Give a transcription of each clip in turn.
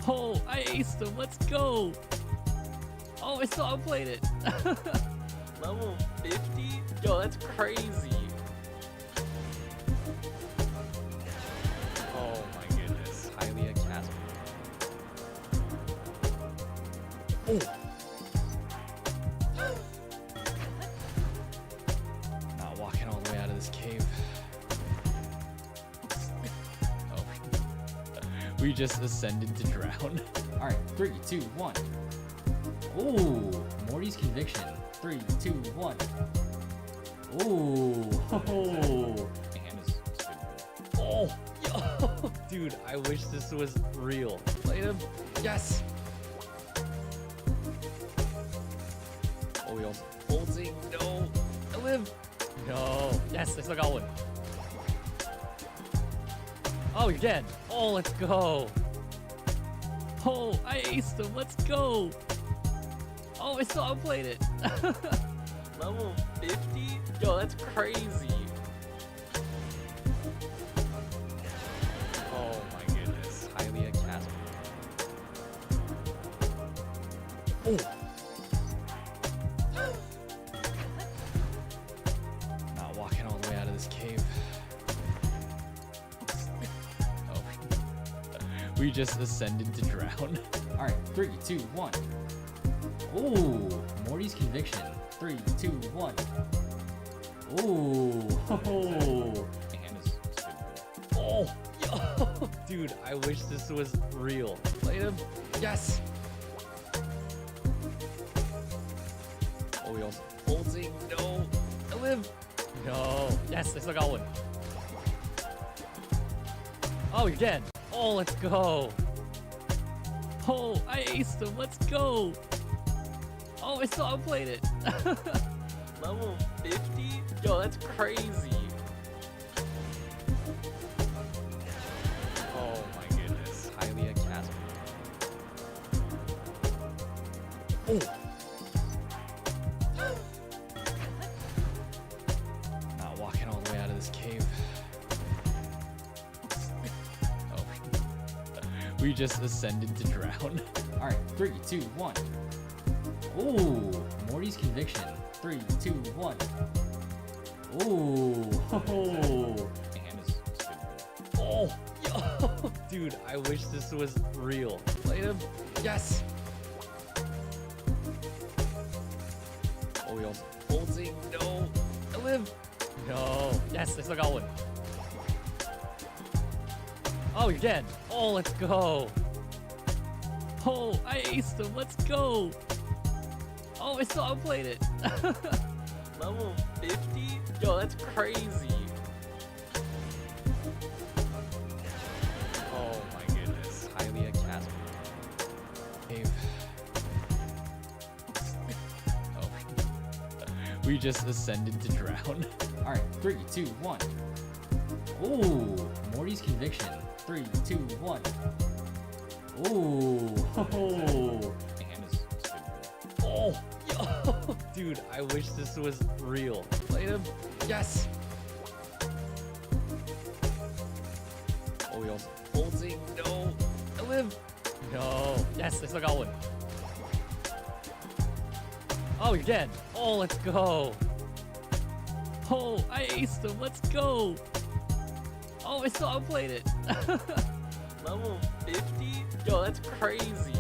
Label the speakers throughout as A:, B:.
A: Oh, I aced him. Let's go. Oh, I still outplayed it.
B: Level 50? Yo, that's crazy. Oh my goodness. Highly cast.
A: Oh. Not walking all the way out of this cave. Oh. We just ascended to drown.
C: All right, 3, 2, 1. Oh, Morty's conviction. 3, 2, 1. Oh, ho.
A: Oh, yo, dude, I wish this was real. Played him. Yes. Oh, we also ulting. No, I live. No, yes, I still got one. Oh, again. Oh, let's go. Oh, I aced him. Let's go. Oh, I still outplayed it.
B: Level 50? Yo, that's crazy. Oh my goodness. Highly cast.
A: Oh. Not walking all the way out of this cave. Oh. We just ascended to drown.
C: All right, 3, 2, 1. Oh, Morty's conviction. 3, 2, 1. Oh, ho.
A: Oh, yo, dude, I wish this was real. Played him. Yes. Oh, we also ulting. No, I live. No, yes, I still got one. Oh, again. Oh, let's go. Oh, I aced him. Let's go. Oh, I still outplayed it.
B: Level 50? Yo, that's crazy. Oh my goodness. Highly cast.
A: Oh. Not walking all the way out of this cave. Oh. We just ascended to drown.
C: All right, 3, 2, 1. Oh, Morty's conviction. 3, 2, 1. Oh, ho.
A: Oh, yo, dude, I wish this was real. Played him. Yes. Oh, we also ulting. No, I live. No, yes, I still got one. Oh, again. Oh, let's go. Oh, I aced him. Let's go. Oh, I still outplayed it.
B: Level 50? Yo, that's crazy. Oh my goodness. Highly cast.
A: Cave. Oh. We just ascended to drown.
C: All right, 3, 2, 1. Oh, Morty's conviction. 3, 2, 1. Oh, ho.
A: Oh, yo, dude, I wish this was real. Played him. Yes. Oh, we also ulting. No, I live. No, yes, I still got one. Oh, again. Oh, let's go. Oh, I aced him. Let's go. Oh, I still outplayed it.
B: Level 50? Yo, that's crazy.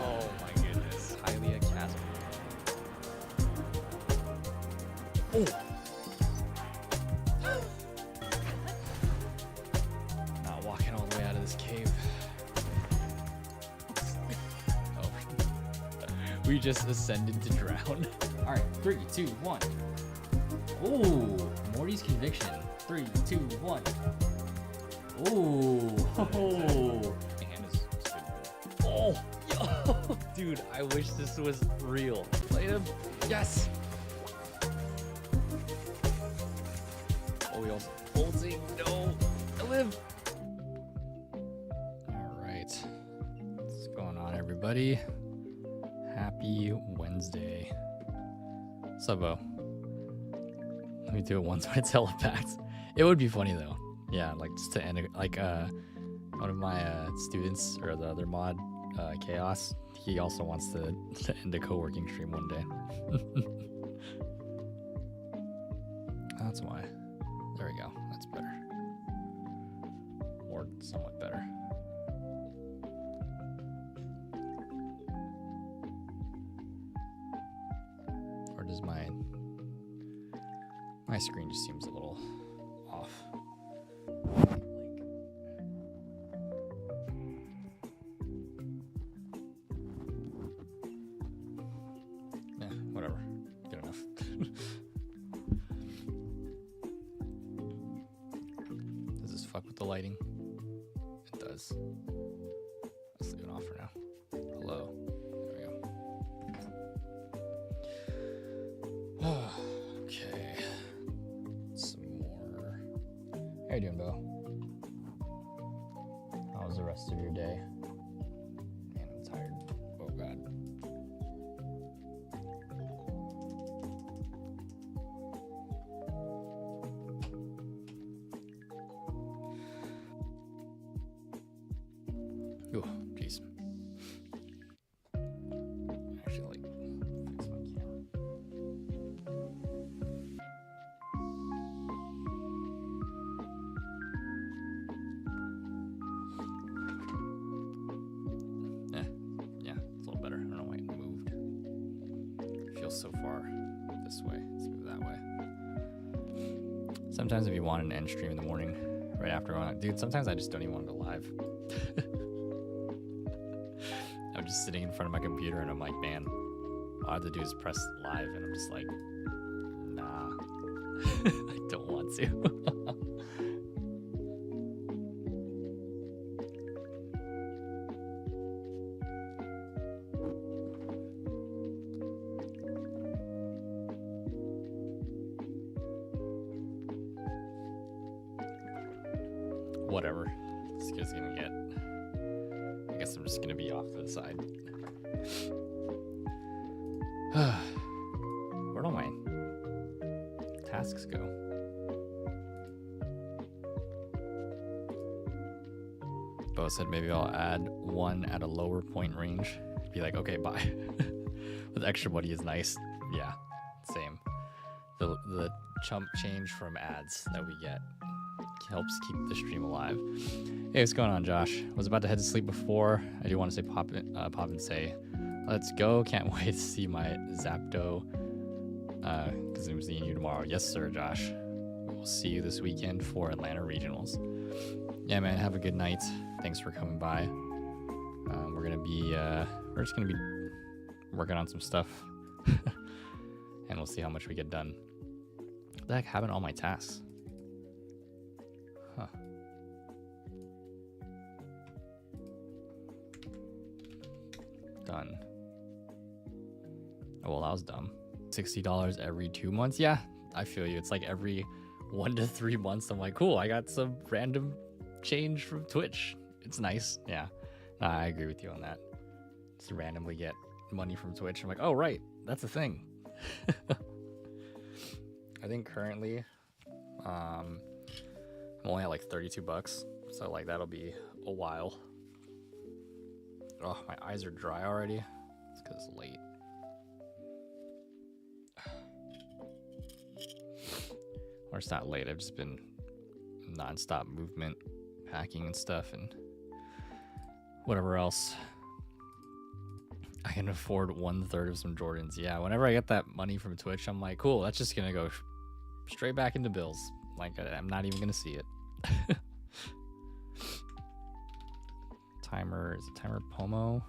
B: Oh my goodness. Highly cast.
A: Oh. Not walking all the way out of this cave. Oh. We just ascended to drown.
C: All right, 3, 2, 1. Oh, Morty's conviction. 3, 2, 1. Oh, ho.
A: Oh, yo, dude, I wish this was real. Played him. Yes. Oh, we also ulting. No, I live.
D: All right. What's going on, everybody? Happy Wednesday. Subo. Let me do it once when I telepath. It would be funny, though. Yeah, like just to end it, like one of my students or the other mod, Chaos, he also wants to end a co-working stream one day. That's why. There we go. That's better. Or somewhat better. Or does my screen just seems a little off? Yeah, whatever. Good enough. Does this fuck with the lighting? It does. Let's leave it off for now. Hello. There we go. Okay. Some more. How you doing, Bo? How was the rest of your day? Man, I'm tired. Oh, God. Oh, jeez. Actually, fix my camera. Yeah, it's a little better. I don't know why it moved. It feels so far this way. Let's move that way. Sometimes if you want an end stream in the morning, right after going, dude, sometimes I just don't even want to go live. I'm just sitting in front of my computer and I'm like, man, all I have to do is press live, and I'm just like, nah, I don't want to. Whatever. This kid's gonna get. I guess I'm just gonna be off to the side. Where'd all my tasks go? Bo said maybe I'll add one at a lower point range. Be like, okay, bye. With extra money is nice. Yeah, same. The chump change from ads that we get helps keep the stream alive. Hey, what's going on, Josh? Was about to head to sleep before. I do want to say pop and say, let's go. Can't wait to see my Zapdo. Because I'm seeing you tomorrow. Yes, sir, Josh. We'll see you this weekend for Atlanta Regionals. Yeah, man. Have a good night. Thanks for coming by. We're just gonna be working on some stuff, and we'll see how much we get done. What the heck happened to all my tasks? Huh. Done. Oh, well, that was dumb. $60 every 2 months? Yeah, I feel you. It's like every 1 to 3 months. I'm like, cool, I got some random change from Twitch. It's nice. Yeah, nah, I agree with you on that. Just randomly get money from Twitch. I'm like, oh, right, that's a thing. I think currently, I'm only at like 32 bucks. So like that'll be a while. Oh, my eyes are dry already. It's because it's late. Or it's not late. I've just been non-stop movement, packing and stuff, and whatever else. I can afford 1/3 of some Jordans. Yeah, whenever I get that money from Twitch, I'm like, cool, that's just gonna go straight back into bills. Like, I'm not even gonna see it. Timer, is it timer Pomo?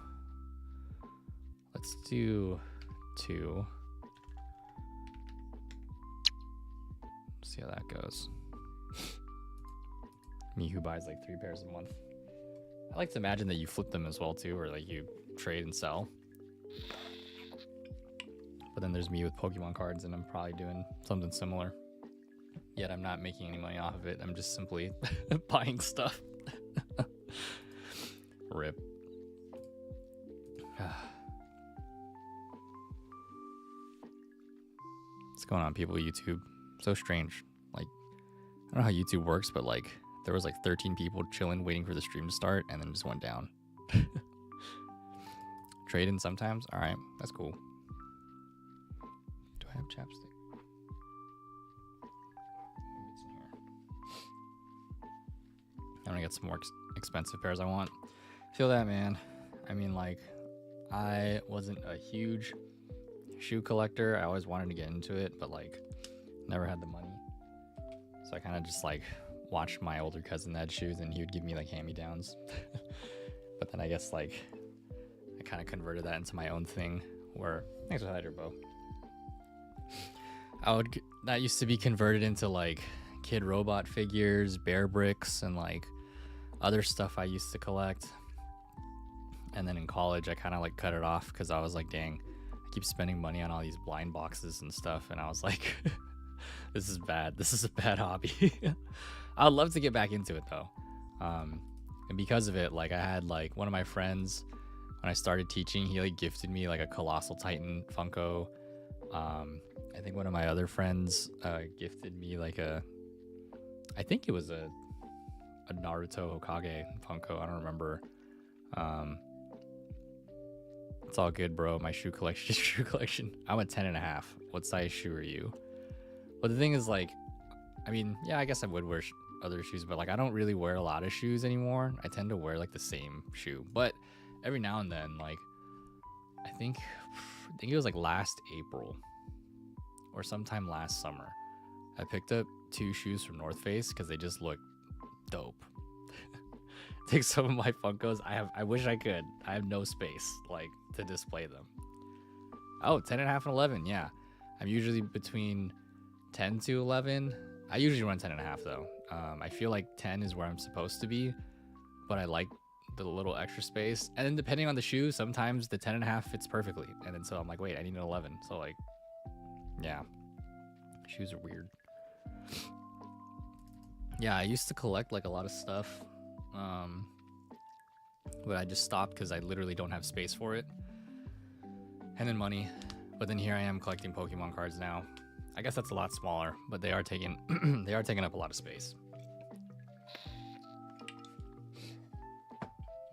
D: Let's do 2. See how that goes. Me who buys like 3 pairs a month. I like to imagine that you flip them as well too, or like you trade and sell. But then there's me with Pokemon cards, and I'm probably doing something similar. Yet I'm not making any money off of it. I'm just simply buying stuff. Rip. What's going on, people? YouTube, so strange. Like, I don't know how YouTube works, but like there was like 13 people chilling waiting for the stream to start, and then just went down. Trade in sometimes. All right, that's cool. Do I have chapstick? Maybe it's in here. I'm gonna get some more expensive pairs I want. Feel that, man. I mean, like, I wasn't a huge shoe collector. I always wanted to get into it, but like never had the money. So I kind of just like watched my older cousin that had shoes, and he would give me like hand-me-downs. But then I guess like I kind of converted that into my own thing where, thanks for the hyder, Bo. That used to be converted into like Kid Robot figures, Bear Bricks, and like other stuff I used to collect. And then in college, I kind of like cut it off because I was like, dang, I keep spending money on all these blind boxes and stuff. And I was like, this is bad. This is a bad hobby. I'd love to get back into it though. And because of it, like I had like one of my friends, when I started teaching, he like gifted me like a Colossal Titan Funko. I think one of my other friends gifted me like I think it was a Naruto Hokage Funko. I don't remember. It's all good, bro. My shoe collection. I'm a 10.5. What size shoe are you? But the thing is, like, I mean, yeah, I guess I would wear other shoes, but like I don't really wear a lot of shoes anymore. I tend to wear like the same shoe, but every now and then, like, I think it was like last April or sometime last summer, I picked up 2 shoes from North Face because they just look dope. Take some of my Funkos. I wish I could. I have no space like to display them. Oh, 10.5 and 11. Yeah, I'm usually between 10 to 11. I usually run 10.5 though. I feel like 10 is where I'm supposed to be, but I like the little extra space. And then depending on the shoe, sometimes the 10.5 fits perfectly. And then so I'm like, wait, I need an 11. So like, yeah, shoes are weird. Yeah, I used to collect like a lot of stuff. But I just stopped because I literally don't have space for it. And then money. But then here I am collecting Pokemon cards now. I guess that's a lot smaller, but they are taking up a lot of space.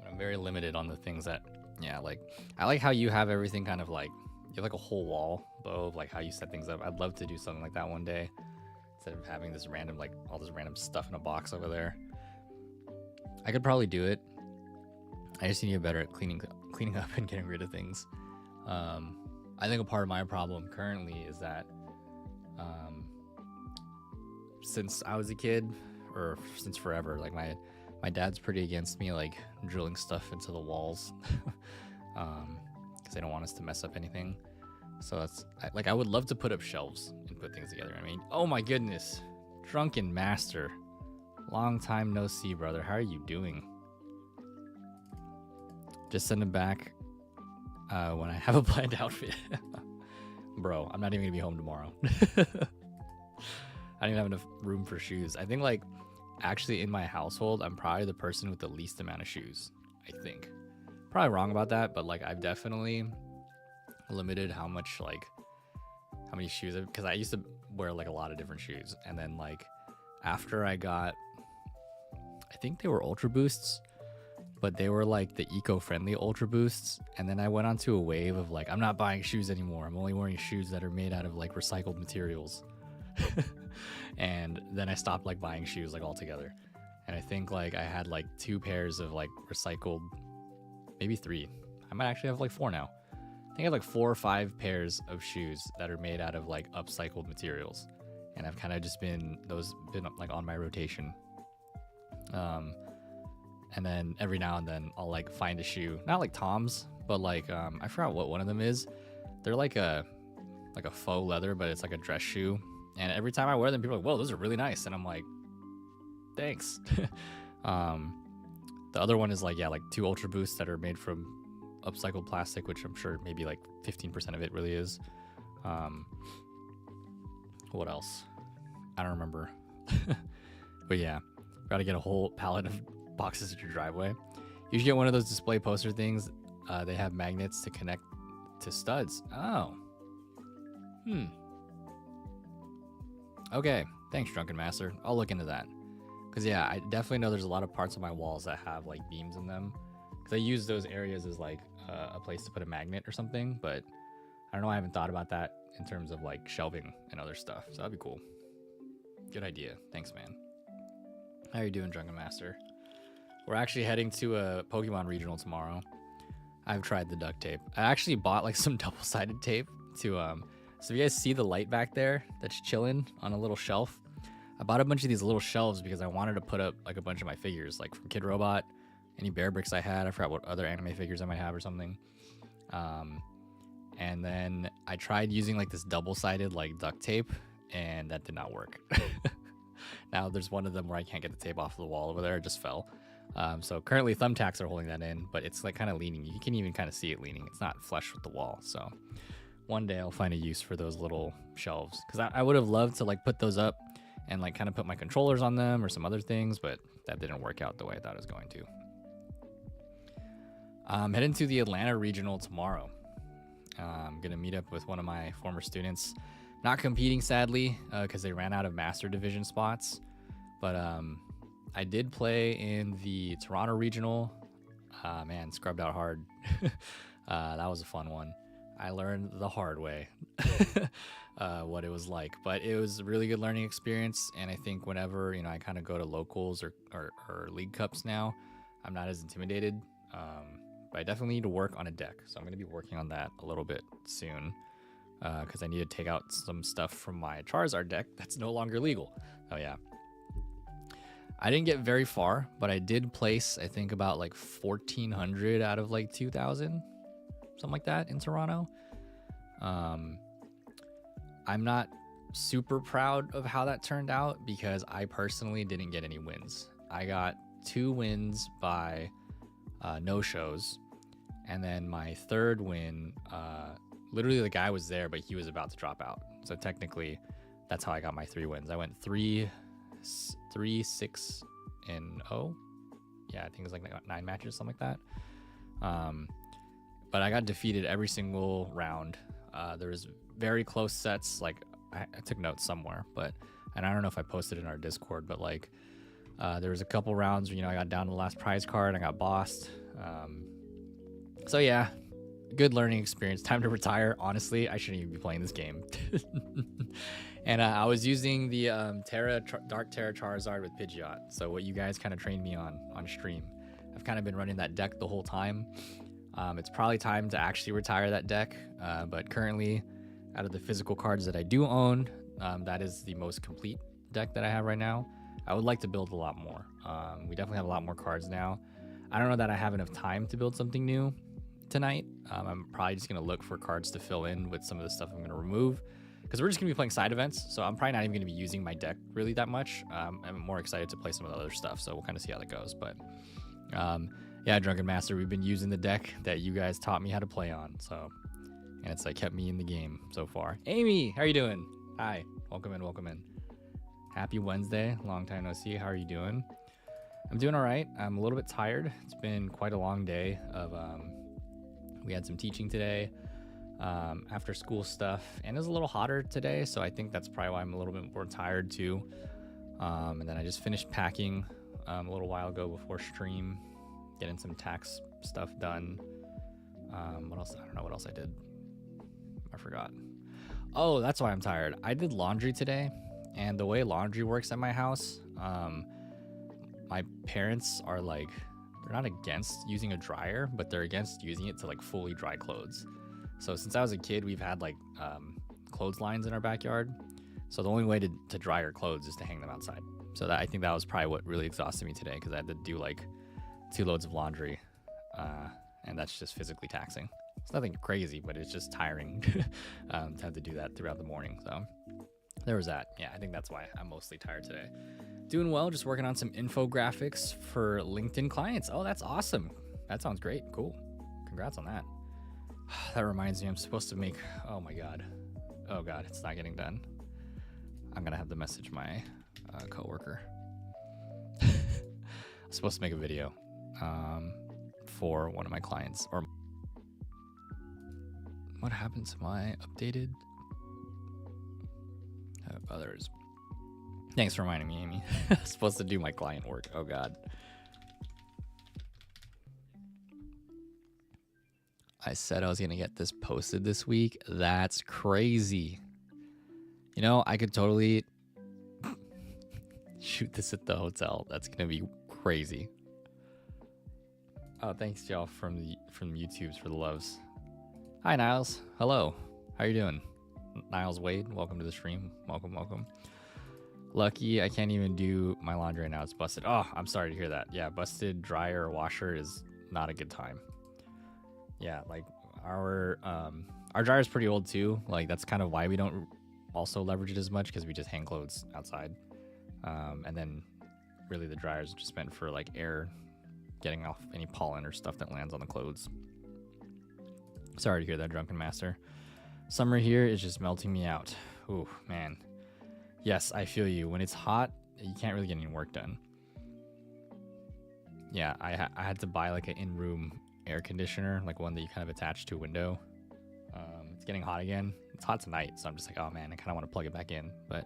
D: I'm very limited on the things that, yeah, like I like how you have everything kind of like, you have like a whole wall, Bo, of like how you set things up. I'd love to do something like that one day instead of having this random, like all this random stuff in a box over there. I could probably do it. I just need to get better at cleaning up and getting rid of things. I think a part of my problem currently is that since I was a kid, or since forever, like my dad's pretty against me like drilling stuff into the walls because they don't want us to mess up anything. So that's I would love to put up shelves and put things together. I mean, oh my goodness, Drunken Master, long time no see, brother. How are you doing? Just send him back when I have a planned outfit. Bro, I'm not even gonna be home tomorrow. I don't even have enough room for shoes. I think like actually in my household, I'm probably the person with the least amount of shoes. I think. Probably wrong about that, but like I've definitely limited how many shoes, because I used to wear like a lot of different shoes, and then like after I got, I think they were Ultra Boosts, but they were like the eco-friendly Ultra Boosts, and then I went onto a wave of like, I'm not buying shoes anymore. I'm only wearing shoes that are made out of like recycled materials. And then I stopped like buying shoes like altogether. And I think like I had like 2 pairs of like recycled, maybe 3. I might actually have like 4 now. I think I have like 4 or 5 pairs of shoes that are made out of like upcycled materials. And I've kind of just been like on my rotation. And then every now and then I'll like find a shoe, not like Tom's, but like I forgot what one of them is. They're like a faux leather, but it's like a dress shoe. And every time I wear them, people are like, whoa, those are really nice. And I'm like, thanks. The other one is like, yeah, like 2 Ultra Boosts that are made from upcycled plastic, which I'm sure maybe like 15% of it really is. What else? I don't remember. But yeah, gotta get a whole pallet of boxes at your driveway. You should get one of those display poster things. They have magnets to connect to studs. Oh. Okay, thanks, Drunken Master. I'll look into that. Because yeah, I definitely know there's a lot of parts of my walls that have like beams in them. Because I use those areas as like a place to put a magnet or something. But I don't know, I haven't thought about that in terms of like shelving and other stuff. So that'd be cool. Good idea. Thanks, man. How are you doing, Drunken Master? We're actually heading to a Pokemon regional tomorrow. I've tried the duct tape. I actually bought like some double-sided tape to so you guys see the light back there that's chilling on a little shelf. I bought a bunch of these little shelves because I wanted to put up like a bunch of my figures, like from Kid Robot, any Bear Bricks I had. I forgot what other anime figures I might have or something. And then I tried using like this double-sided like duct tape, and that did not work. Now there's one of them where I can't get the tape off the wall over there. It just fell. So currently thumbtacks are holding that in, but it's like kind of leaning. You can even kind of see it leaning. It's not flush with the wall. So one day I'll find a use for those little shelves, because I would have loved to like put those up and like kind of put my controllers on them or some other things, but that didn't work out the way I thought it was going to. I'm heading to the Atlanta regional tomorrow. I'm gonna meet up with one of my former students. Not competing, sadly, because they ran out of Master Division spots. But I did play in the Toronto regional. Man, scrubbed out hard. That was a fun one. I learned the hard way what it was like. But it was a really good learning experience. And I think whenever, you know, I kind of go to locals or league cups now, I'm not as intimidated. But I definitely need to work on a deck. So I'm going to be working on that a little bit soon. Because I need to take out some stuff from my Charizard deck that's no longer legal. Oh yeah. I didn't get very far, but I did place, I think, about like 1,400 out of like 2,000, something like that in Toronto. I'm not super proud of how that turned out because I personally didn't get any wins. I got 2 wins by no-shows, and then my third win, literally the guy was there, but he was about to drop out. So technically, that's how I got my 3 wins. I went 3, 6, and 0. Yeah, I think it was like 9 matches, something like that. But I got defeated every single round. There was very close sets. Like I took notes somewhere, and I don't know if I posted it in our Discord, but like there was a couple rounds where, you know, I got down to the last prize card and I got bossed. So yeah, good learning experience. Time to retire. Honestly, I shouldn't even be playing this game. And I was using the Dark Terra Charizard with Pidgeot. So what you guys kind of trained me on stream. I've kind of been running that deck the whole time. It's probably time to actually retire that deck. But currently, out of the physical cards that I do own, that is the most complete deck that I have right now. I would like to build a lot more. We definitely have a lot more cards now. I don't know that I have enough time to build something new tonight. I'm probably just going to look for cards to fill in with some of the stuff I'm going to remove, because we're just going to be playing side events, so I'm probably not even going to be using my deck really that much. I'm more excited to play some of the other stuff, so we'll kind of see how that goes. But yeah, Drunken Master, we've been using the deck that you guys taught me how to play on, so, and it's like kept me in the game so far. Amy, how are you doing? Hi, welcome in, welcome in. Happy Wednesday, long time no see. How are you doing? I'm doing all right. I'm a little bit tired. It's been quite a long day of we had some teaching today, after school stuff, and it was a little hotter today, so I think that's probably why I'm a little bit more tired too. And then I just finished packing a little while ago before stream, getting some tax stuff done. What else? I don't know what else I did. I forgot. Oh, that's why I'm tired. I did laundry today, and the way laundry works at my house, my parents are like, they're not against using a dryer, but they're against using it to like fully dry clothes. So since I was a kid, we've had like clotheslines in our backyard. So the only way to dry our clothes is to hang them outside. So that, I think that was probably what really exhausted me today, because I had to do like 2 loads of laundry, and that's just physically taxing. It's nothing crazy, but it's just tiring to have to do that throughout the morning. So there was that. Yeah, I think that's why I'm mostly tired today. Doing well, just working on some infographics for LinkedIn clients. Oh, that's awesome. That sounds great. Cool. Congrats on that. That reminds me, I'm supposed to make, oh my God. Oh God, it's not getting done. I'm gonna have to message my coworker. I'm supposed to make a video for one of my clients. Or what happened to my updated? Others. Thanks for reminding me, Amy. I was supposed to do my client work. Oh god. I said I was gonna get this posted this week. That's crazy. You know, I could totally shoot this at the hotel. That's gonna be crazy. Oh, thanks y'all from the YouTubes for the loves. Hi Niles. Hello. How you doing? Niles Wade, welcome to the stream. Welcome, welcome. Lucky, I can't even do my laundry right now. It's busted. Oh, I'm sorry to hear that. Yeah, busted dryer or washer is not a good time. Yeah, like our dryer's pretty old too. Like that's kind of why we don't also leverage it as much, because we just hang clothes outside. And then really the dryer's just meant for like air, getting off any pollen or stuff that lands on the clothes. Sorry to hear that, Drunken Master. Summer here is just melting me out. Ooh, man. Yes, I feel you. When it's hot, you can't really get any work done. Yeah, I had to buy like an in-room air conditioner, like one that you kind of attach to a window. It's getting hot again. It's hot tonight, so I'm just like, oh man, I kind of want to plug it back in, but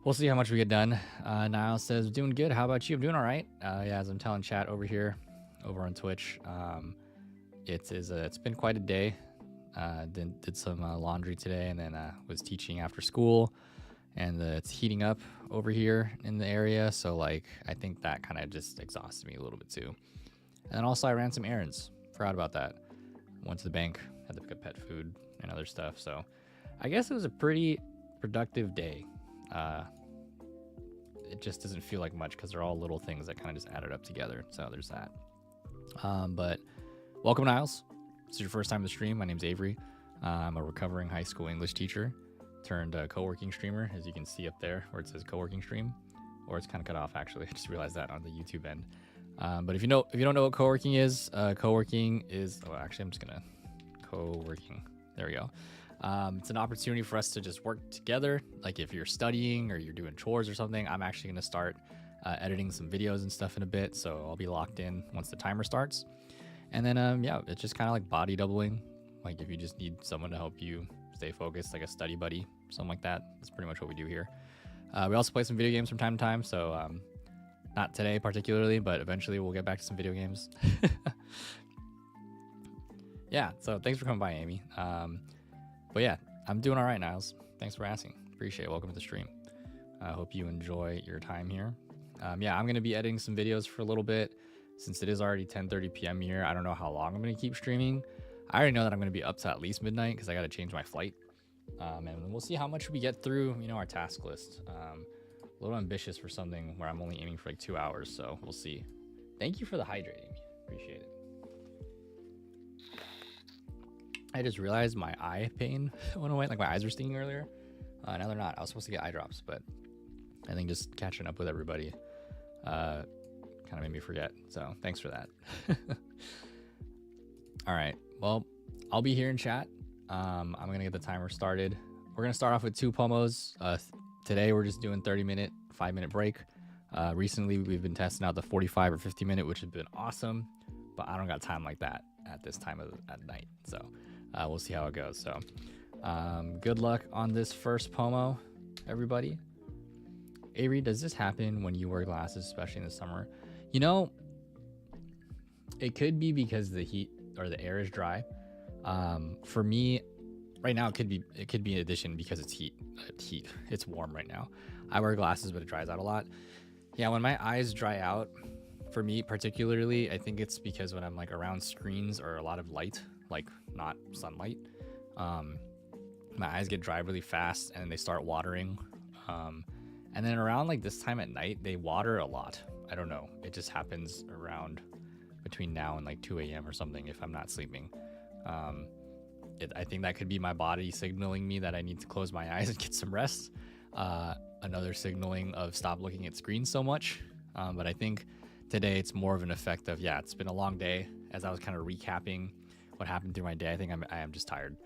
D: we'll see how much we get done. Niall says, doing good. How about you? I'm doing all right. Yeah, as I'm telling chat over here, over on Twitch, it's been quite a day. Did some laundry today, and then was teaching after school, and it's heating up over here in the area, so like I think that kind of just exhausted me a little bit too. And then also I ran some errands. Forgot about that. Went to the bank, had to pick up pet food and other stuff. So I guess it was a pretty productive day. It just doesn't feel like much because they're all little things that kind of just added up together. So there's that. But welcome, Niles. This is your first time in the stream. My name's Avery. I'm a recovering high school English teacher turned co-working streamer, as you can see up there where it says co-working stream, or it's kind of cut off actually. I just realized that on the YouTube end. But if you don't know what co-working is, oh, actually I'm just gonna co-working. There we go. It's an opportunity for us to just work together. Like if you're studying or you're doing chores or something, I'm actually gonna start editing some videos and stuff in a bit. So I'll be locked in once the timer starts. And then, yeah, it's just kind of like body doubling. Like if you just need someone to help you stay focused, like a study buddy, something like that. That's pretty much what we do here. We also play some video games from time to time. So, not today particularly, but eventually we'll get back to some video games. Yeah, so thanks for coming by, Amy. But yeah, I'm doing all right, Niles. Thanks for asking. Appreciate it. Welcome to the stream. I hope you enjoy your time here. Yeah, I'm going to be editing some videos for a little bit since it is already 10:30 p.m. here. I don't know how long I'm going to keep streaming. I already know that I'm going to be up to at least midnight because I got to change my flight. And we'll see how much we get through, you know, our task list. A little ambitious for something where I'm only aiming for like 2 hours, so we'll see. Thank you for the hydrating. Appreciate it. I just realized my eye pain went away. Like my eyes were stinging earlier. Now they're not. I was supposed to get eye drops, but I think just catching up with everybody kind of made me forget. So thanks for that. All right. Well, I'll be here in chat. I'm going to get the timer started. We're going to start off with 2 pomos. Today, we're just doing 30-minute, 5-minute break. Recently, we've been testing out the 45 or 50-minute, which has been awesome, but I don't got time like that at this time at night. So we'll see how it goes. So good luck on this first pomo, everybody. Avery, does this happen when you wear glasses, especially in the summer? You know, it could be because the heat or the air is dry. For me, right now, it could be in addition because it's heat. It's warm right now. I wear glasses, but it dries out a lot. Yeah, when my eyes dry out, for me particularly, I think it's because when I'm like around screens or a lot of light, like not sunlight, my eyes get dry really fast and they start watering. And then around like this time at night, they water a lot. I don't know. It just happens around between now and like 2 a.m. or something if I'm not sleeping. I think that could be my body signaling me that I need to close my eyes and get some rest. Another signaling of stop looking at screens so much. But I think today it's more of an effect of, yeah, it's been a long day. As I was kind of recapping what happened through my day, I think I am just tired.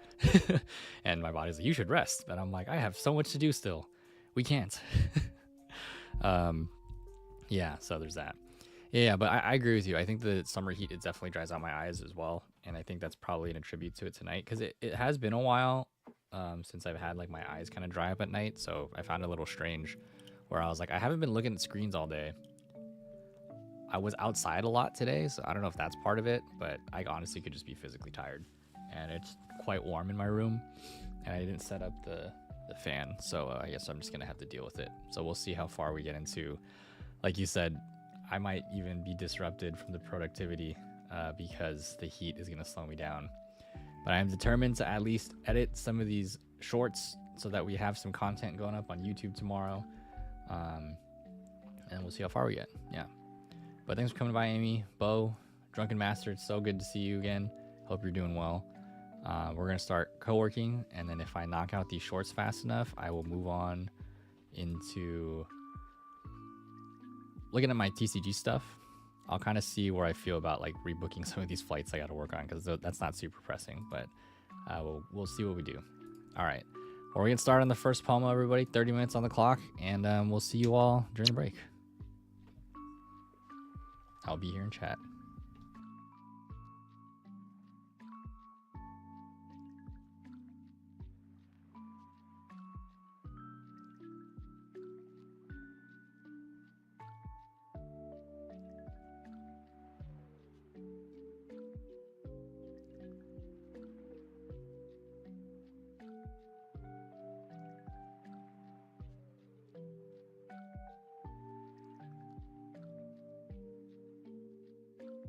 D: And my body's like, you should rest. But I'm like, I have so much to do still. We can't. Yeah, so there's that. Yeah, but I agree with you. I think the summer heat, it definitely dries out my eyes as well. And I think that's probably an attribute to it tonight because it has been a while since I've had like my eyes kind of dry up at night. So I found it a little strange where I was like, I haven't been looking at screens all day. I was outside a lot today, so I don't know if that's part of it, but I honestly could just be physically tired. And it's quite warm in my room, and I didn't set up the fan, so I guess I'm just gonna have to deal with it. So we'll see how far we get into. Like you said, I might even be disrupted from the productivity because the heat is gonna slow me down. But I am determined to at least edit some of these shorts so that we have some content going up on YouTube tomorrow. And we'll see how far we get. Yeah. But thanks for coming by, Amy, Bo, Drunken Master. It's so good to see you again. Hope you're doing well. We're going to start co-working, and then if I knock out these shorts fast enough, I will move on into looking at my TCG stuff. I'll kind of see where I feel about like rebooking some of these flights I got to work on, because that's not super pressing, but we'll see what we do. All right. We're going to start on the first pomo, everybody. 30 minutes on the clock, and we'll see you all during the break. I'll be here in chat.
E: Thank you.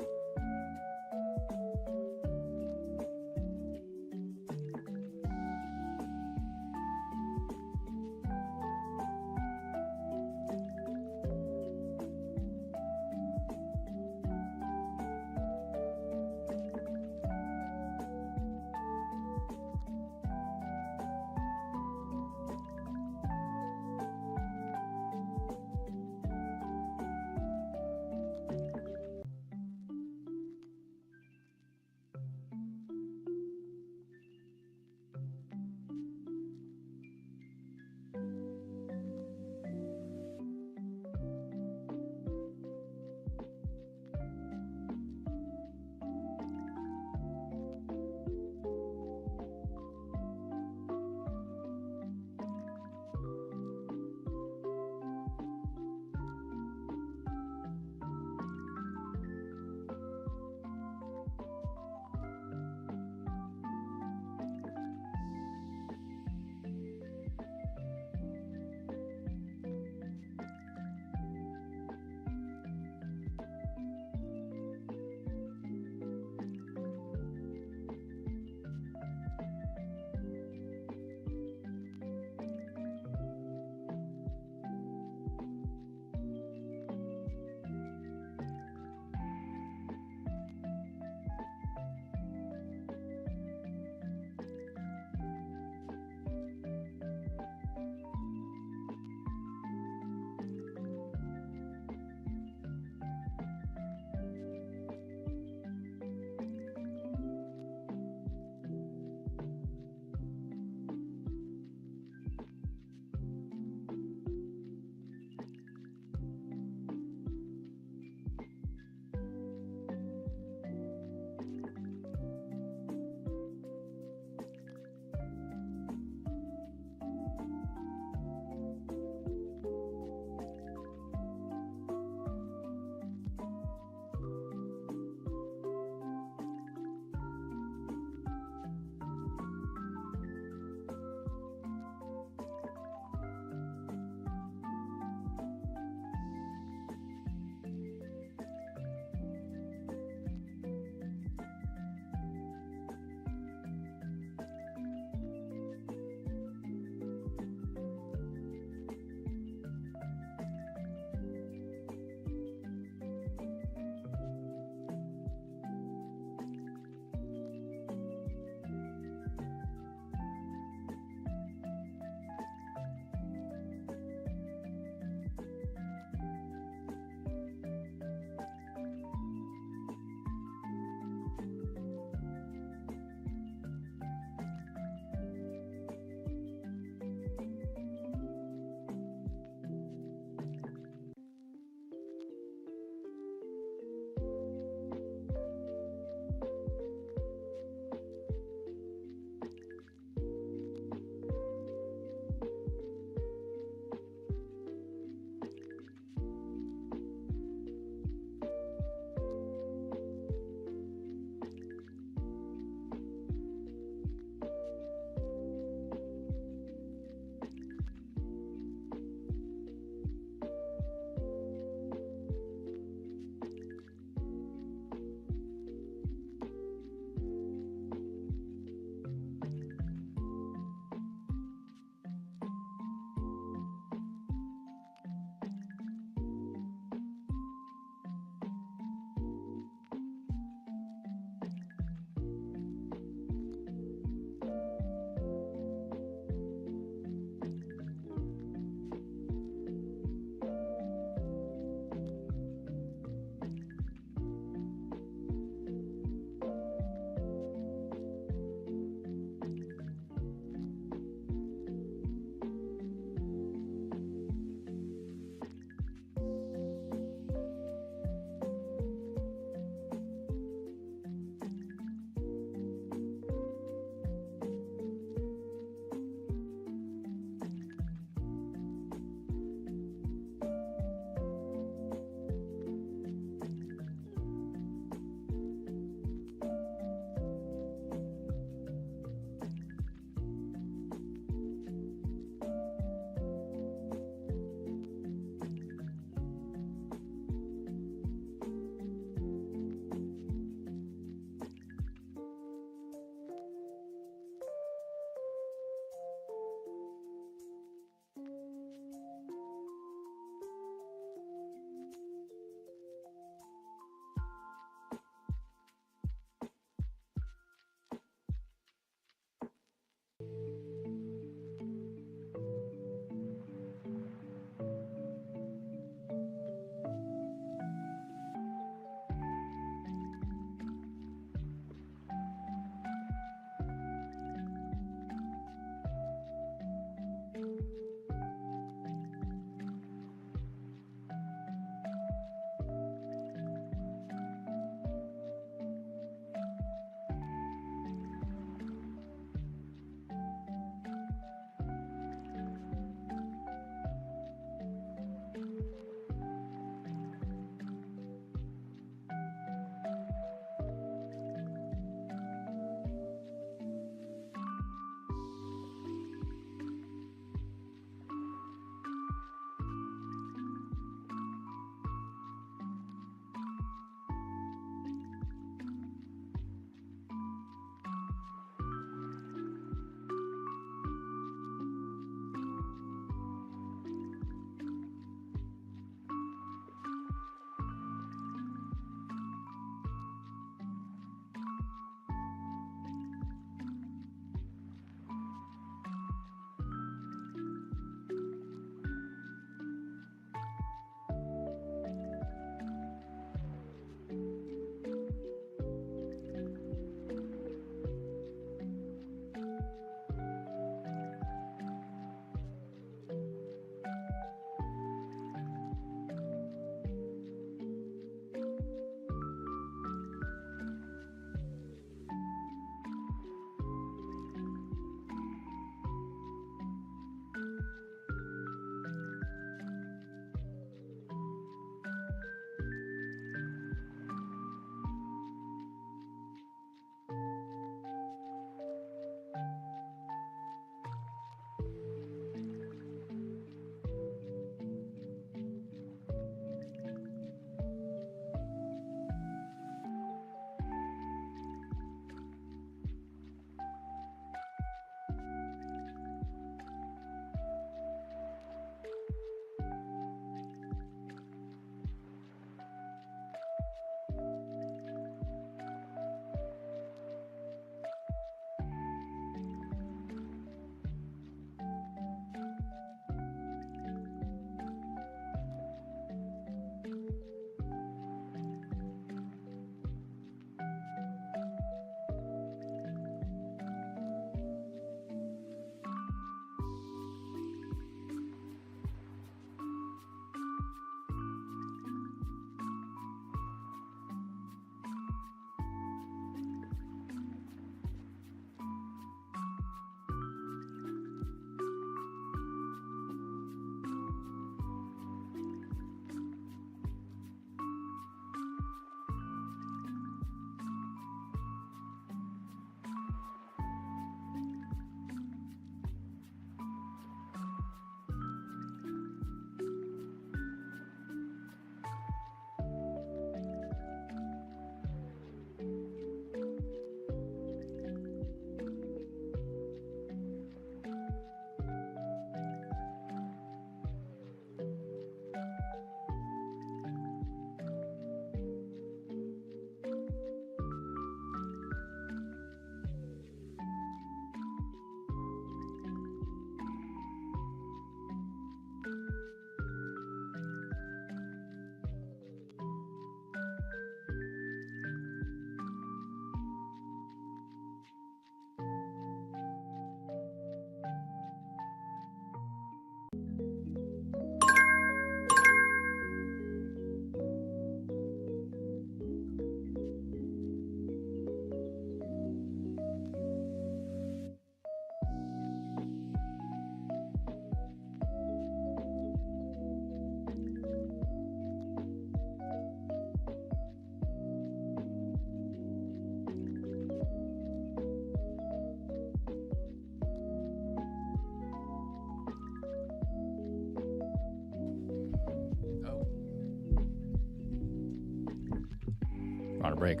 D: We're on a break.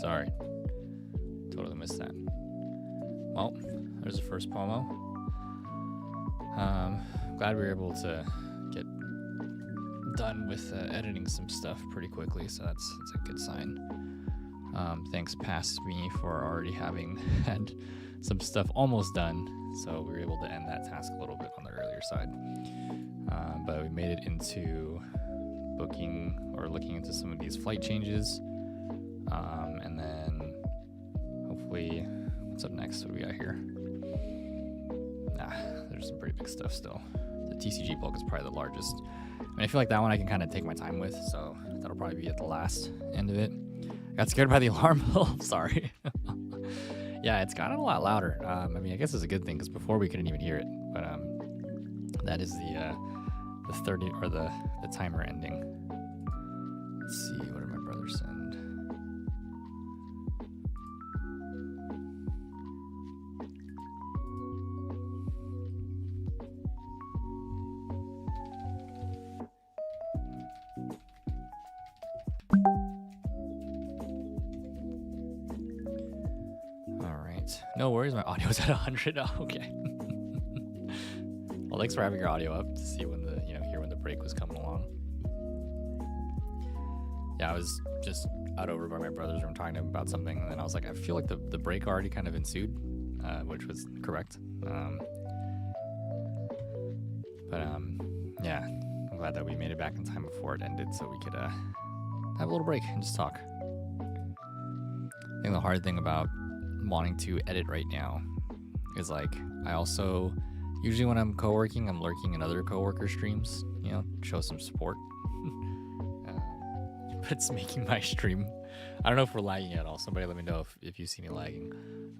D: Sorry. Totally missed that. Well, there's the first pomo. Glad we were able to get done with editing some stuff pretty quickly, so that's a good sign. Thanks past me for already having had some stuff almost done, so we were able to end that task a little bit on the earlier side. But we made it into booking or looking into some of these flight changes, and then hopefully, what's up next? What do we got here? There's some pretty big stuff still. The TCG bulk is probably the largest. I mean, I feel like that one I can kind of take my time with, so that'll probably be at the last end of it. I got scared by the alarm bell. Sorry. Yeah, it's gotten a lot louder. I mean, I guess it's a good thing because before we couldn't even hear it. But that is the 30 or the timer ending. Let's see, what did my brother send? No worries, my audio's at 100. Oh, okay. Well, thanks for having your audio up to see when the, hear when the break was coming along. Yeah, I was just out over by my brother's room talking to him about something, and then I was like, I feel like the break already kind of ensued, which was correct. Yeah, I'm glad that we made it back in time before it ended so we could have a little break and just talk. I think the hard thing about wanting to edit right now is like I also usually when I'm co-working I'm lurking in other co-worker streams, show some support. But it's making my stream, I don't know if we're lagging at all. Somebody let me know if you see me lagging.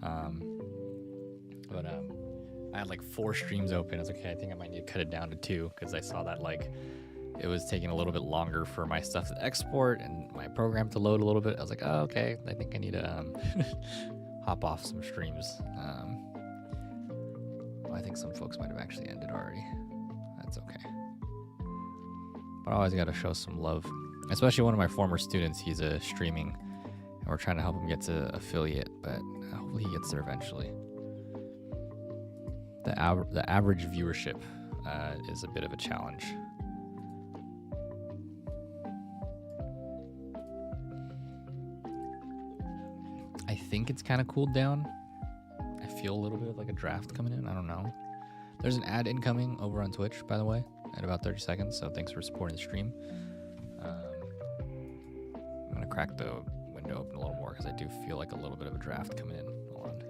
D: I had like 4 streams open. I was like, okay, I think I might need to cut it down to 2 because I saw that like it was taking a little bit longer for my stuff to export and my program to load a little bit. I was like, oh, okay, I think I need to hop off some streams. I think some folks might have actually ended already. That's okay. But I always got to show some love. Especially one of my former students, he's streaming, and we're trying to help him get to affiliate, but hopefully he gets there eventually. The average viewership is a bit of a challenge. I think it's kind of cooled down. I feel a little bit of like a draft coming in. I don't know. There's an ad incoming over on Twitch, by the way, at about 30 seconds. So thanks for supporting the stream. I'm going to crack the window open a little more because I do feel like a little bit of a draft coming in. Hold on.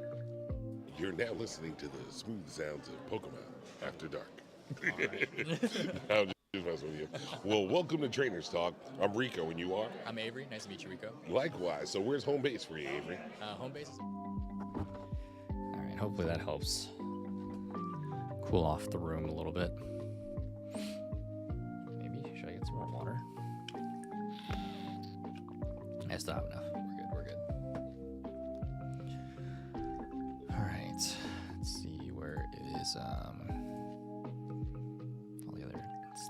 E: You're now listening to the smooth sounds of Pokemon After Dark.
D: Right.
E: I'm just messing with you. Well, welcome to Trainers Talk. I'm Rico, and you are?
D: I'm Avery. Nice to meet you, Rico.
E: Likewise. So where's home base for you, Avery?
D: Home base is... All right, hopefully that helps cool off the room a little bit. Maybe, should I get some more water? I still have enough. We're good. All right, let's see where is all the other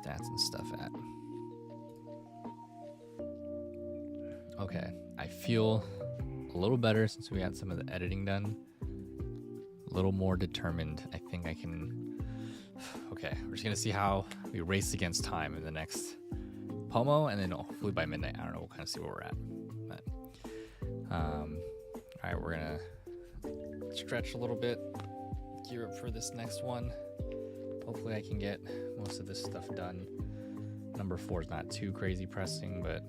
D: stats and stuff at. Okay, I feel a little better since we had some of the editing done. A little more determined. I think I can... Okay, we're just going to see how we race against time in the next Pomo, and then hopefully by midnight, I don't know, we'll kind of see where we're at. But, all right, we're going to stretch a little bit, gear up for this next one. Hopefully I can get most of this stuff done. Number 4 is not too crazy pressing, but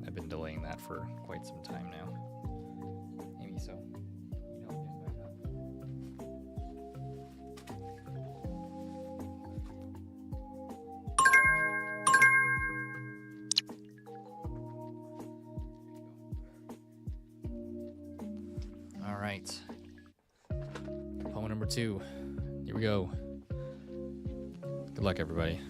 D: I've been delaying that for quite some time now. Maybe so. All right. Poem number 2. Here we go. Good luck, everybody.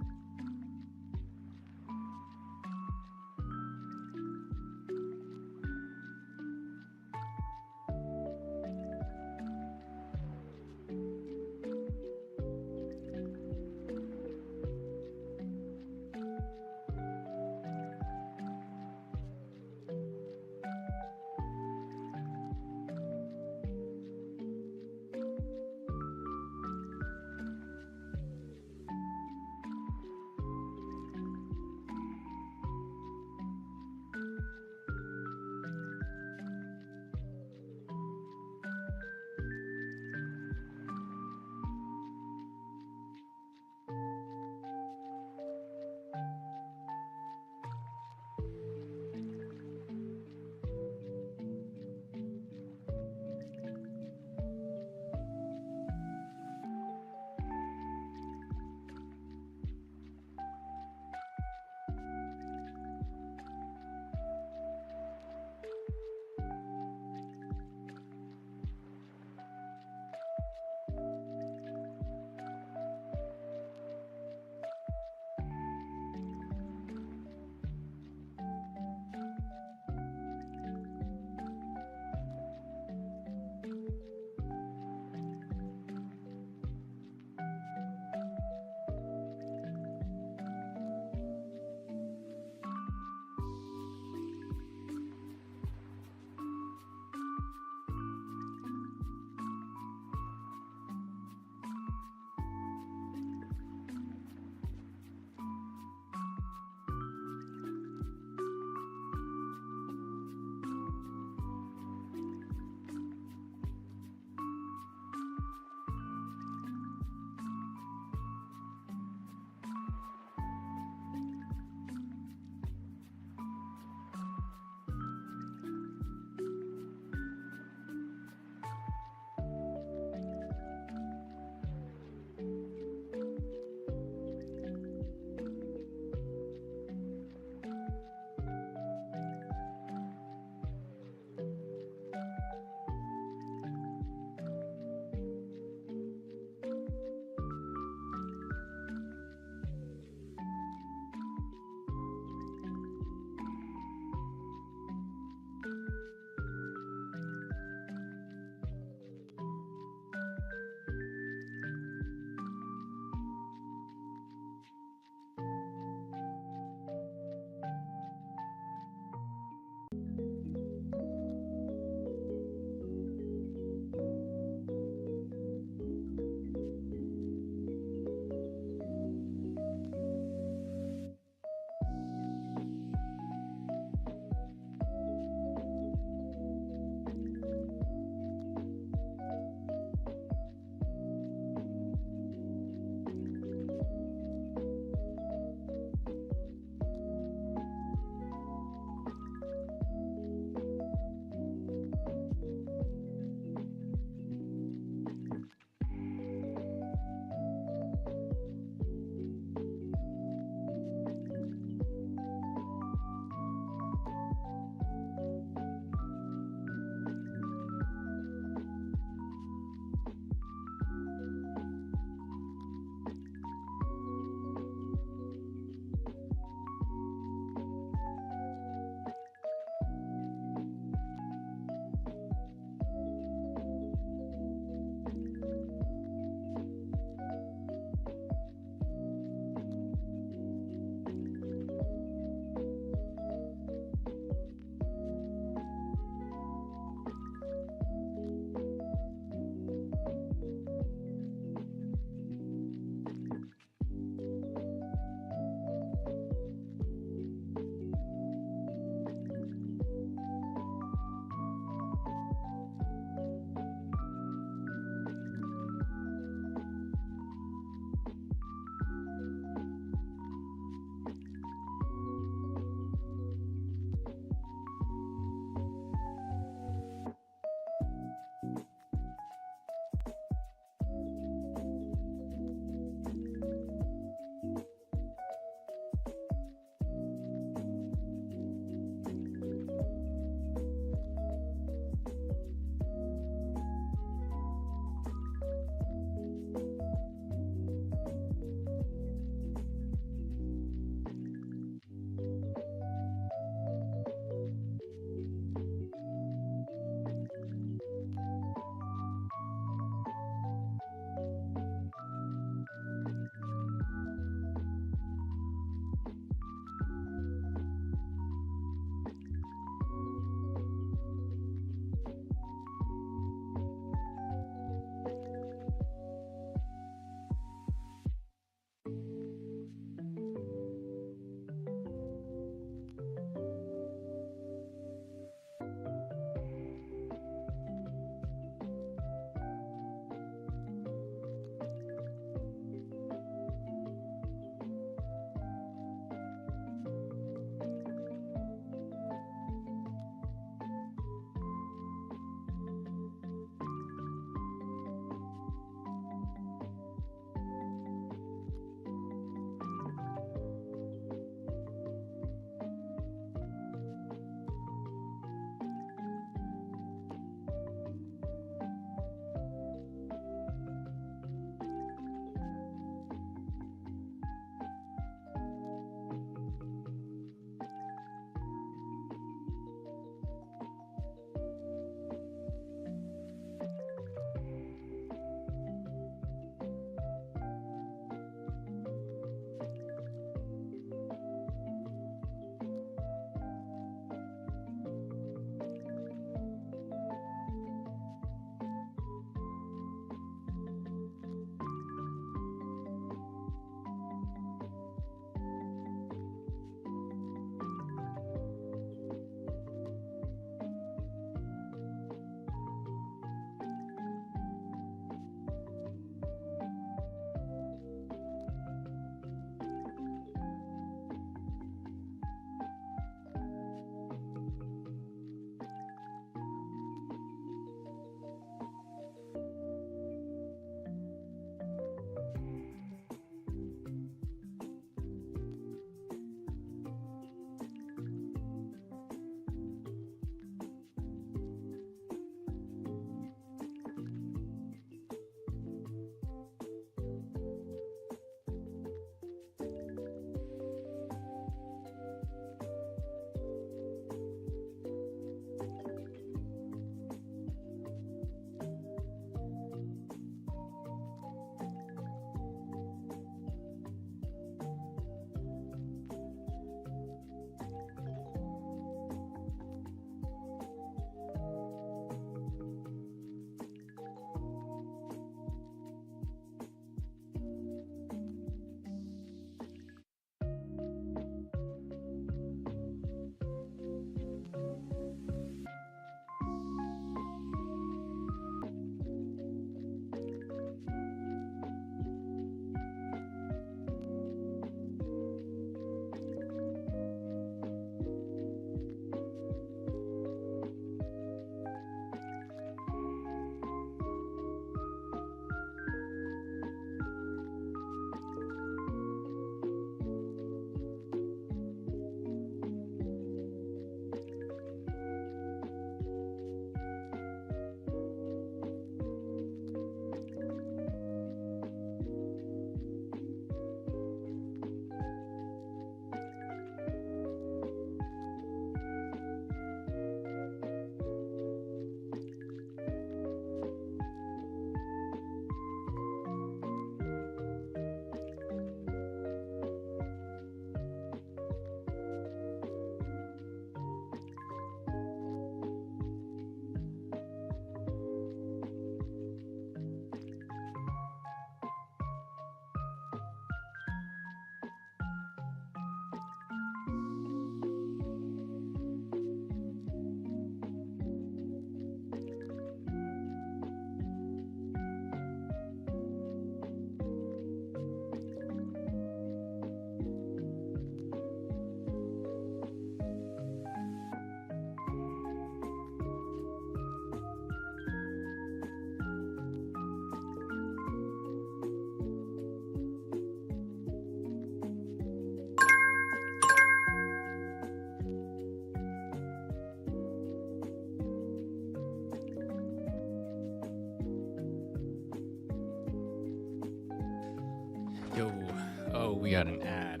D: we got an ad.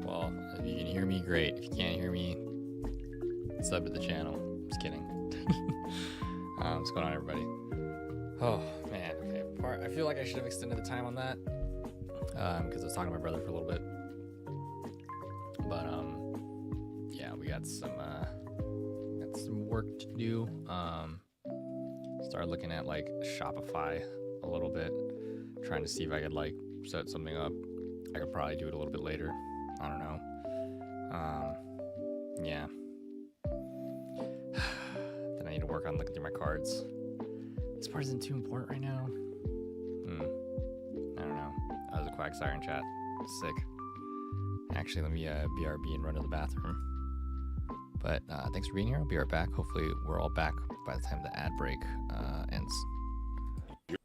D: Well, if you can hear me, great. If you can't hear me, sub to the channel. Just kidding. What's going on, everybody? Oh man, okay. I feel like I should have extended the time on that because I was talking to my brother for a little bit. But yeah, we got some work to do. Started looking at like Shopify a little bit, trying to see if I could like set something up. I could probably do it a little bit later. I don't know. Yeah. Then I need to work on looking through my cards. This part isn't too important right now. I don't know. That was a quack siren chat. Sick. Actually, let me BRB and run to the bathroom. But thanks for being here. I'll be right back. Hopefully, we're all back by the time the ad break ends.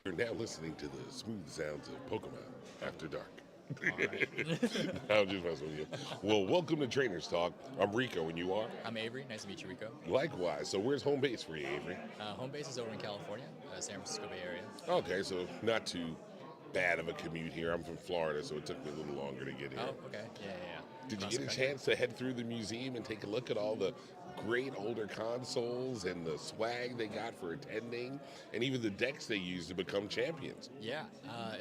E: You're now listening to the smooth sounds of Pokemon After Dark.
D: Right.
E: I'm just messing with you. Well, welcome to Trainers Talk. I'm Rico, and you are?
D: I'm Avery. Nice to meet you, Rico.
E: Likewise. So where's home base for you, Avery?
D: Home base is over in California, San Francisco Bay Area.
E: Okay, so not too bad of a commute here. I'm from Florida, so it took me a little longer to get here.
D: Oh, okay. Yeah.
E: Did you get a chance to head through the museum and take a look at all the great older consoles and the swag they got for attending, and even the decks they used to become champions?
D: Yeah,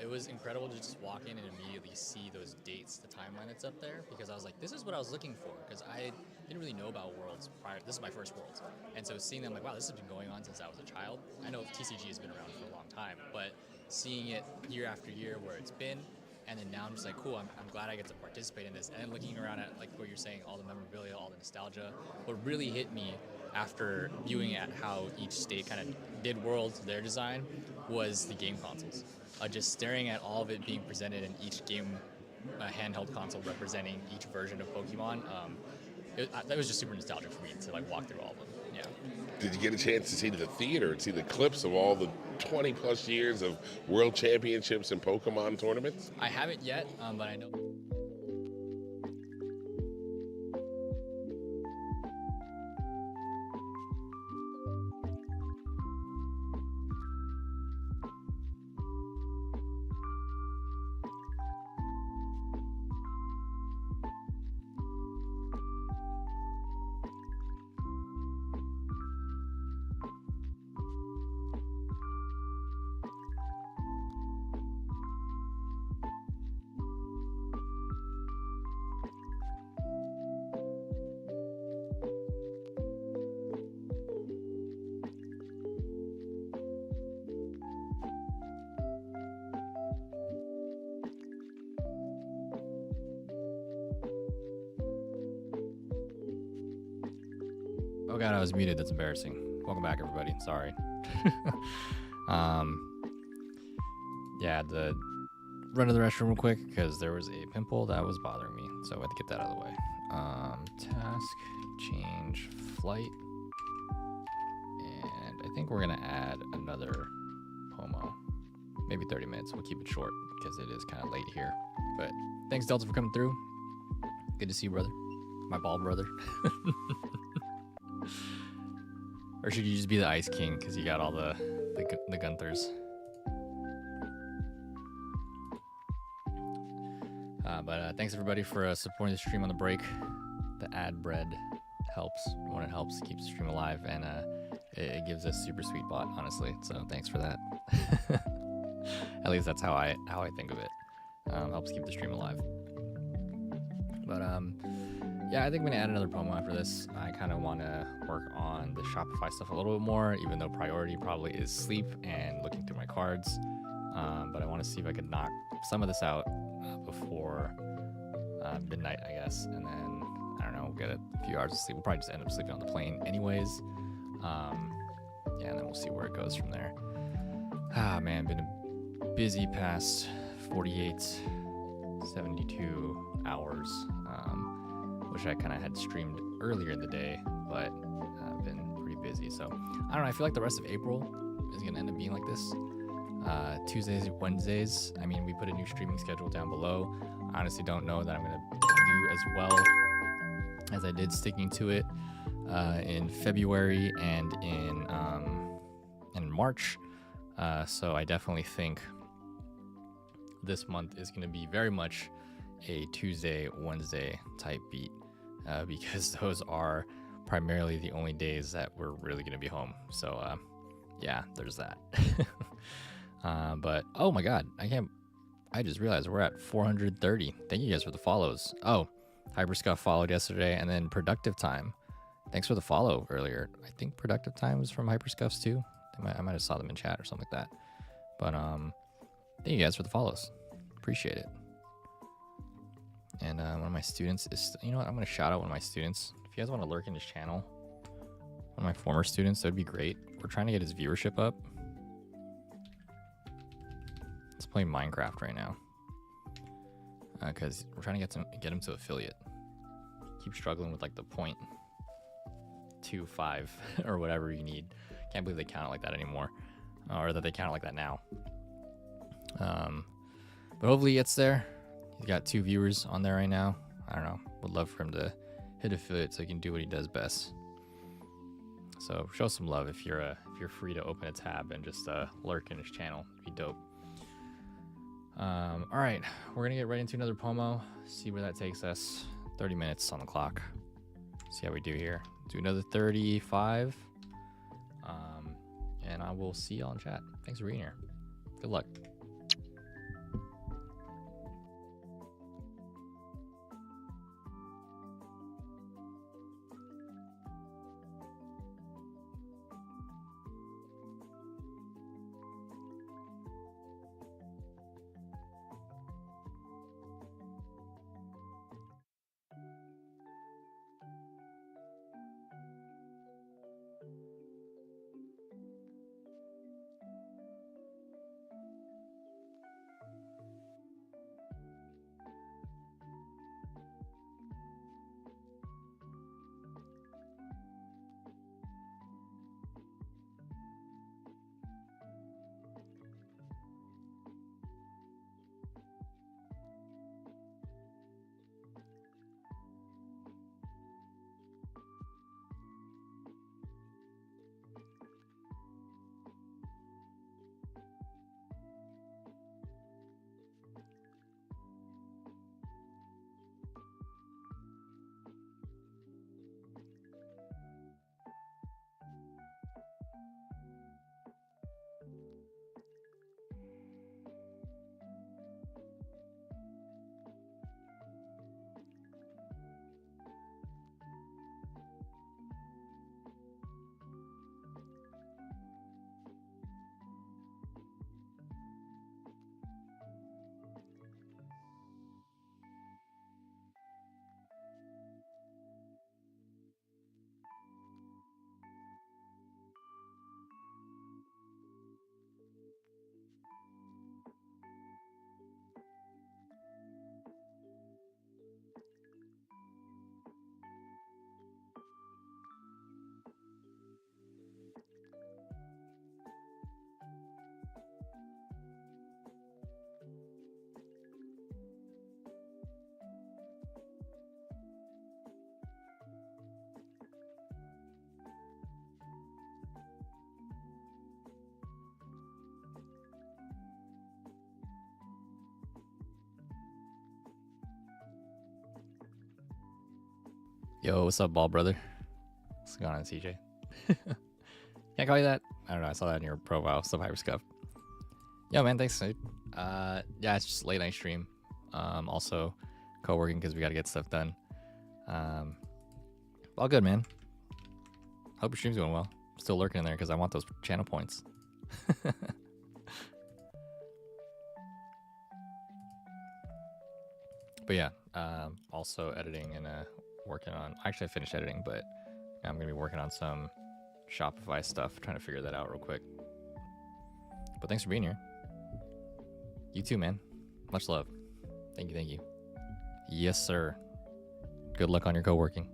D: it was incredible to just walk in and immediately see those dates, the timeline that's up there, because I was like, this is what I was looking for, because I didn't really know about Worlds prior. This is my first Worlds, and so seeing them, like, wow, this has been going on since I was a child. I know TCG has been around for a long time, but seeing it year after year where it's been, and then now I'm just like, cool, I'm glad I get to participate in this. And then looking around at, like what you're saying, all the memorabilia, all the nostalgia, what really hit me after viewing at how each state kind of did Worlds, their design, was the game consoles. Just staring at all of it being presented in each game, handheld console representing each version of Pokemon, that was just super nostalgic for me to like walk through all of them. Yeah.
E: Did you get a chance to see the theater and see the clips of all the 20 plus years of world championships and Pokemon tournaments?
D: I haven't yet, but I know. Oh god, I was muted. That's embarrassing. Welcome back, everybody. Sorry. Yeah, I had to run to the restroom real quick because there was a pimple that was bothering me, so I had to get that out of the way. Task, change, flight, and I think we're gonna add another Pomo. Maybe 30 minutes. We'll keep it short because it is kind of late here. But thanks, Delta, for coming through. Good to see you, brother. My ball brother. Or should you just be the Ice King because you got all the Gunthers? But thanks everybody for supporting the stream on the break. The ad bread helps when it helps keeps the stream alive, and it gives us super sweet bot, honestly. So thanks for that. At least that's how I think of it. Helps keep the stream alive. But yeah, I think I'm gonna add another Pomo after this. I kind of want to work on the Shopify stuff a little bit more, even though priority probably is sleep and looking through my cards. But I want to see if I could knock some of this out before midnight, I guess, and then I don't know, we'll get a few hours of sleep. We'll probably just end up sleeping on the plane anyways. Yeah, and then we'll see where it goes from there. Ah man, been a busy past 48, 72 hours. Wish I kind of had streamed earlier in the day, but I've been pretty busy. So I don't know. I feel like the rest of April is gonna end up being like this. Tuesdays, Wednesdays. I mean, we put a new streaming schedule down below. I honestly don't know that I'm gonna do as well as I did sticking to it in February and in March. So I definitely think this month is gonna be very much a Tuesday, Wednesday type beat because those are primarily the only days that we're really going to be home. So yeah, there's that. But oh my god, I just realized we're at 430. Thank you guys for the follows. Oh, Hyperscuff followed yesterday, and then Productive Time. Thanks for the follow earlier. I think Productive Time was from Hyperscuffs too. I might have saw them in chat or something like that. But thank you guys for the follows. Appreciate it. And one of my students is, you know what? I'm gonna shout out one of my students. If you guys want to lurk in his channel, one of my former students, that'd be great. We're trying to get his viewership up. Let's play Minecraft right now, because we're trying to get him to affiliate. Keep struggling with like the 0.25 or whatever you need. Can't believe they count it like that anymore, or that they count it like that now. But hopefully he gets there. He's got 2 viewers on there right now. I don't know. Would love for him to hit affiliate so he can do what he does best. So show some love if you're free to open a tab and just lurk in his channel. It'd be dope. All right, we're gonna get right into another pomo. See where that takes us. 30 minutes on the clock. See how we do here. Do another 35. And I will see y'all in chat. Thanks for being here. Good luck. Yo, what's up, ball brother? What's going on, CJ? Can't call you that. I don't know. I saw that in your profile. What's up, Hyperscuff? Yo, man, thanks, dude. Yeah, it's just late night stream. Also co-working because we got to get stuff done. All good, man. Hope your stream's going well. Still lurking in there because I want those channel points. But yeah, also editing and working on. Actually, I finished editing, but I'm gonna be working on some Shopify stuff, trying to figure that out real quick. But thanks for being here. You too, man. Much love. Thank you, thank you. Yes, sir. Good luck on your co-working.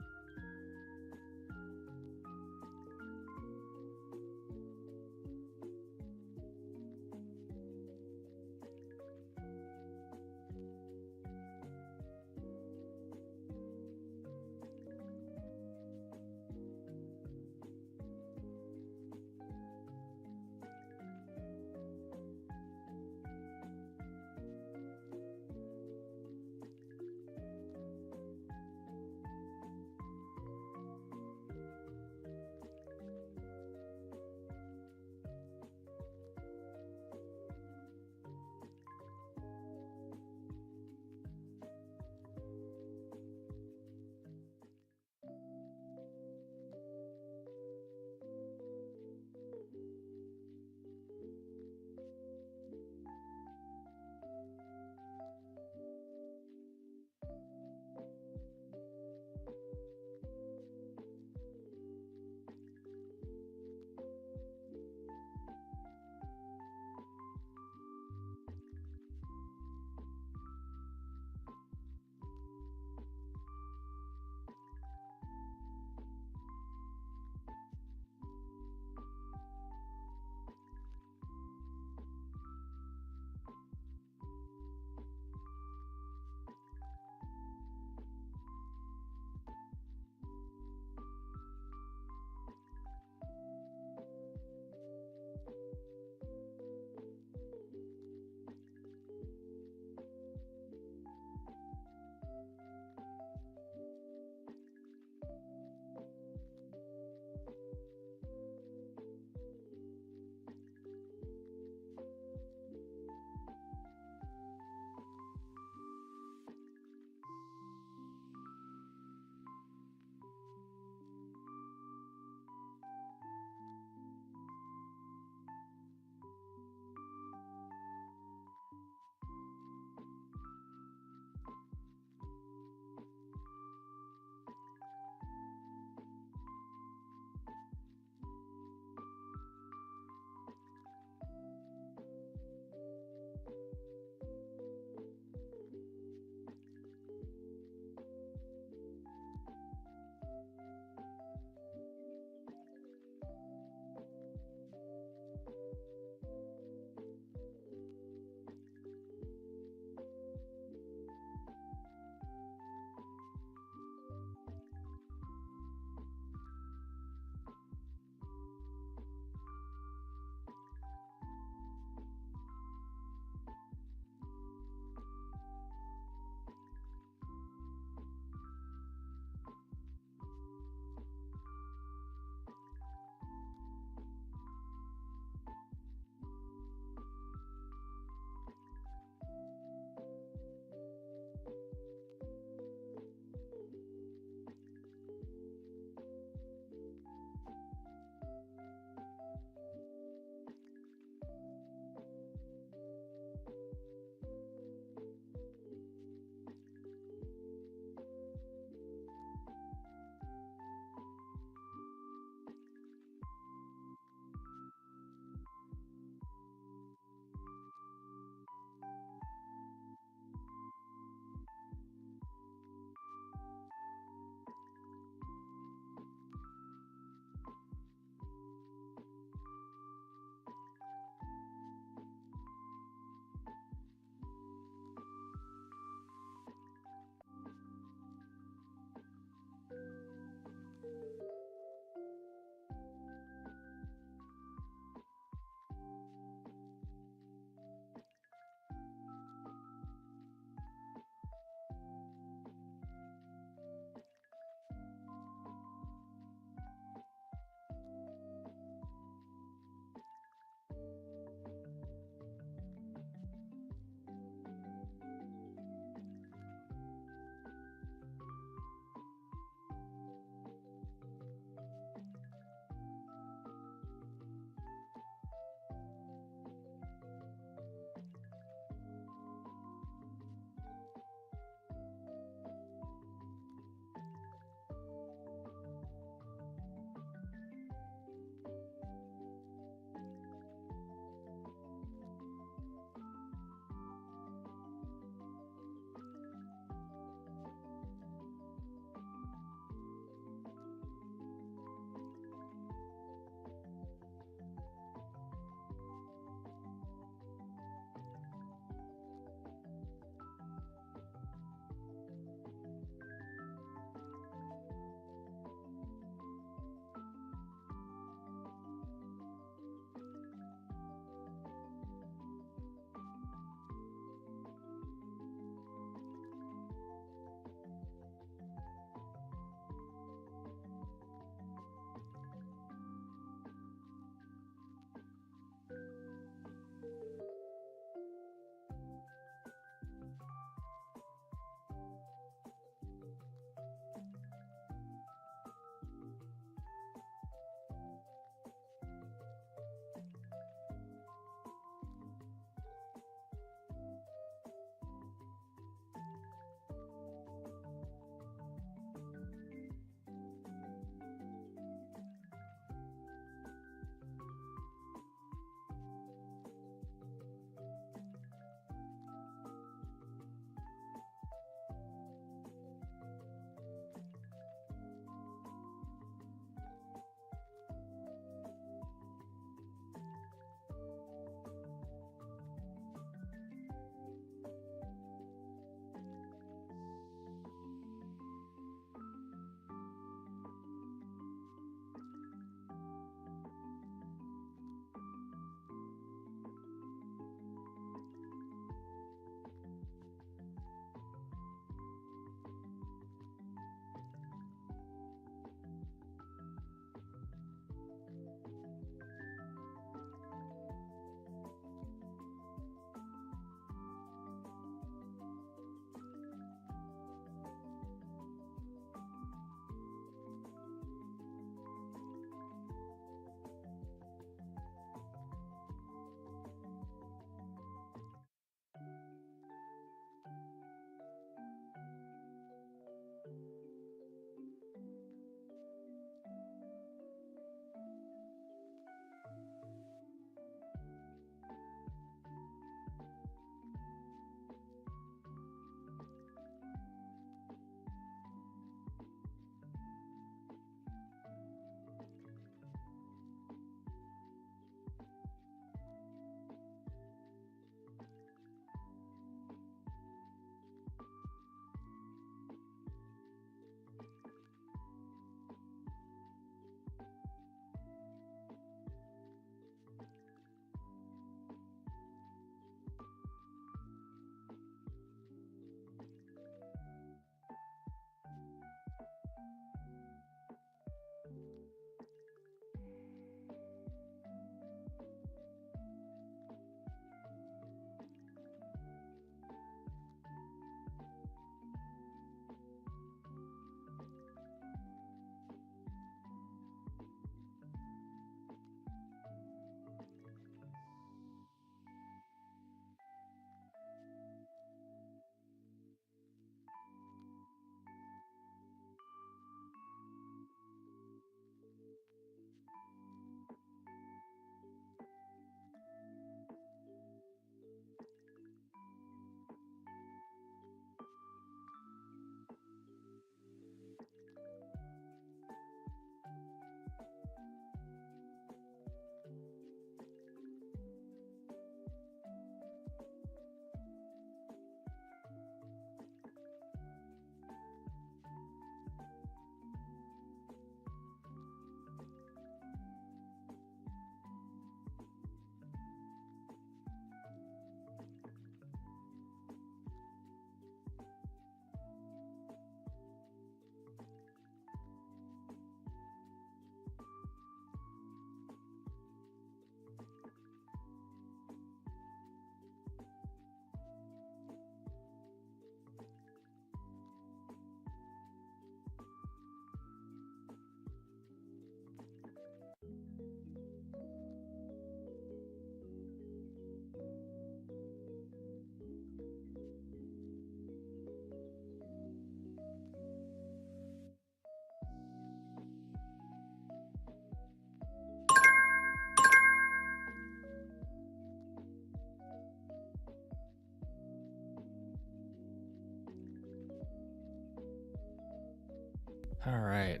D: All right,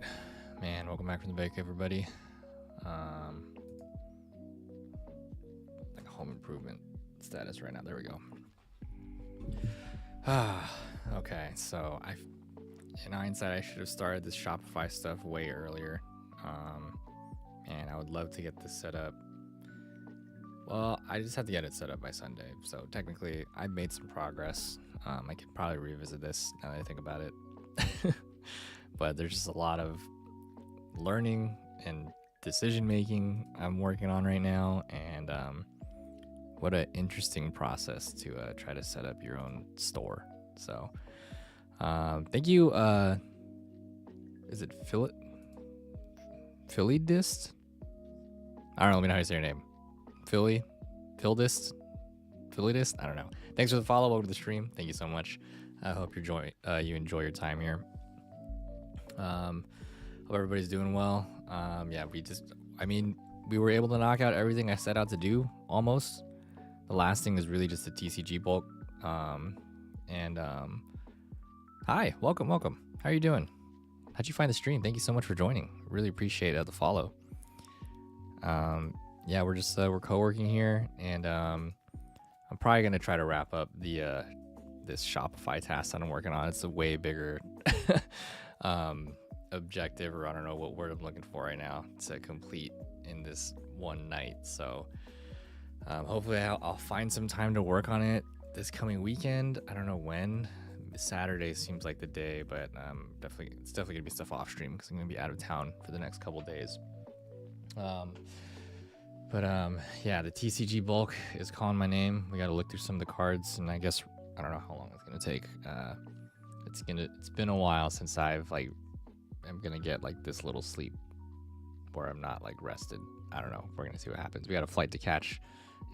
D: man. Welcome back from the break, everybody. Like a home improvement status right now. There we go. Okay. So in hindsight, I should have started this Shopify stuff way earlier. And I would love to get this set up. Well, I just have to get it set up by Sunday. So technically, I've made some progress. I could probably revisit this now that I think about it. But there's just a lot of learning and decision making I'm working on right now. And what an interesting process to try to set up your own store. So thank you. Is it Philly Dist? I don't know. Let me know how you say your name. Phildist? I don't know. Thanks for the follow. Welcome to the stream. Thank you so much. I hope you enjoy your time here. Hope everybody's doing well. Yeah, we were able to knock out everything I set out to do almost. The last thing is really just the TCG bulk. Hi, welcome. How are you doing? How'd you find the stream? Thank you so much for joining. Really appreciate the follow. Yeah, we're just we're co-working here, and I'm probably gonna try to wrap up the this Shopify task that I'm working on. It's a way bigger objective, or I don't know what word I'm looking for right now, to complete in this one night. So hopefully I'll find some time to work on it this coming weekend. I don't know when. Saturday seems like the day, but it's definitely gonna be stuff off stream because I'm gonna be out of town for the next couple days. Yeah, the TCG bulk is calling my name. We got to look through some of the cards, and I guess I don't know how long it's gonna take. It's been a while since I'm gonna get like this little sleep where I'm not like rested. I don't know. We're gonna see what happens. We got a flight to catch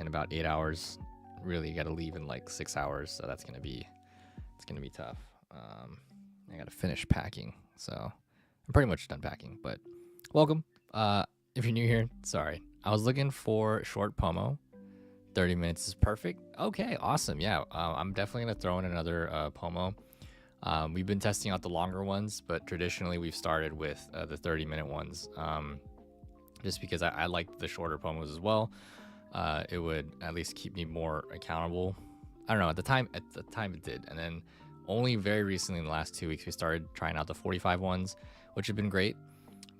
D: in about 8 hours. Really got to leave in like 6 hours, so it's gonna be tough. I got to finish packing, so I'm pretty much done packing. But welcome. If you're new here, sorry. I was looking for short pomo. 30 minutes is perfect. Okay, awesome. Yeah, I'm definitely gonna throw in another pomo. We've been testing out the longer ones, but traditionally we've started with the 30-minute ones, just because I like the shorter pomos as well. It would at least keep me more accountable. I don't know, at the time it did. And then only very recently in the last 2 weeks, we started trying out the 45 ones, which have been great.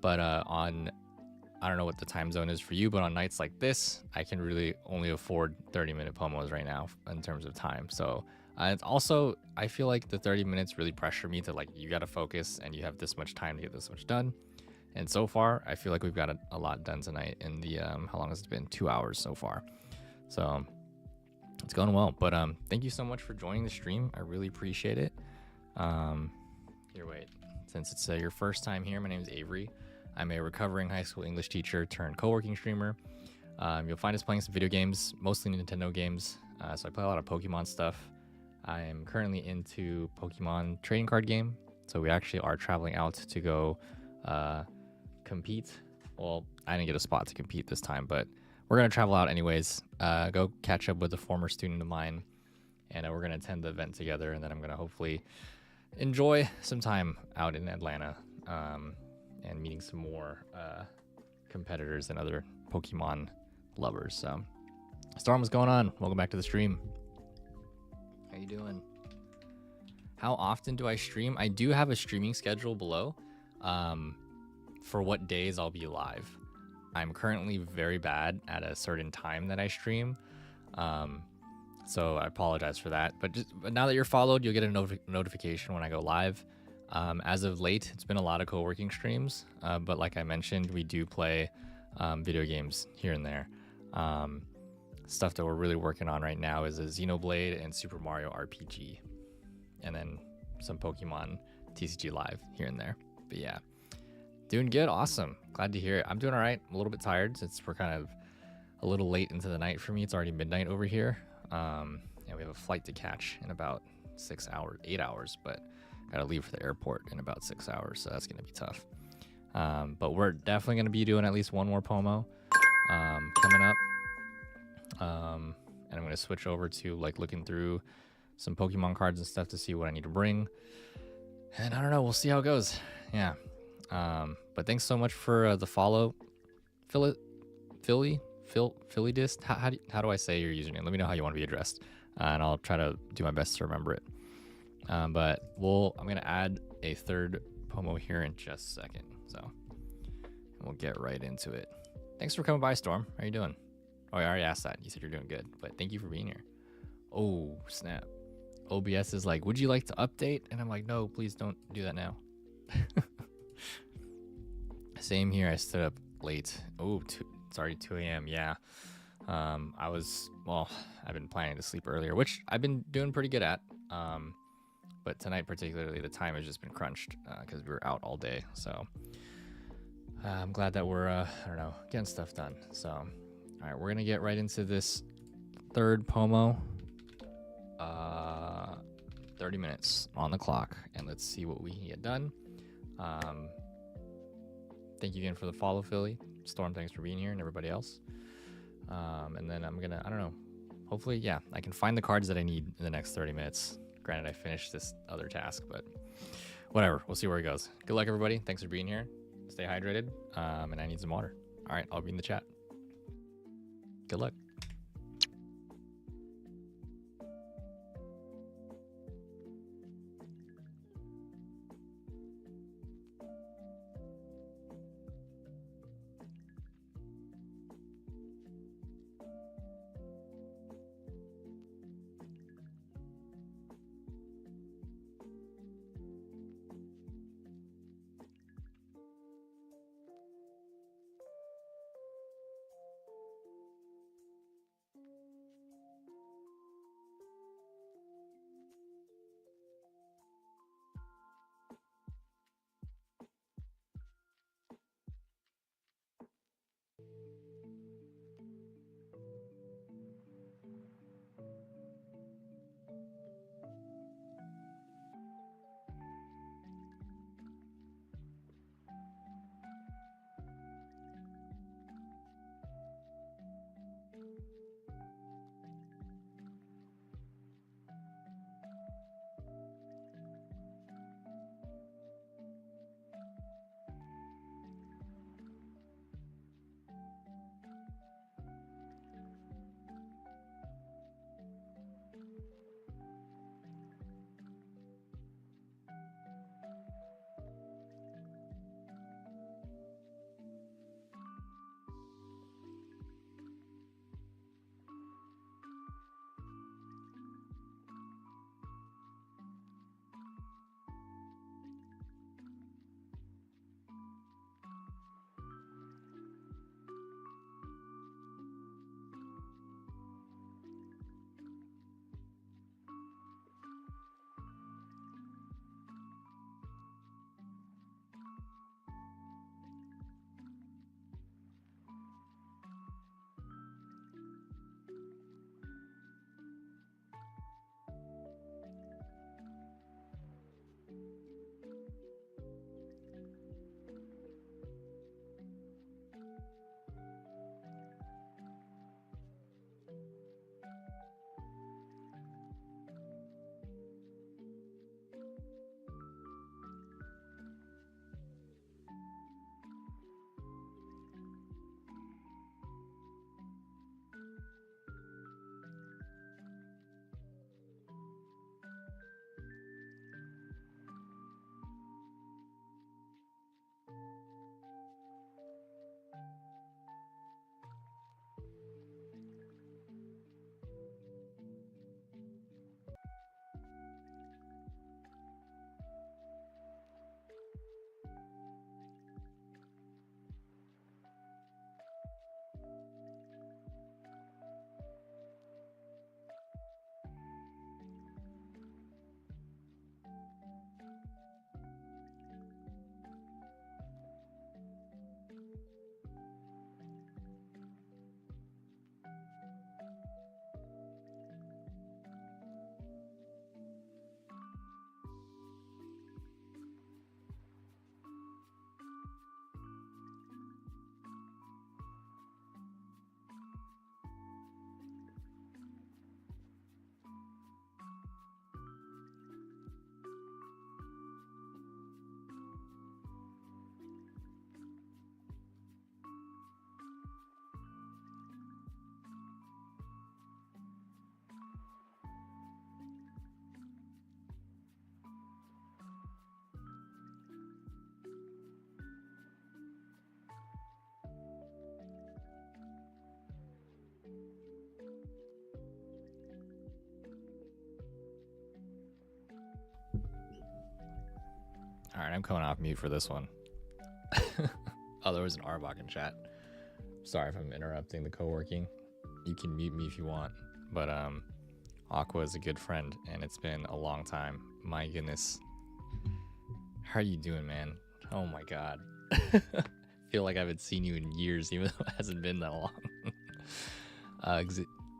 D: But I don't know what the time zone is for you, but on nights like this, I can really only afford 30-minute pomos right now in terms of time. So it's also, I feel like the 30 minutes really pressure me to, like, you got to focus and you have this much time to get this much done. And so far, I feel like we've got a lot done tonight in the, how long has it been? 2 hours so far. So it's going well. But thank you so much for joining the stream. I really appreciate it. Here, wait. Since it's your first time here, my name is Avery. I'm a recovering high school English teacher turned co-working streamer. You'll find us playing some video games, mostly Nintendo games. So I play a lot of Pokemon stuff. I am currently into Pokemon trading card game. So we actually are traveling out to go compete. Well, I didn't get a spot to compete this time, but we're going to travel out anyways, go catch up with a former student of mine, and we're going to attend the event together, and then I'm going to hopefully enjoy some time out in Atlanta and meeting some more competitors and other Pokemon lovers. So, Storm, what's going on? Welcome back to the stream. How you doing? How often do I stream? I do have a streaming schedule below for what days I'll be live. I'm currently very bad at a certain time that I stream, so I apologize for that. But now that you're followed, you'll get a notification when I go live. As of late, it's been a lot of co-working streams, but like I mentioned, we do play video games here and there. Stuff that we're really working on right now is a Xenoblade and Super Mario RPG, and then some Pokemon TCG Live here and there. But yeah, doing good. Awesome. Glad to hear it. I'm doing all right. I'm a little bit tired since we're kind of a little late into the night for me. It's already midnight over here. And we have a flight to catch in about 8 hours, but gotta leave for the airport in about 6 hours, so that's gonna be tough. But we're definitely gonna be doing at least one more pomo coming up. And I'm gonna switch over to like looking through some Pokemon cards and stuff to see what I need to bring. And I don't know, we'll see how it goes. Yeah, But thanks so much for the follow, Philly dist. How do I say your username? Let me know how you want to be addressed, and I'll try to do my best to remember it. But I'm gonna add a third pomo here in just a second, so we'll get right into it. Thanks for coming by, Storm. How are you doing? Oh, I already asked that. You said you're doing good, but thank you for being here. Oh, snap. OBS is like, would you like to update? And I'm like, no, please don't do that now. Same here. I stood up late. Oh, it's already 2 a.m. Yeah. I've been planning to sleep earlier, which I've been doing pretty good at. But tonight particularly, the time has just been crunched because we were out all day. So I'm glad that we're, getting stuff done. So, all right, we're going to get right into this third pomo. 30 minutes on the clock, and let's see what we can get done. Thank you again for the follow, Philly. Storm, thanks for being here, and everybody else. And then I'm gonna, hopefully, yeah, I can find the cards that I need in the next 30 minutes. Granted, I finished this other task, but whatever. We'll see where it goes. Good luck, everybody. Thanks for being here. Stay hydrated, and I need some water. All right, I'll be in the chat. Good luck. I'm coming off mute for this one. Oh, there was an Arbok in chat. Sorry if I'm interrupting the co-working. You can mute me if you want. But Aqua is a good friend, and it's been a long time. My goodness. How are you doing, man? Oh my god. Feel like I haven't seen you in years, even though it hasn't been that long.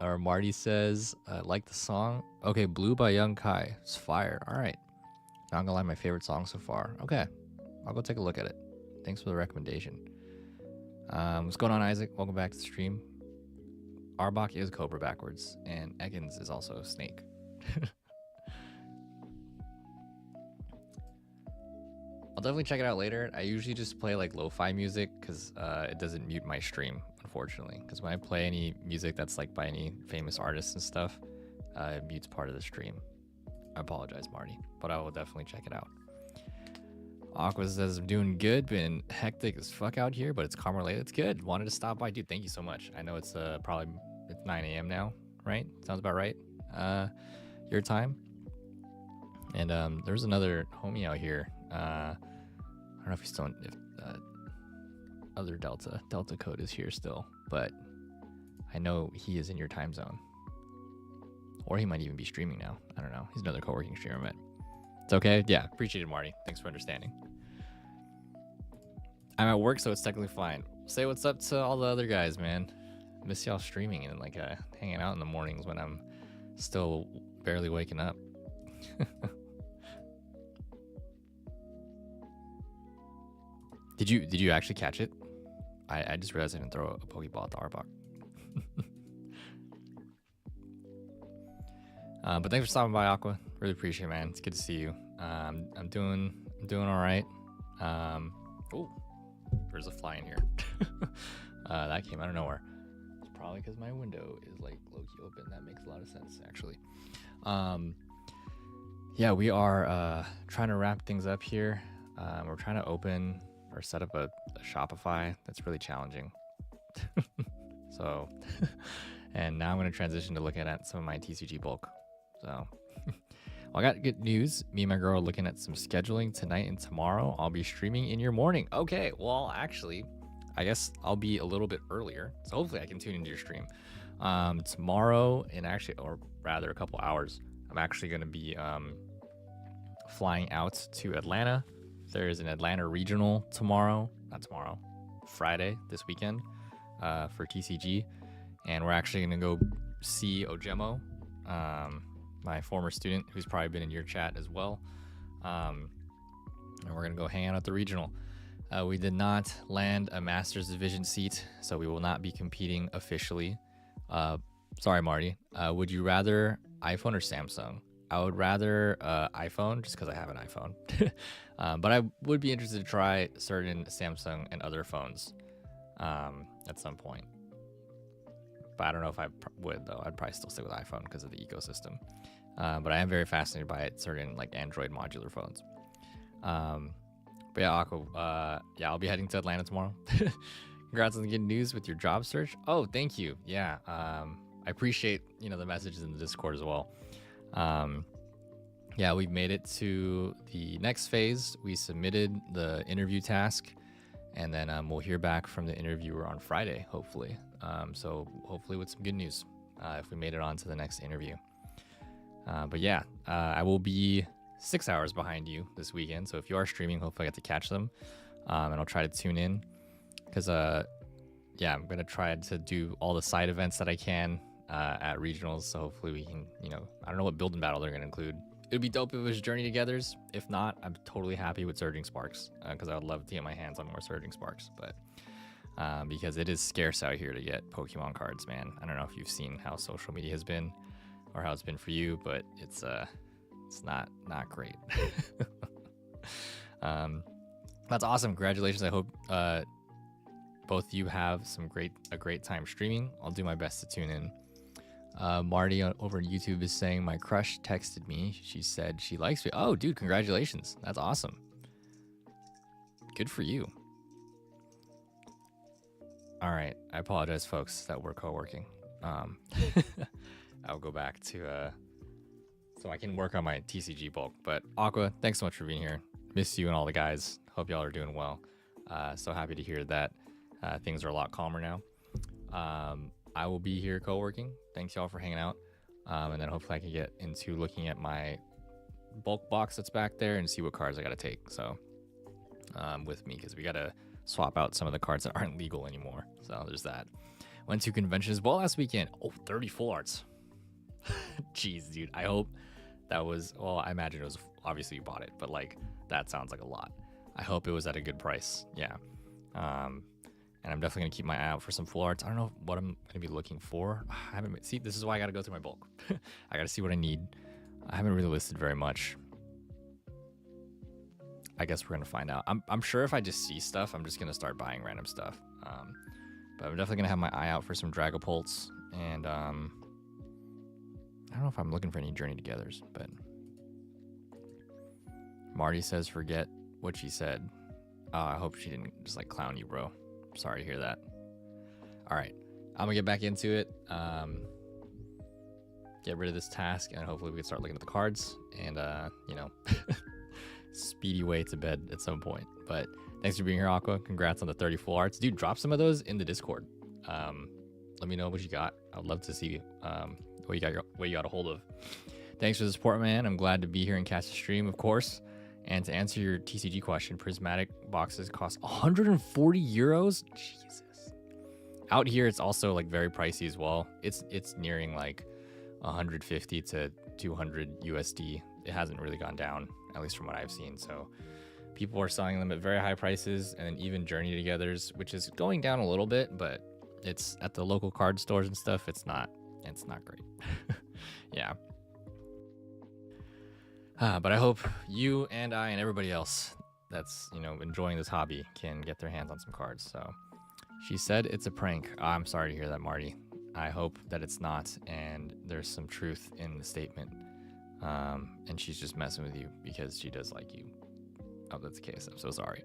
D: Or Marty says, like the song. Okay, Blue by Young Kai. It's fire. All right. Not gonna lie, my favorite song so far. Okay, I'll go take a look at it. Thanks for the recommendation. What's going on, Isaac? Welcome back to the stream. Arbok is Cobra backwards, and Ekans is also Snake. I'll definitely check it out later. I usually just play like lo-fi music because it doesn't mute my stream, unfortunately. Because when I play any music that's like by any famous artists and stuff, it mutes part of the stream. I apologize, Marty, but I will definitely check it out. Aqua says, I'm doing good. Been hectic as fuck out here, but it's calm related. It's good. Wanted to stop by. Dude, thank you so much. I know it's probably it's 9 a.m. now, right? Sounds about right. Your time. And there's another homie out here. I don't know if he's still if other Delta code is here still, but I know he is in your time zone. Or he might even be streaming now. I don't know. He's another co-working streamer, but it's okay. Yeah, appreciate it, Marty. Thanks for understanding. I'm at work, so it's technically fine. Say what's up to all the other guys, man. Miss y'all streaming and like hanging out in the mornings when I'm still barely waking up. Did you actually catch it? I just realized I didn't throw a Pokeball at the Arbok. But thanks for stopping by, Aqua. Really appreciate it, man. It's good to see you. I'm doing all right. Oh, there's a fly in here. That came out of nowhere. It's probably because my window is like low-key open. That makes a lot of sense, actually. Yeah, we are trying to wrap things up here. We're trying to open or set up a Shopify. That's really challenging. So, and now I'm going to transition to looking at some of my TCG bulk. So, well, I got good news. Me and my girl are looking at some scheduling tonight and tomorrow. I'll be streaming in your morning. Okay, well, actually, I guess I'll be a little bit earlier. So hopefully I can tune into your stream. Tomorrow, and actually, or rather a couple hours, I'm actually going to be flying out to Atlanta. There's an Atlanta regional Friday this weekend for TCG. And we're actually going to go see Ojemo, my former student who's probably been in your chat as well. And we're going to go hang out at the regional. We did not land a Masters Division seat, so we will not be competing officially. Sorry, Marty. Would you rather iPhone or Samsung? I would rather iPhone just because I have an iPhone. But I would be interested to try certain Samsung and other phones at some point. But I don't know if I would, though. I'd probably still stick with iPhone because of the ecosystem. But I am very fascinated by certain like Android modular phones. But yeah, Aqua, yeah, I'll be heading to Atlanta tomorrow. Congrats on the good news with your job search. Oh, thank you. Yeah, I appreciate, the messages in the Discord as well. Yeah, we've made it to the next phase. We submitted the interview task, and then we'll hear back from the interviewer on Friday, hopefully. So hopefully with some good news if we made it on to the next interview. But yeah, I will be 6 hours behind you this weekend. So if you are streaming, hopefully I get to catch them. And I'll try to tune in because, yeah, I'm going to try to do all the side events that I can at regionals. So hopefully we can, I don't know what build and battle they're going to include. It would be dope if it was Journey Togethers. If not, I'm totally happy with Surging Sparks because I would love to get my hands on more Surging Sparks. But because it is scarce out here to get Pokemon cards, man. I don't know if you've seen how social media has been or how it's been for you, but it's not great. That's awesome. Congratulations. I hope both of you have a great time streaming. I'll do my best to tune in. Marty over on YouTube is saying my crush texted me. She said she likes me. Oh, dude, congratulations. That's awesome. Good for you. All right. I apologize, folks, that we're co-working. I'll go back to so I can work on my TCG bulk. But Aqua, thanks so much for being here. miss you and all the guys. Hope y'all are doing well. So happy to hear that things are a lot calmer now. I will be here co-working. Thanks y'all for hanging out. And then hopefully I can get into looking at my bulk box that's back there and see what cards I got to take. So with me, because we got to swap out some of the cards that aren't legal anymore. So there's that. Went to conventions well last weekend. Oh, 30 full arts. Jeez, dude. I hope that was, well, I imagine it was, obviously you bought it, but like that sounds like a lot. I hope it was at a good price. Yeah. And I'm definitely gonna keep my eye out for some full arts. I don't know what I'm gonna be looking for. I haven't, see, this is why I gotta go through my bulk. I gotta see what I need. I haven't really listed very much. I guess we're gonna find out. I'm sure if I just see stuff, I'm just gonna start buying random stuff. But I'm definitely gonna have my eye out for some Dragapults, and I don't know if I'm looking for any Journey Togethers, but Marty says forget what she said. I hope she didn't just like clown you, bro. Sorry to hear that. All right, I'm gonna get back into it. Get rid of this task, and hopefully we can start looking at the cards and you know, speedy way to bed at some point. But thanks for being here, Aqua. Congrats on the 30 full arts, dude. Drop some of those in the Discord. Let me know what you got. I'd love to see what you got a hold of. Thanks for the support, man. I'm glad to be here and catch the stream, of course. And to answer your TCG question, prismatic boxes cost 140 euros. Jesus. Out here, it's also like very pricey as well. It's nearing like 150 to 200 USD. It hasn't really gone down, at least from what I've seen. So people are selling them at very high prices, and even Journey Togethers, which is going down a little bit, but it's at the local card stores and stuff. It's not great. Yeah. But I hope you and I and everybody else that's, you know, enjoying this hobby can get their hands on some cards. So she said it's a prank. I'm sorry to hear that, Marty. I hope that it's not, and there's some truth in the statement. And she's just messing with you because she does like you. Oh, that's the case. I'm so sorry.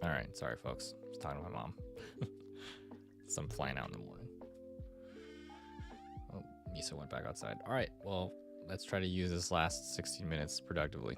D: All right, sorry folks. I was talking to my mom. So I'm flying out in the morning. Oh, Misa went back outside. All right, well, let's try to use this last 16 minutes productively.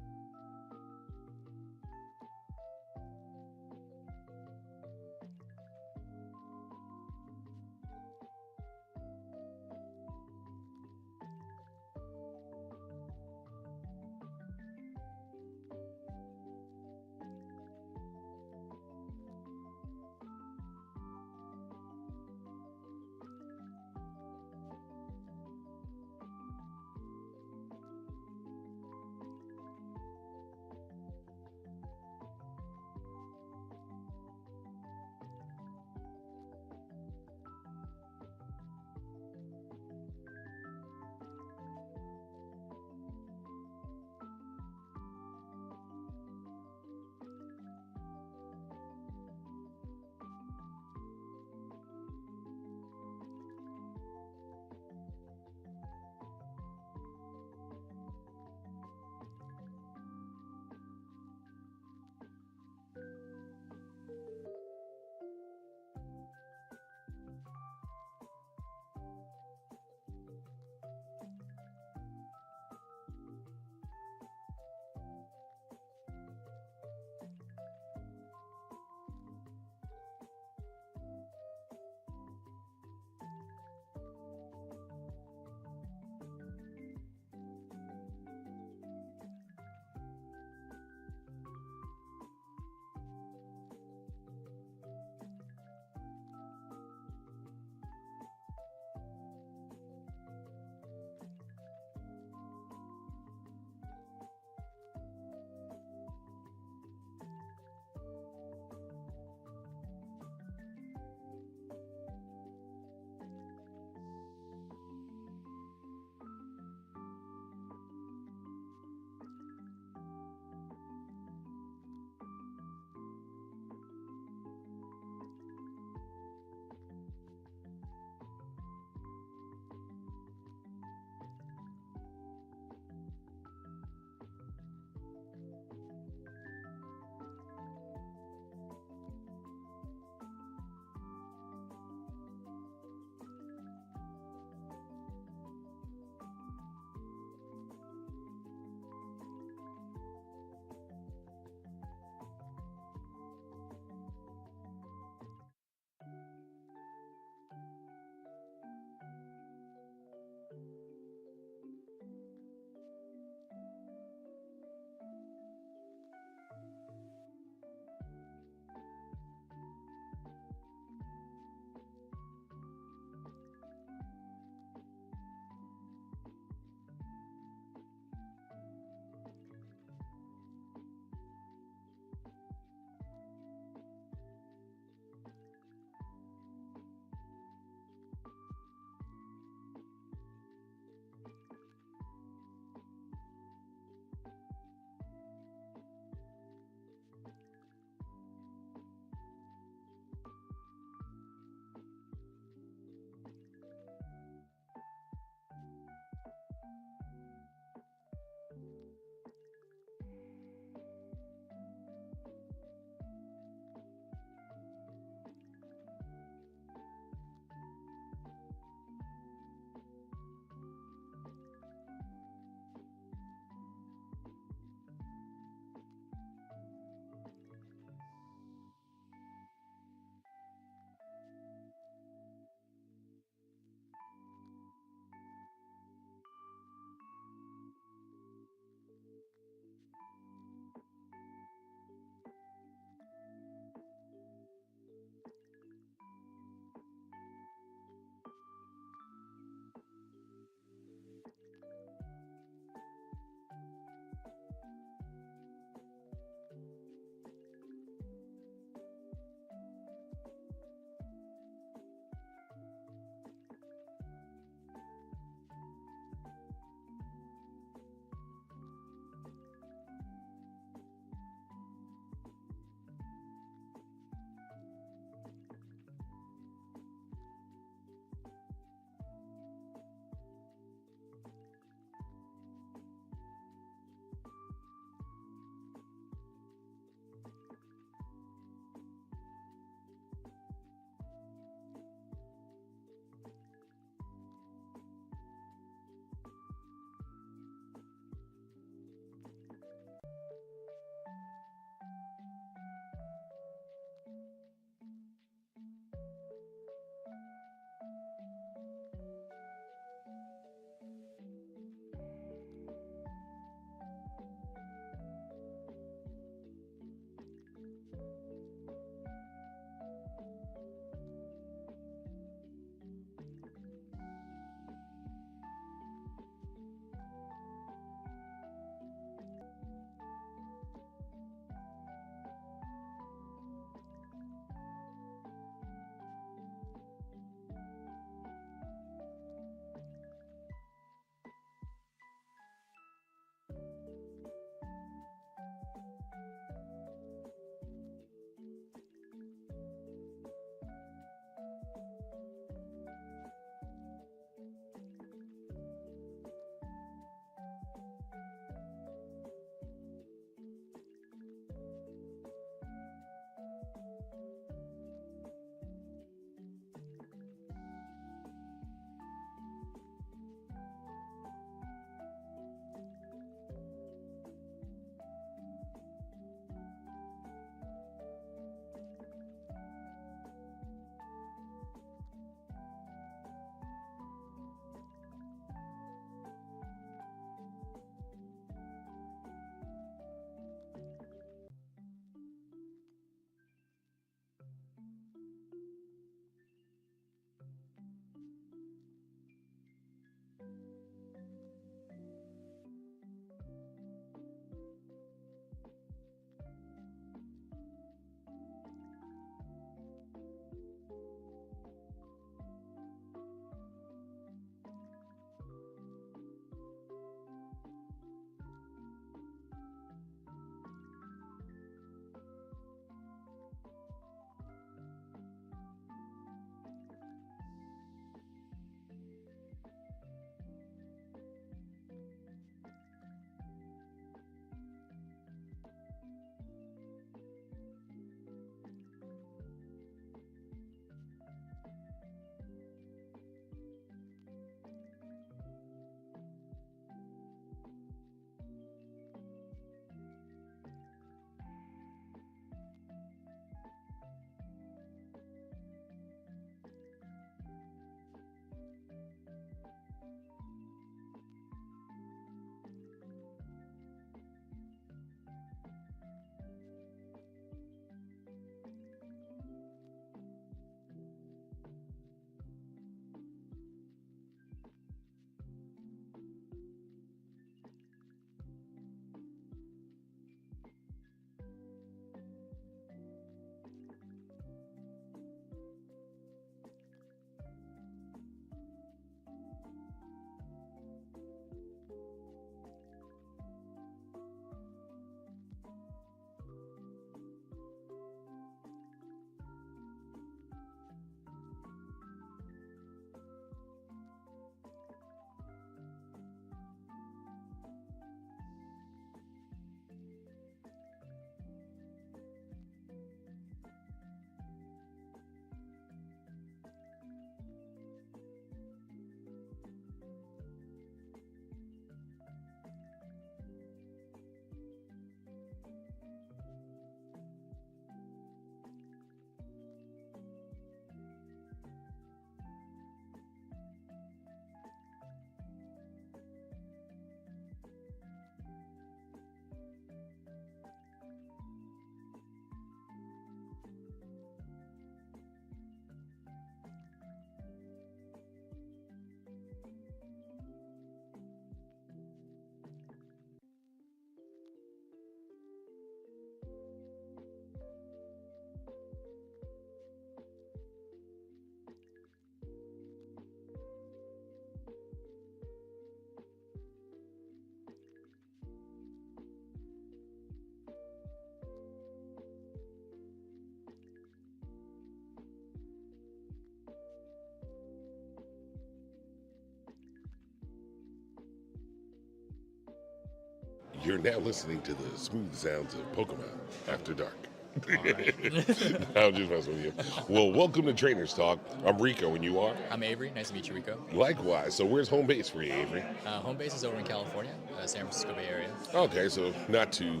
E: You're now listening to the smooth sounds of Pokemon After Dark. I'm just messing with you. Well, welcome to Trainers Talk. I'm Rico, and you are?
C: I'm Avery. Nice to meet you, Rico.
E: Likewise. So where's home base for you, Avery?
C: Home base is over in California, San Francisco Bay Area.
E: Okay, so not too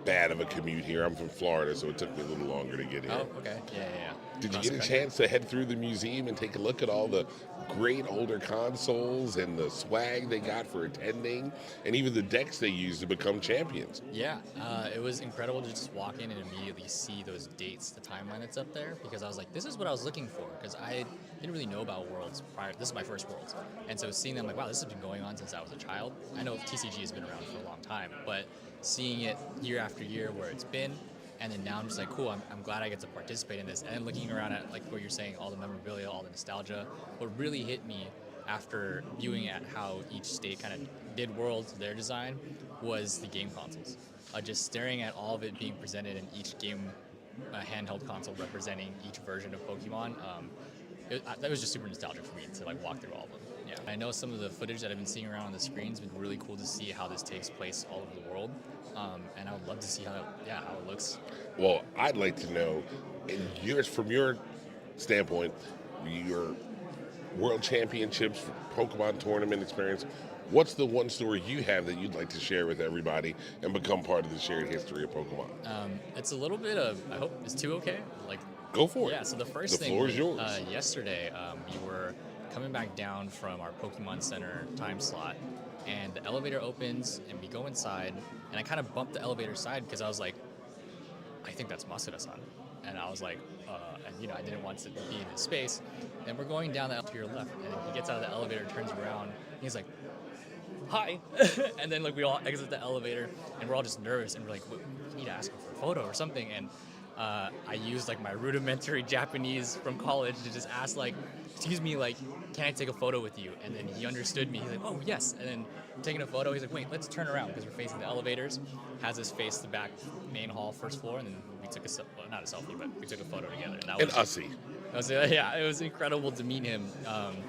E: bad of a commute here. I'm from Florida, so it took me a little longer to get here.
C: Oh, okay. Yeah.
E: Did you get a chance to head through the museum and take a look at all the great older consoles and the swag they got for attending, and even the decks they used to become champions?
C: Yeah, it was incredible to just walk in and immediately see those dates, the timeline that's up there, because I was like, this is what I was looking for, because I didn't really know about Worlds prior. This is my first Worlds, and so seeing them, like, wow, this has been going on since I was a child. I know TCG has been around for a long time, but seeing it year after year where it's been, and then now I'm just like, cool, I'm glad I get to participate in this. And then looking around at, like what you're saying, all the memorabilia, all the nostalgia, what really hit me after viewing at how each state kind of did Worlds, their design, was the game consoles. Just staring at all of it being presented in each game handheld console representing each version of Pokemon, that was just super nostalgic for me to like walk through all of them. Yeah, I know some of the footage that I've been seeing around on the screen's been really cool to see how this takes place all over the world, and I would love to see how it looks.
E: Well, I'd like to know, from your standpoint, your World Championships, Pokemon tournament experience, what's the one story you have that you'd like to share with everybody and become part of the shared history of Pokemon?
C: It's a little bit of, I hope, is 2 okay? Like,
E: go for it.
C: Yeah, so the thing
E: floor is yours.
C: Yesterday, we were coming back down from our Pokemon Center time slot, and the elevator opens, and we go inside, and I kind of bumped the elevator side because I was like, I think that's Masuda-san. And I was like, and I didn't want to be in his space. And we're going down the to your left, and he gets out of the elevator, turns around, and he's like, hi. And then like we all exit the elevator, and we're all just nervous, and we're like, we need to ask him for a photo or something. And I used like my rudimentary Japanese from college to just ask like, excuse me, like, can I take a photo with you? And then he understood me. He's like, oh yes. And then taking a photo, he's like, wait, let's turn around because we're facing the elevators. Has us face the back main hall, first floor, and then we took not a selfie, but we took a photo together. And that was it was incredible to meet him,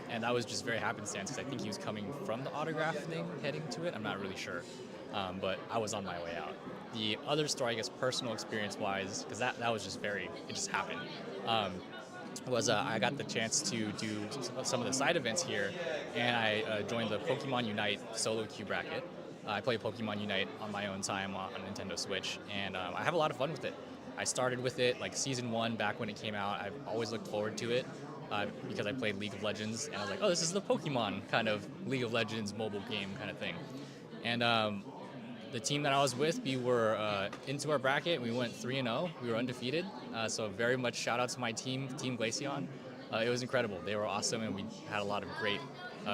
C: and that was just very happenstance because I think he was coming from the autograph thing, heading to it. I'm not really sure, but I was on my way out. The other story, I guess, personal experience-wise, because that was just it just happened, was I got the chance to do some of the side events here, and I joined the Pokemon Unite solo queue bracket. I play Pokemon Unite on my own time on Nintendo Switch, and I have a lot of fun with it. I started with it like Season 1 back when it came out. I've always looked forward to it because I played League of Legends, and I was like, oh, this is the Pokemon kind of League of Legends mobile game kind of thing. And the team that I was with, we were into our bracket. We went 3-0. We were undefeated. So very much shout out to my team, Team Glaceon. It was incredible. They were awesome, and we had a lot of great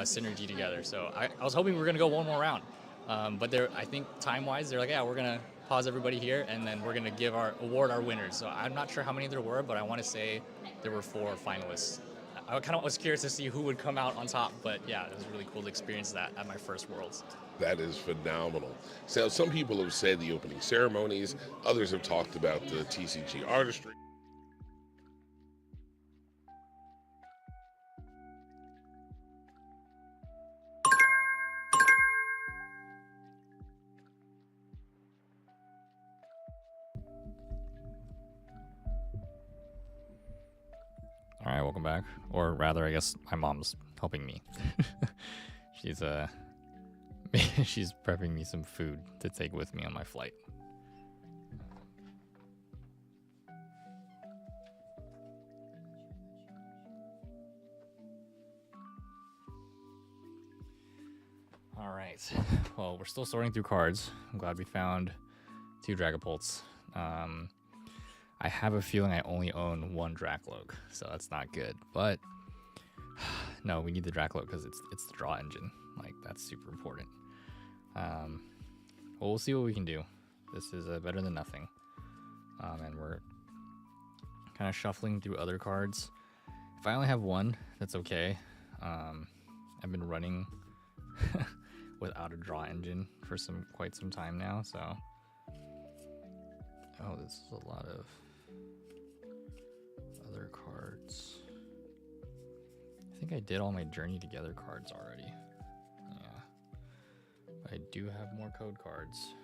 C: synergy together. So I was hoping we were going to go one more round. But I think time-wise, they're like, yeah, we're going to pause everybody here, and then we're going to award our winners. So I'm not sure how many there were, but I want to say there were 4 finalists. I kind of was curious to see who would come out on top, but yeah, it was really cool to experience that at my first Worlds.
E: That is phenomenal. So some people have said the opening ceremonies, others have talked about the TCG artistry.
D: All right, welcome back. Or rather, I guess my mom's helping me. She's prepping me some food to take with me on my flight. All right. Well, we're still sorting through cards. I'm glad we found 2 Dragapults. I have a feeling I only own 1 Dracloak, so that's not good. But no, we need the Dracloak because it's the draw engine. Like, that's super important. Well, we'll see what we can do. This is better than nothing. And we're kind of shuffling through other cards. If I only have 1, that's okay. I've been running without a draw engine for quite some time now, so. Oh, this is a lot of other cards. I think I did all my Journey Together cards already. Yeah. But I do have more code cards.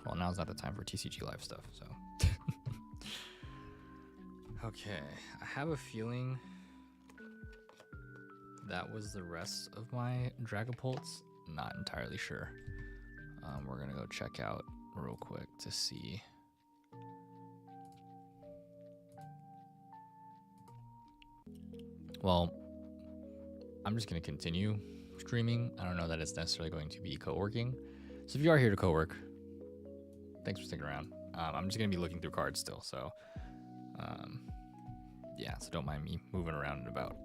D: Well, now's not the time for TCG Live stuff, so. Okay, I have a feeling that was the rest of my Dragapults. Not entirely sure. We're gonna go check out real quick to see. Well, I'm just gonna continue streaming. I don't know that it's necessarily going to be co-working. So if you are here to co-work, thanks for sticking around. I'm just gonna be looking through cards still, so yeah, so don't mind me moving around and about.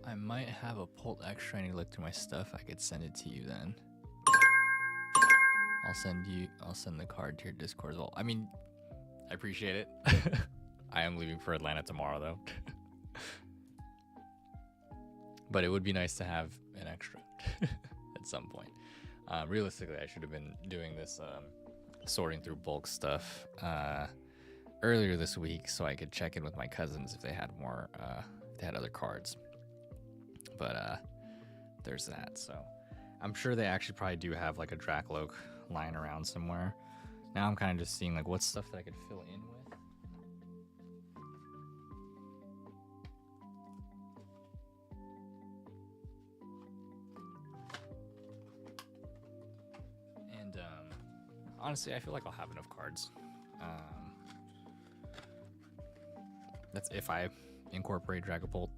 D: I might have a Pult extra. I need to look through my stuff. I could send it to you then. I'll send the card to your Discord as well. I mean, I appreciate it. I am leaving for Atlanta tomorrow though. But it would be nice to have an extra at some point. Realistically, I should have been doing this sorting through bulk stuff earlier this week so I could check in with my cousins if they had more, if they had other cards. But there's that. So I'm sure they actually probably do have like a Dracloak lying around somewhere. Now I'm kind of just seeing like what stuff that I could fill in with. And honestly, I feel like I'll have enough cards. That's if I incorporate Dragapult.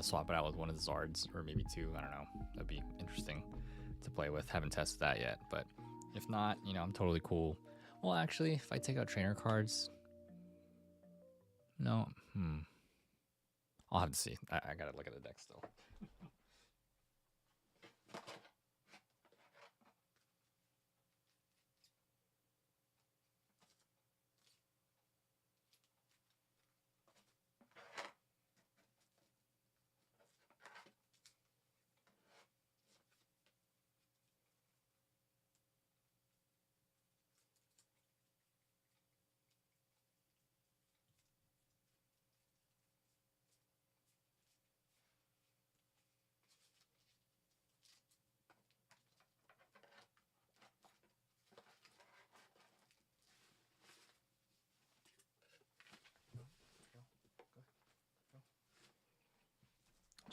D: Swap it out with one of the Zards or maybe two. I don't know. That'd be interesting to play with. Haven't tested that yet, but if not, you know, I'm totally cool. Well, actually, if I take out trainer cards, no, I'll have to see. I gotta look at the deck still.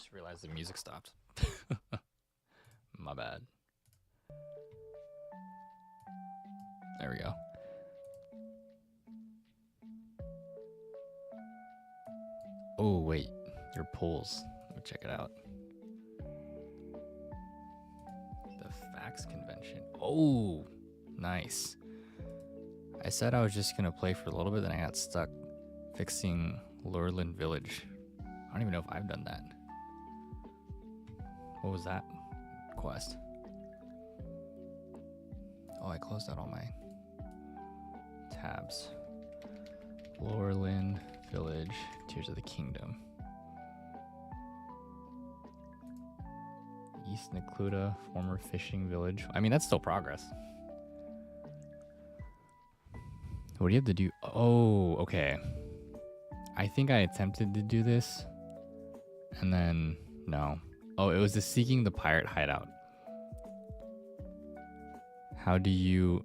D: Just realized the music stopped. My bad. There we go. Oh, wait. Your polls. Let me check it out. The Facts Convention. Oh, nice. I said I was just going to play for a little bit, then I got stuck fixing Lurland Village. I don't even know if I've done that. What was that quest? Oh, I closed out all my tabs. Lurland Village, Tears of the Kingdom. East Necluda, former fishing village. I mean, that's still progress. What do you have to do? Oh, okay. I think I attempted to do this, and then no. Oh, it was the Seeking the Pirate Hideout. How do you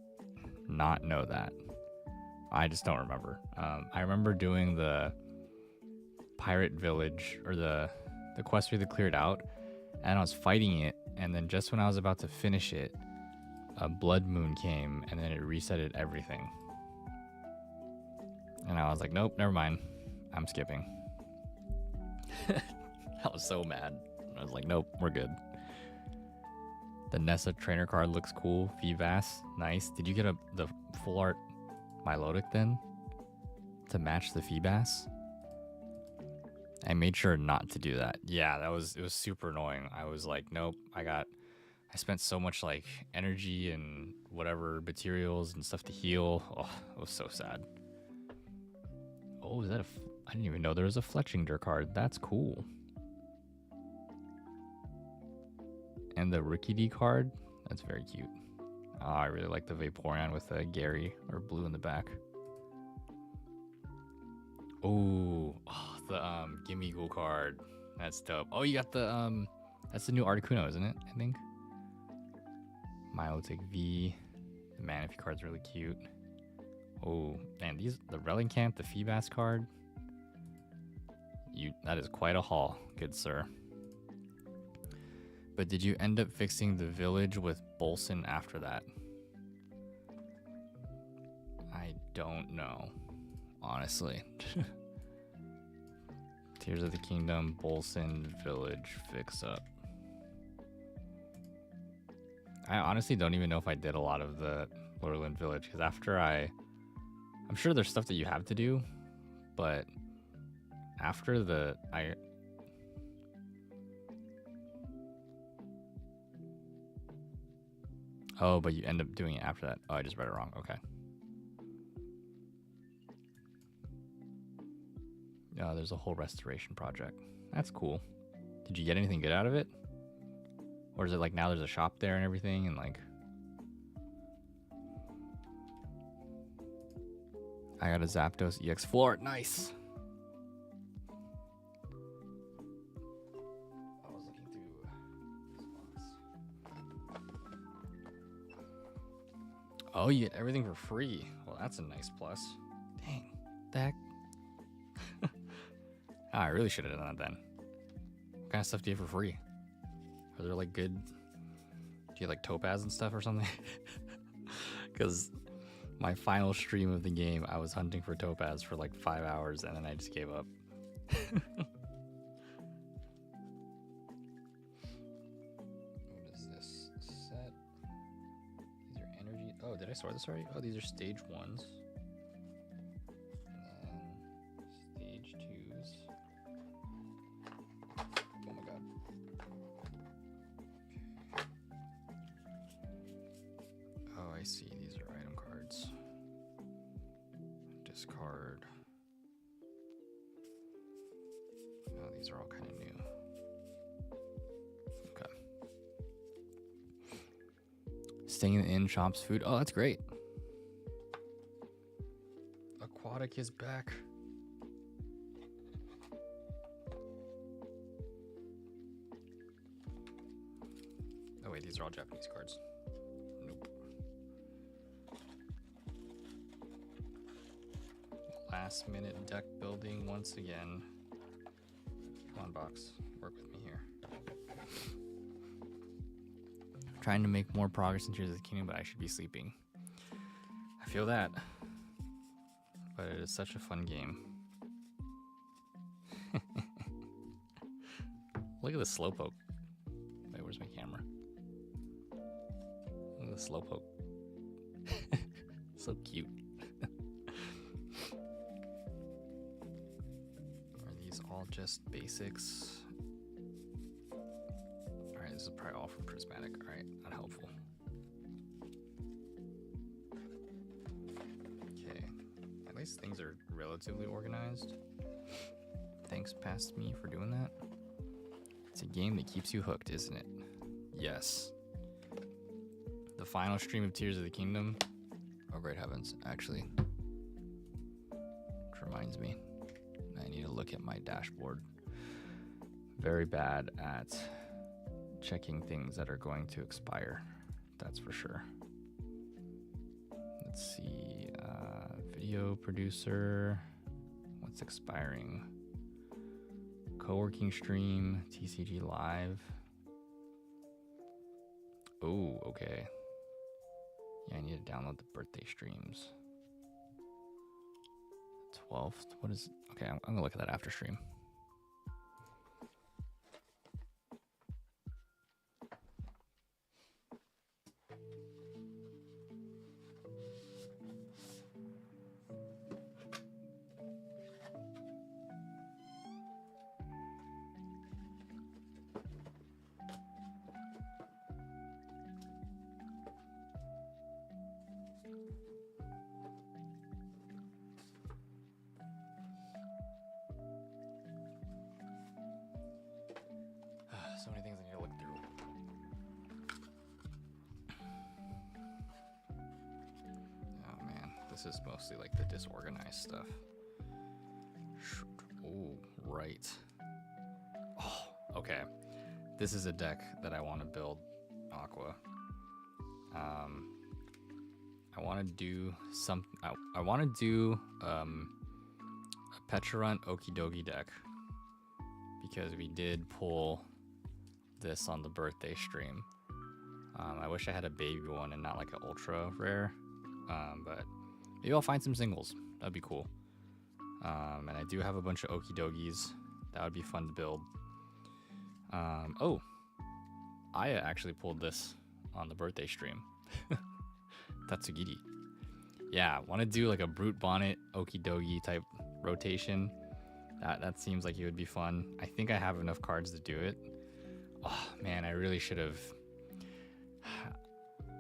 D: not know that? I just don't remember. I remember doing the pirate village, or the quest we had cleared out, and I was fighting it, and then just when I was about to finish it, a blood moon came, and then it resetted everything. And I was like, nope, never mind. I'm skipping. I was so mad. I was like, nope, we're good. The Nessa trainer card looks cool. Vivas, nice. Did you get the full art Milotic then? To match the Feebas? I made sure not to do that. Yeah, it was super annoying. I was like, nope, I spent so much like energy and whatever materials and stuff to heal. Oh, it was so sad. Oh, is that I didn't even know there was a Fletchinger card. That's cool. And the Rickety card, that's very cute. Oh, I really like the Vaporeon with Gary or blue in the back. Oh, the Gimmighoul card. That's dope. Oh, you got the that's the new Articuno, isn't it? I think. Milotic V. The Manaphy card's really cute. Oh, man, the Relincamp, the Feebas card. That is quite a haul, good sir. But did you end up fixing the village with Bolson after that? I don't know, honestly. Tears of the Kingdom, Bolson Village fix up. I honestly don't even know if I did a lot of the Lurland Village, because after I'm sure there's stuff that you have to do, but after oh, but you end up doing it after that. Oh, I just read it wrong. Okay. Oh, there's a whole restoration project. That's cool. Did you get anything good out of it? Or is it like now there's a shop there and everything and like... I got a Zapdos EX Floor. Nice! I was looking through this box. Oh, you get everything for free. Well, that's a nice plus. Dang. The heck? I really should have done that then. What kind of stuff do you have for free? Are there like good... Do you have like Topaz and stuff or something? Because my final stream of the game, I was hunting for Topaz for like 5 hours and then I just gave up. What is this set? These are energy... Oh, did I sort this already? Oh, these are stage 1s. And then stage 2s. Oh my god. Oh, I see. These are item cards. Discard. Oh, these are all kind of new. Okay. Staying in the inn, shops, food. Oh, that's great. Aquatic is back. Oh wait, these are all Japanese cards. Nope. Last minute deck building once again. Come on, box. Work with me here. trying to make more progress in Tears of the Kingdom, but I should be sleeping. I feel that. But it is such a fun game. Look at the slowpoke. Wait, where's my camera? Look at the slowpoke. So cute. Are these all just basics? Alright, this is probably all from Prismatic. Alright, unhelpful. Okay. At least things are relatively organized. Thanks, past me, for doing that. It's a game that keeps you hooked, isn't it? Yes. The final stream of Tears of the Kingdom. Oh, great heavens, actually. Which reminds me, I need to look at my dashboard. Very bad at checking things that are going to expire. That's for sure. Let's see. Video producer. What's expiring? Co-working stream, TCG live. Oh, okay. Yeah, I need to download the birthday streams. 12th. What is? Okay, I'm gonna look at that after stream. So many things I need to look through. Oh man, this is mostly like the disorganized stuff. Oh, right. Oh, okay. This is a deck that I want to build, Aqua. I want to do some. I want to do a Pecharunt Okidogi deck because we did pull this on the birthday stream. I wish I had a baby one and not like an ultra rare, but maybe I'll find some singles. That'd be cool. And I do have a bunch of Okidogis. That would be fun to build. Oh, I actually pulled this on the birthday stream. Tatsugiri. Yeah, want to do like a Brute Bonnet Okidogi type rotation. That seems like it would be fun. I think I have enough cards to do it. Oh man, I really should have.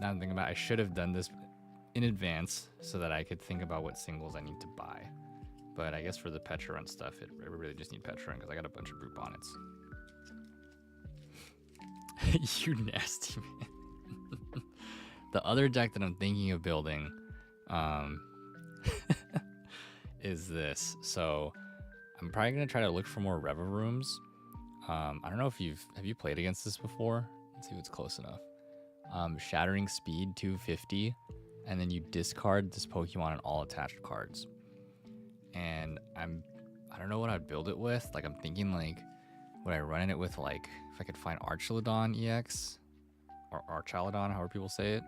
D: Now I'm thinking about it, I should have done this in advance so that I could think about what singles I need to buy. But I guess for the Pecharunt stuff, I really just need Pecharunt because I got a bunch of Brute Bonnets. You nasty man. The other deck that I'm thinking of building is this. So I'm probably gonna try to look for more Reva rooms. I don't know if have you played against this before? Let's see if it's close enough. Shattering Speed 250, and then you discard this Pokemon and all attached cards. And I don't know what I'd build it with. Like I'm thinking like, would I run it with like if I could find Archaludon EX or Archaludon, however people say it,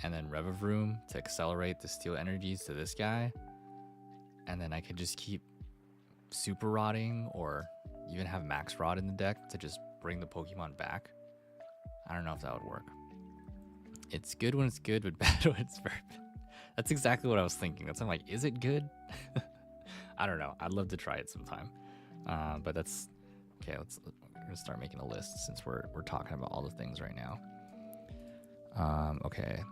D: and then Revavroom to accelerate the Steel Energies to this guy, and then I could just keep Super Rodding or even have Max Rod in the deck to just bring the Pokemon back. I don't know if that would work. It's good when it's good, but bad when it's very bad. That's exactly what I was thinking. I'm like, is it good? I don't know. I'd love to try it sometime. But that's okay. We're gonna start making a list since we're talking about all the things right now. Okay.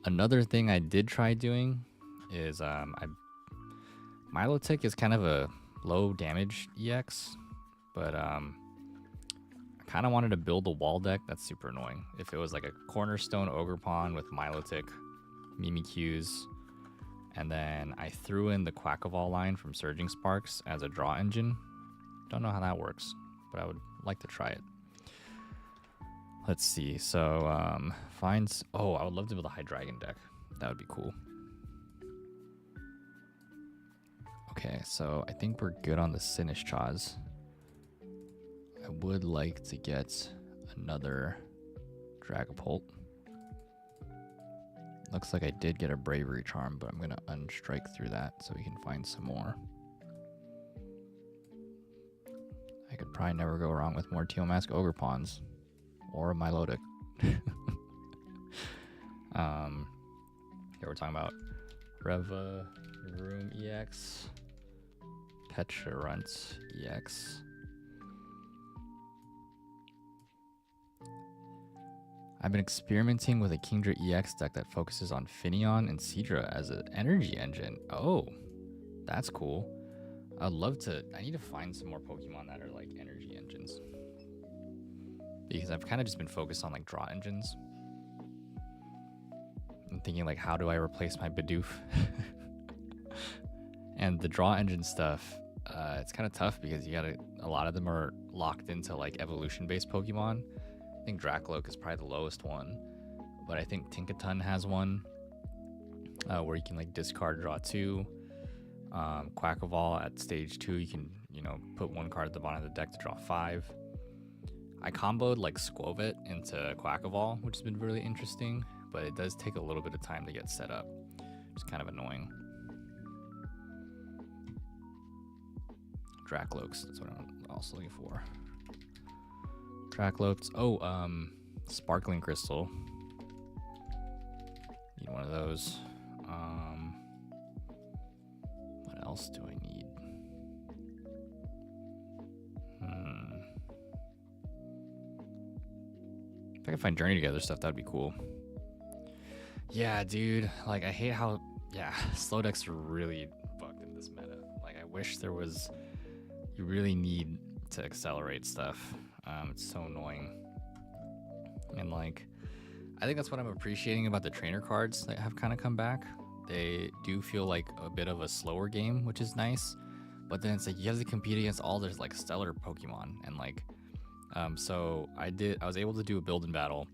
D: Another thing I did try doing is Milotic is kind of a low damage EX, but I kind of wanted to build a wall deck that's super annoying. If it was like a Cornerstone Ogerpon with Milotic, Mimikyus, and then I threw in the Quackavall line from Surging Sparks as a draw engine. Don't know how that works, but I would like to try it. Let's see. So oh, I would love to build a Hydreigon deck. That would be cool. Okay, so I think we're good on the Sinistchas. I would like to get another Dragapult. Looks like I did get a bravery charm, but I'm going to unstrike through that so we can find some more. I could probably never go wrong with more Teal Mask Ogre Pawns or a Milotic. Here we're talking about Reva Room EX, Pecharunt EX. I've been experimenting with a Kingdra EX deck that focuses on Finneon and Seadra as an energy engine. Oh, that's cool. I'd love to. I need to find some more Pokemon that are like energy engines, because I've kind of just been focused on like draw engines. I'm thinking like, how do I replace my Bidoof? And the draw engine stuff, it's kind of tough because you gotta. A lot of them are locked into like evolution-based Pokemon. I think Dracloak is probably the lowest one, but I think Tinkaton has one where you can like discard, draw 2. Quackleval at stage 2, you can, you know, put 1 card at the bottom of the deck to draw 5. I comboed like Squovet into Quackleval, which has been really interesting, but it does take a little bit of time to get set up, which is kind of annoying. Dracloaks, that's what I'm also looking for. Dracloaks. Oh, Sparkling Crystal. Need one of those. What else do I need? If I can find Journey Together stuff, that'd be cool. Yeah, dude. Like, I hate how... Yeah, slow decks are really fucked in this meta. Like, I wish there was... You really need to accelerate stuff. It's so annoying. And like, I think that's what I'm appreciating about the trainer cards that have kind of come back. They do feel like a bit of a slower game, which is nice. But then it's like you have to compete against all those like stellar Pokemon, and like, so I was able to do a build in battle,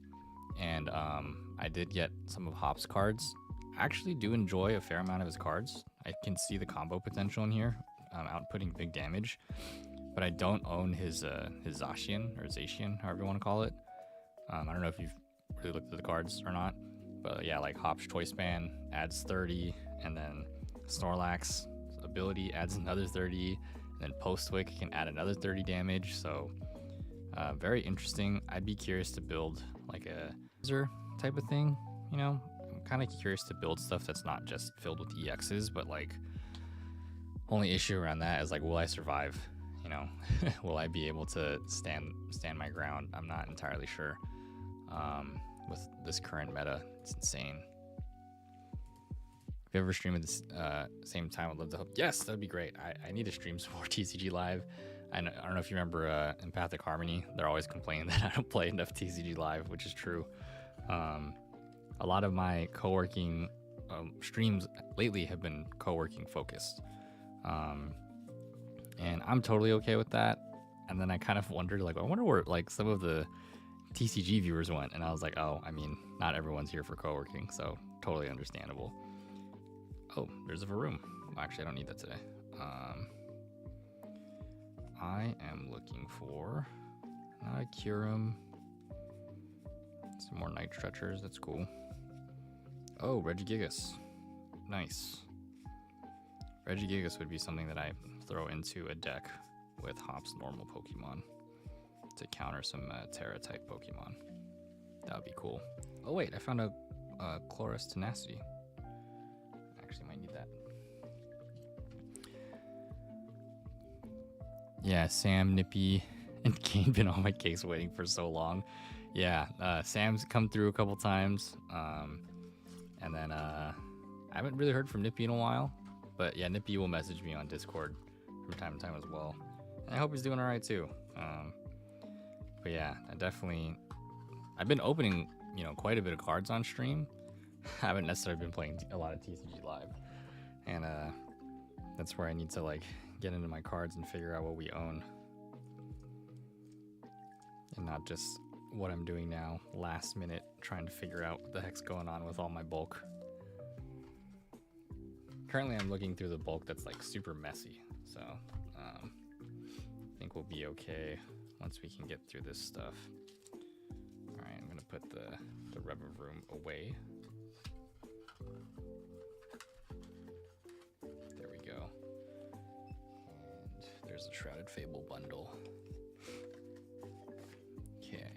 D: and I did get some of Hop's cards. I actually do enjoy a fair amount of his cards. I can see the combo potential in here, outputting big damage. But I don't own his Zacian, or Zacian, however you want to call it. I don't know if you've really looked at the cards or not. But yeah, like Hop's Choice Band adds 30, and then Snorlax ability adds another 30, and then Postwick can add another 30 damage. So very interesting. I'd be curious to build like a user type of thing, you know? I'm kind of curious to build stuff that's not just filled with EXs, but like, only issue around that is like, will I survive? You know, will I be able to stand my ground? I'm not entirely sure. With this current meta, it's insane. If you ever stream at the same time, I'd love to hope. Yes, that'd be great. I need to stream some more TCG Live. I don't know if you remember Empathic Harmony. They're always complaining that I don't play enough TCG Live, which is true. A lot of my co-working streams lately have been co-working focused. And I'm totally okay with that. And then I kind of wondered, like, I wonder where like some of the TCG viewers went. And I was like, oh, I mean, not everyone's here for co-working, so totally understandable. Oh, there's a Varoom. Well, actually, I don't need that today. I am looking for not a Kyurem. Some more Night Stretchers. That's cool. Oh, Regigigas. Nice. Regigigas would be something that I throw into a deck with Hop's normal Pokemon to counter some Terra-type Pokemon. That would be cool. Oh wait, I found a Chloris Tenacity. Actually might need that. Yeah, Sam, Nippy, and Kane been on my case waiting for so long. Yeah, Sam's come through a couple times. And then I haven't really heard from Nippy in a while. But yeah, Nippy will message me on Discord from time to time as well. And I hope he's doing all right too. But yeah, I've been opening, you know, quite a bit of cards on stream. I haven't necessarily been playing a lot of TCG Live. And that's where I need to like get into my cards and figure out what we own. And not just what I'm doing now, last minute, trying to figure out what the heck's going on with all my bulk. Currently, I'm looking through the bulk that's like super messy, so I think we'll be okay once we can get through this stuff. All right, I'm gonna put the rev of room away. There we go. And there's a Shrouded Fable bundle. Okay.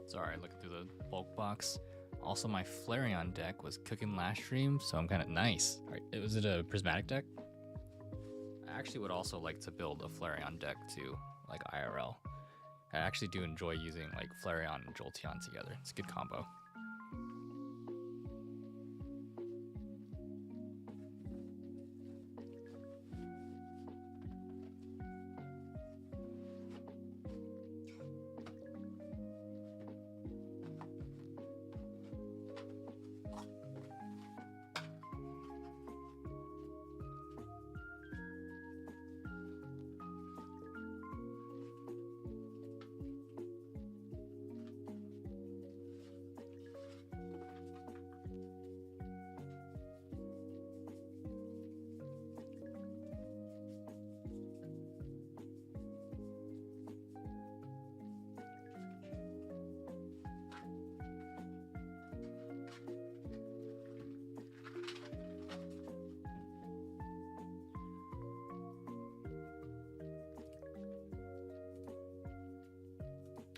D: Sorry, looking through the bulk box. Also, my Flareon deck was cooking last stream, so I'm kind of nice. All right, was it a prismatic deck? I actually would also like to build a Flareon deck too, like IRL. I actually do enjoy using like Flareon and Jolteon together. It's a good combo.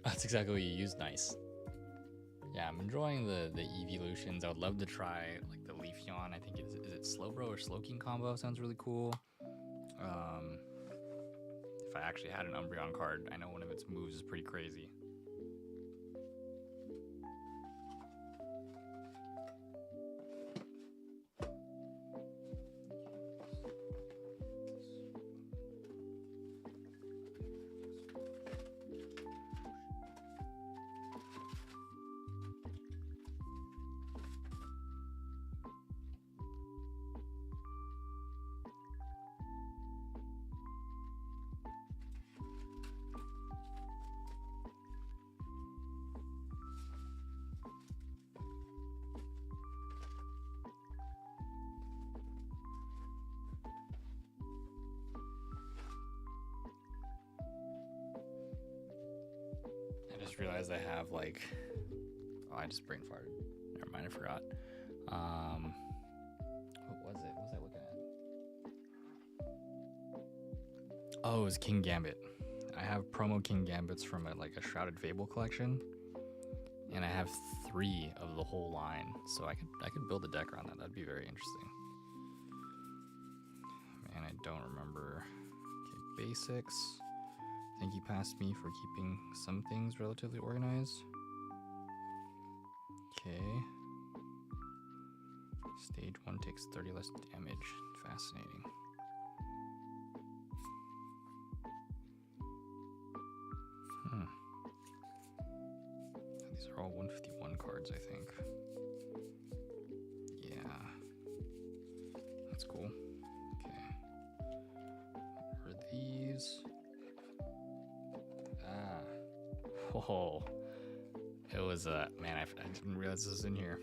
D: That's exactly what you use. Nice. Yeah, I'm enjoying the evolutions. I would love to try like the Leafeon. I think is it Slowbro or Slowking combo? Sounds really cool. If I actually had an Umbreon card, I know one of its moves is pretty crazy. I just realized I have like, oh, I just brain farted. Never mind, I forgot. What was it? What was I looking at? Oh, it was King Gambit. I have promo King Gambits from a Shrouded Fable collection, and I have 3 of the whole line, so I could build a deck around that. That'd be very interesting. Man, I don't remember. Okay, basics. I think he passed me for keeping some things relatively organized. Okay. Stage 1 takes 30 less damage. Fascinating. These are all 151 cards, I think. Yeah. That's cool. Okay. What are these? Ah. Oh. It was man, I didn't realize this was in here.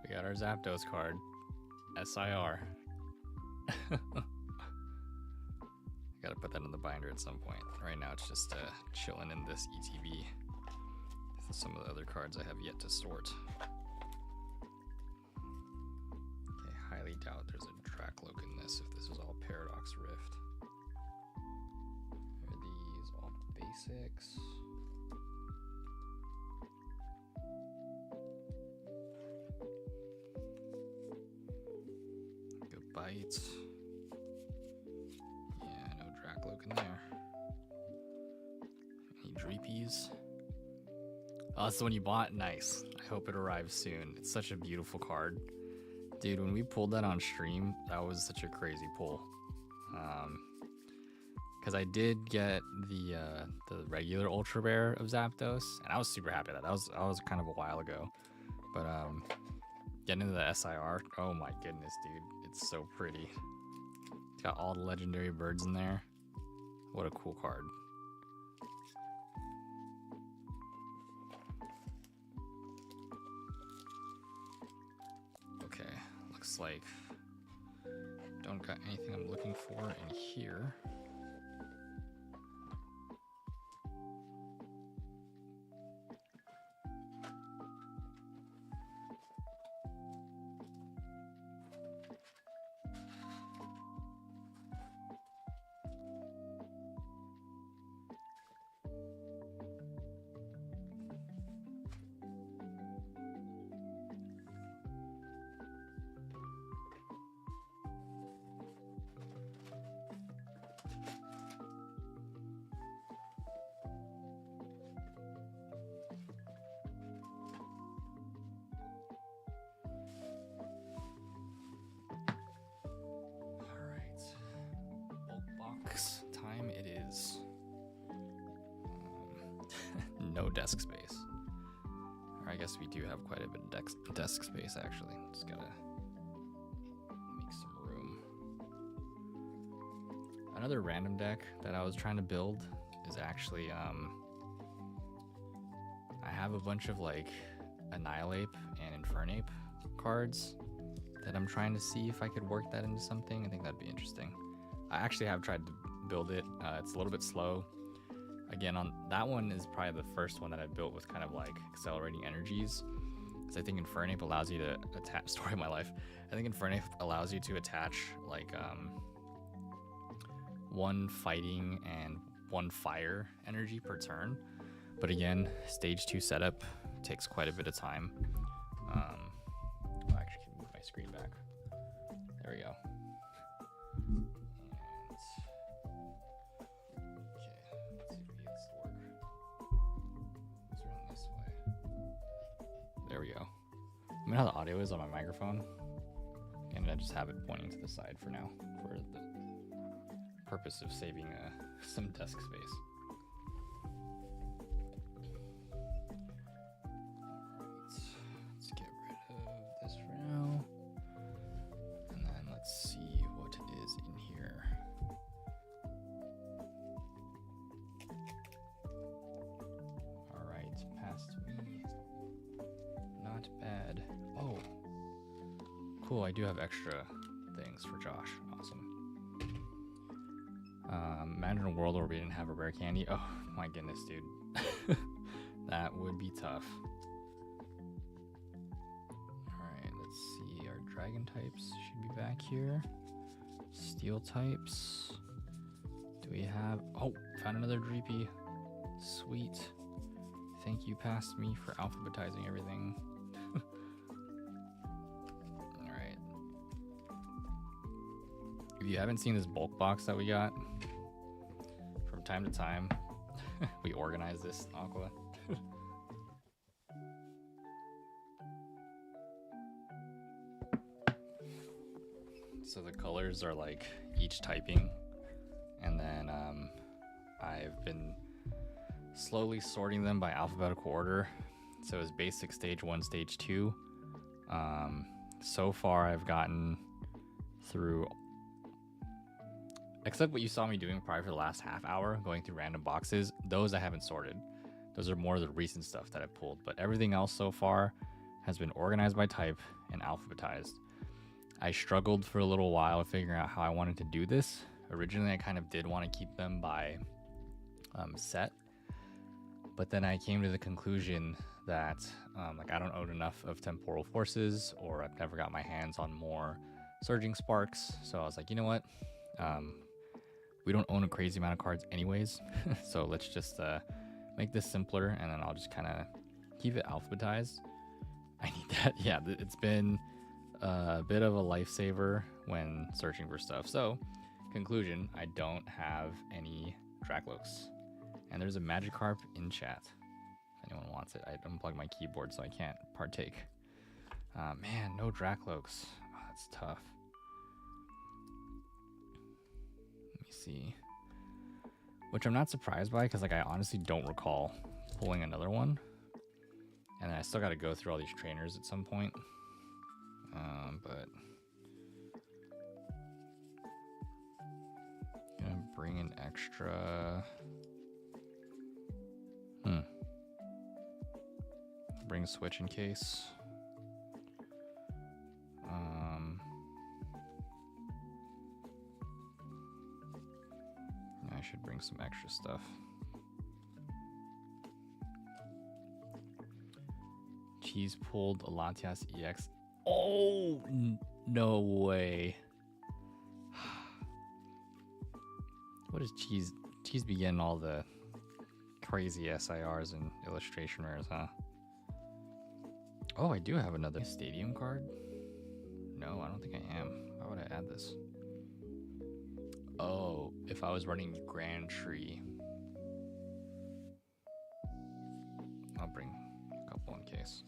D: We got our Zapdos card, SIR. Gotta put that in the binder at some point. Right now it's just chilling in this ETB. Some of the other cards I have yet to sort. Okay, highly doubt there's a Dracloak in this if this was all Paradox Rift. Are these all basics? Good bite. Yeah, no Dracloak in there. Any Dreepies? Oh, that's the one you bought? Nice. I hope it arrives soon. It's such a beautiful card. Dude, when we pulled that on stream, that was such a crazy pull. Because I did get the regular Ultra Rare of Zapdos, and I was super happy that. That was kind of a while ago. But getting into the SIR, oh my goodness, dude. It's so pretty. It's got all the legendary birds in there. What a cool card. Looks like don't got anything I'm looking for in here. Time it is. No desk space. Or I guess we do have quite a bit of desk space actually. Just gotta make some room. Another random deck that I was trying to build is actually I have a bunch of like Annihilape and Infernape cards that I'm trying to see if I could work that into something. I think that'd be interesting. I actually have tried to build it. It's a little bit slow. Again, on that one is probably the first one that I built with kind of like accelerating energies. Because I think Infernape allows you to attach, story of my life. I think Infernape allows you to attach like one fighting and one fire energy per turn. But again, stage 2 setup takes quite a bit of time. I actually can move my screen back. There we go. There we go. I mean how the audio is on my microphone. And I just have it pointing to the side for now for the purpose of saving some desk space. Let's get rid of this for now. And then let's see what is in here. All right, past me. Not bad. Oh, cool. I do have extra things for Josh. Awesome. Imagine a world where we didn't have a rare candy. Oh my goodness, dude. That would be tough. Alright, let's see. Our dragon types should be back here. Steel types. Do we have... Oh, found another Dreepy. Sweet. Thank you, past me, for alphabetizing everything. Alright. If you haven't seen this bulk box that we got, from time to time, we organize this, Aqua. So the colors are like each typing, and then I've been slowly sorting them by alphabetical order. So it's basic stage 1, stage 2. So far I've gotten through, except what you saw me doing probably for the last half hour, going through random boxes. Those I haven't sorted. Those are more of the recent stuff that I pulled, but everything else so far has been organized by type and alphabetized. I struggled for a little while figuring out how I wanted to do this. Originally, I kind of did want to keep them by set, but then I came to the conclusion that like I don't own enough of temporal forces, or I've never got my hands on more surging sparks. So I was like, you know what? We don't own a crazy amount of cards anyways, so let's just make this simpler, and then I'll just kind of keep it alphabetized. I need that. Yeah, it's been a bit of a lifesaver when searching for stuff. So, conclusion, I don't have any Dracloaks. And there's a Magikarp in chat. If anyone wants it, I unplugged my keyboard so I can't partake. Man, no Dracloaks. Oh, that's tough. Let me see. Which I'm not surprised by, because like I honestly don't recall pulling another one. And then I still got to go through all these trainers at some point. But gonna bring an extra. Bring a switch in case. I should bring some extra stuff. Cheese pulled a Latias EX. Oh, no way. What is Cheese? Cheese be getting all the crazy SIRs and illustration rares, huh? Oh, I do have another stadium card. No, I don't think I am. Why would I add this? Oh, if I was running Grand Tree. I'll bring a couple in case.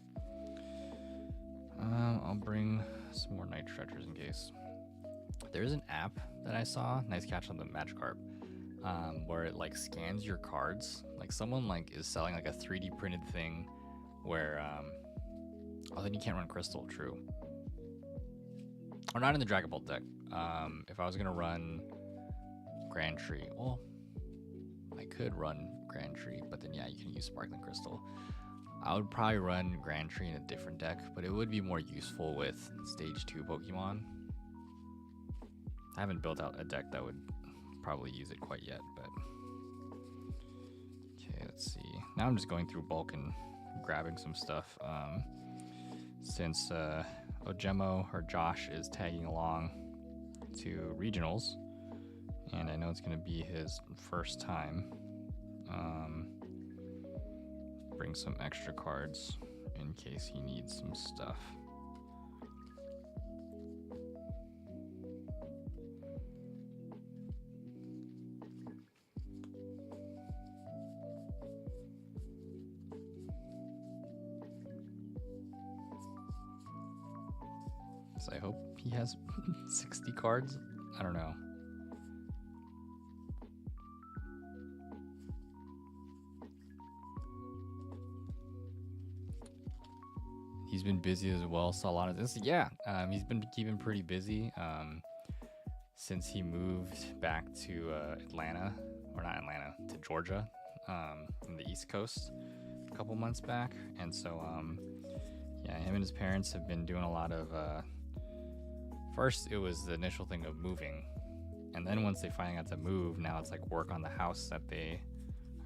D: I'll bring some more Night Stretchers in case. There's an app that I saw, nice catch on the Magikarp, where it like scans your cards. Like someone like is selling like a 3D printed thing where, oh, then you can't run Crystal, true. Or not in the Dragon Ball deck. If I was gonna run Grand Tree, well, I could run Grand Tree, but then yeah, you can use Sparkling Crystal. I would probably run Grand Tree in a different deck, but it would be more useful with Stage 2 Pokemon. I haven't built out a deck that would probably use it quite yet, but... Okay, let's see. Now I'm just going through bulk and grabbing some stuff. Since Ojemo or Josh is tagging along to regionals, and I know it's going to be his first time, bring some extra cards in case he needs some stuff. So I hope he has 60 cards. I don't know. He's been busy as well. Saw a lot of this. Yeah, he's been keeping pretty busy since he moved back to Atlanta, or not Atlanta, to Georgia, in the East Coast a couple months back. And so, yeah, him and his parents have been doing a lot of. First, it was the initial thing of moving, and then once they finally got to move, now it's like work on the house that they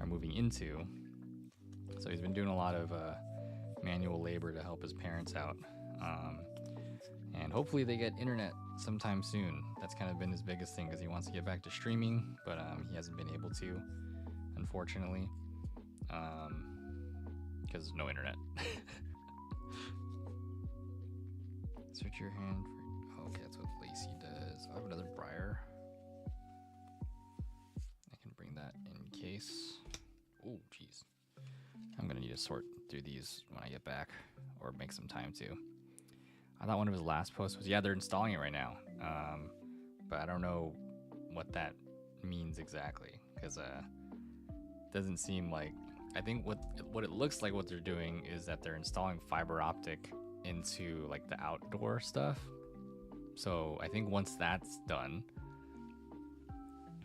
D: are moving into. So he's been doing a lot of manual labor to help his parents out, and hopefully they get internet sometime soon. That's kind of been his biggest thing, because he wants to get back to streaming, but he hasn't been able to, unfortunately, because no internet. Search your hand for... Oh, okay, that's what Lacey does. I have another Briar. I can bring that in case. Oh, jeez. I'm gonna need to sort through these when I get back, or make some time to. I thought one of his last posts was, yeah, they're installing it right now, but I don't know what that means exactly, because it doesn't seem like... I think what it looks like what they're doing is that they're installing fiber optic into like the outdoor stuff. So I think once that's done,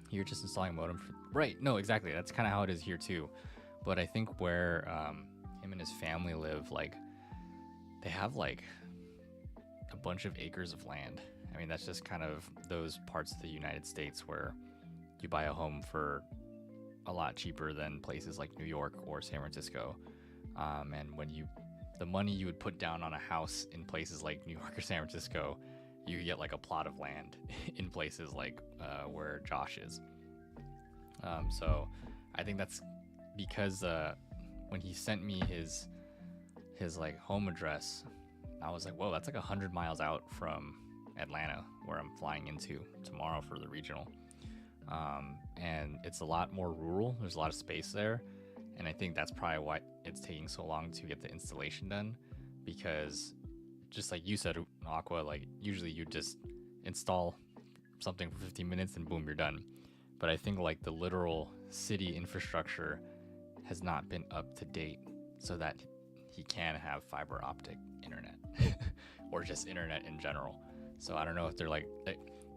D: you're just installing a modem for... Right, no, exactly. That's kind of how it is here too. But I think where him and his family live, like, they have like a bunch of acres of land. I mean, that's just kind of those parts of the United States where you buy a home for a lot cheaper than places like New York or San Francisco. And when the money you would put down on a house in places like New York or San Francisco, you get like a plot of land in places like where Josh is. So I think that's because when he sent me his like home address, I was like, whoa, that's like 100 miles out from Atlanta, where I'm flying into tomorrow for the regional. And it's a lot more rural. There's a lot of space there. And I think that's probably why it's taking so long to get the installation done, because just like you said, Aqua, like usually you just install something for 15 minutes and boom, you're done. But I think like the literal city infrastructure has not been up to date so that he can have fiber optic internet or just internet in general. So I don't know if they're like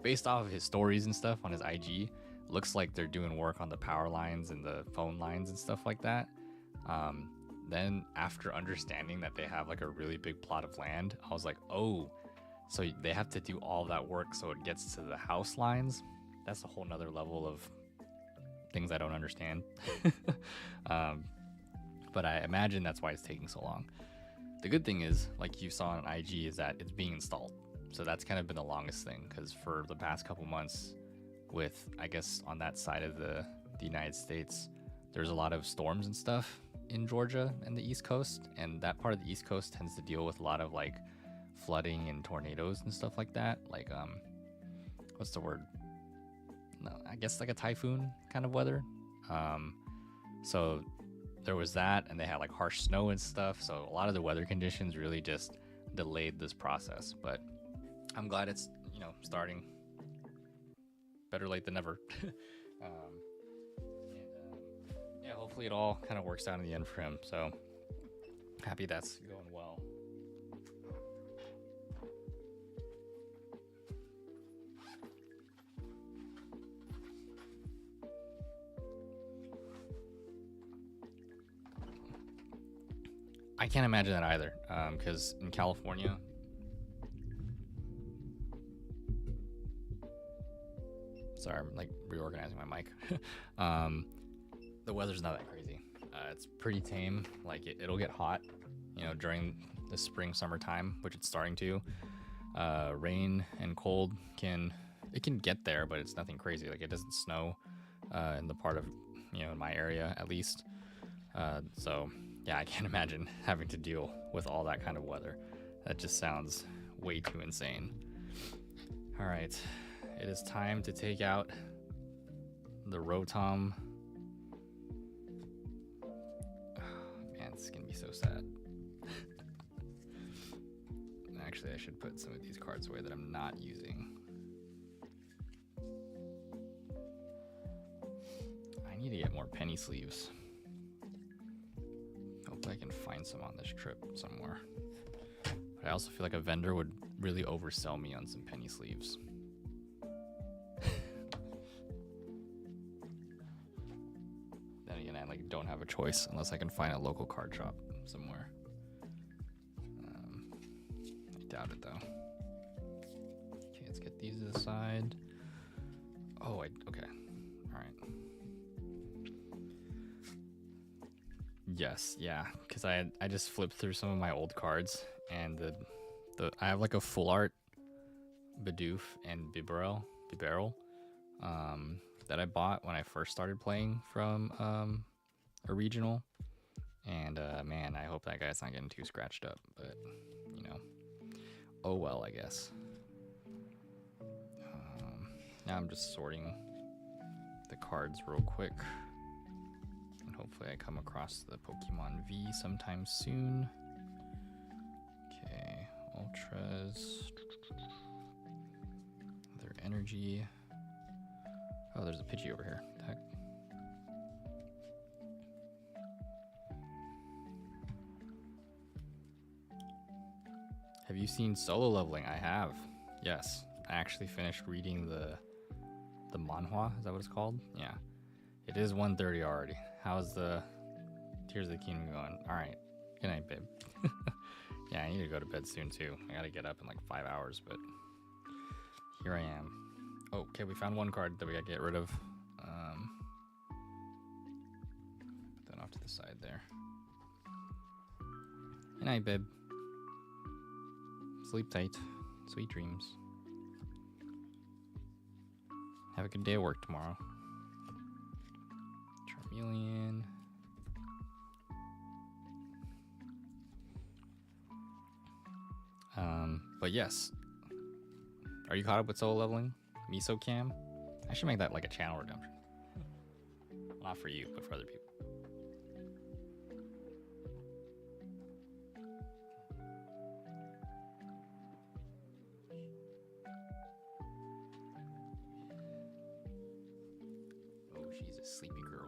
D: based off of his stories and stuff on his IG, looks like they're doing work on the power lines and the phone lines and stuff like that. Then after understanding that they have like a really big plot of land, I was like, oh, so they have to do all that work so it gets to the house lines. That's a whole nother level of things I don't understand. But I imagine that's why it's taking so long. The good thing is, like you saw on IG, is that it's being installed. So that's kind of been the longest thing, because for the past couple months with, I guess, on that side of the United States, there's a lot of storms and stuff in Georgia and the East Coast. And that part of the East Coast tends to deal with a lot of like flooding and tornadoes and stuff like that. Like, what's the word? No, I guess like a typhoon kind of weather. So there was that, and they had like harsh snow and stuff. So a lot of the weather conditions really just delayed this process. But I'm glad it's, starting. Better late than never. Yeah, hopefully it all kind of works out in the end for him. So happy that's going well. I can't imagine that either, because in California, sorry, I'm like reorganizing my mic. The weather's not that crazy. It's pretty tame. Like it'll get hot, during the spring, summertime, which it's starting to. Rain and cold can get there, but it's nothing crazy. Like it doesn't snow in the part of, in my area at least. So yeah, I can't imagine having to deal with all that kind of weather. That just sounds way too insane. All right, it is time to take out the Rotom. Oh, man, this is gonna be so sad. Actually, I should put some of these cards away that I'm not using. I need to get more penny sleeves. Hope I can find some on this trip somewhere. But I also feel like a vendor would really oversell me on some penny sleeves. Then again, I don't have a choice unless I can find a local card shop somewhere. I doubt it though. Okay, let's get these aside. Oh, okay. All right. Yes, yeah, because I just flipped through some of my old cards, and I have like a full art Bidoof and Bibarel that I bought when I first started playing from a regional, and man, I hope that guy's not getting too scratched up, but oh well, I guess. Now I'm just sorting the cards real quick. Hopefully I come across the Pokemon V sometime soon. Okay, Ultras. Their energy. Oh, there's a Pidgey over here. What the heck? Have you seen Solo Leveling? I have. Yes. I actually finished reading the manhwa. Is that what it's called? Yeah. It is 1:30 already. How's the Tears of the Kingdom going. All right. Good night, babe. Yeah, I need to go to bed soon too. I gotta get up in like 5 hours, but here I am. Oh, okay, we found one card that we gotta get rid of. Put that off to the side there. Good night, babe. Sleep tight. Sweet dreams. Have a good day at work tomorrow. Charmeleon. But yes. Are you caught up with solo leveling? Miso Cam? I should make that like a channel redemption. Not for you, but for other people. Oh, she's a sleepy girl.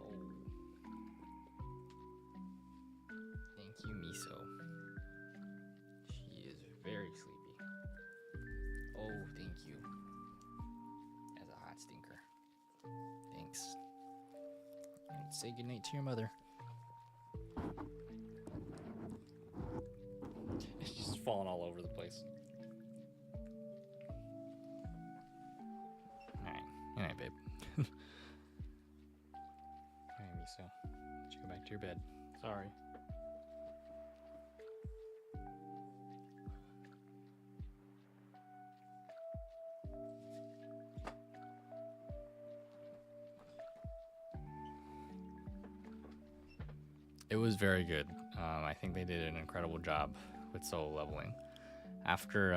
D: Oh. Thank you, Miso. She is very sleepy. Oh, thank you. As a hot stinker. Thanks. And say goodnight to your mother. It's just falling all over the place. Alright. Good night, babe. Alright, Miso. Let you go back to your bed. Sorry. It was very good. I think they did an incredible job with solo leveling. After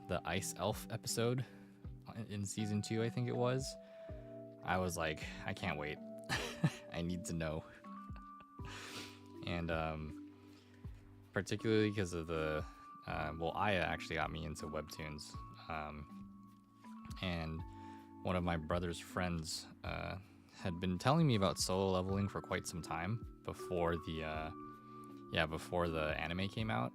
D: the Ice Elf episode in season 2, I think it was, I was like, I can't wait. I need to know. And particularly because of the, Aya actually got me into webtoons. And one of my brother's friends had been telling me about solo leveling for quite some time before the anime came out,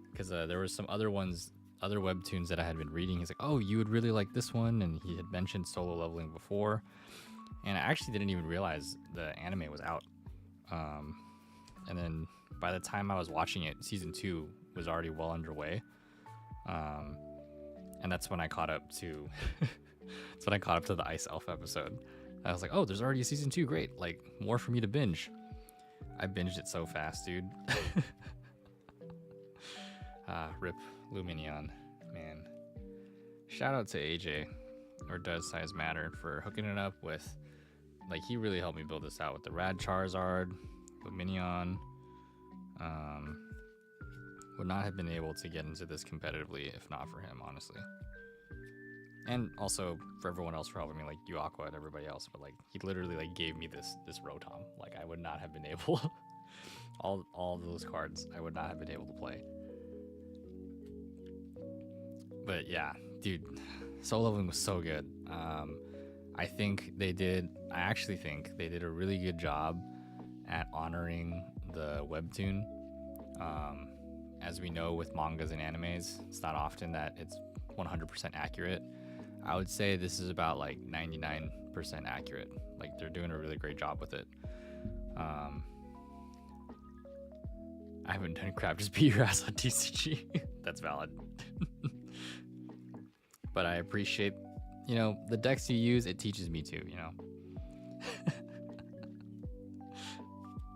D: because there were some other webtoons that I had been reading. He's like, oh, you would really like this one, and he had mentioned solo leveling before, and I actually didn't even realize the anime was out. And then by the time I was watching it, season 2 was already well underway, and that's when I caught up to the Ice Elf episode. I was like, oh, there's already a season 2. Great. Like, more for me to binge. I binged it so fast, dude. Rip Luminion, man. Shout out to AJ, or Does Size Matter, for hooking it up with, like, he really helped me build this out with the Rad Charizard, Luminion. Would not have been able to get into this competitively if not for him, honestly. And also for everyone else for helping me, like you, Aqua, and everybody else. But like, he literally like gave me this Rotom. Like, I would not have been able all of those cards I would not have been able to play. But yeah, dude, solo leveling was so good. I actually think they did a really good job at honoring the webtoon. As we know with mangas and animes, it's not often that it's 100% accurate. I would say this is about like 99% accurate. Like, they're doing a really great job with it. I haven't done crap, just beat your ass on TCG. That's valid. But I appreciate, the decks you use, it teaches me too,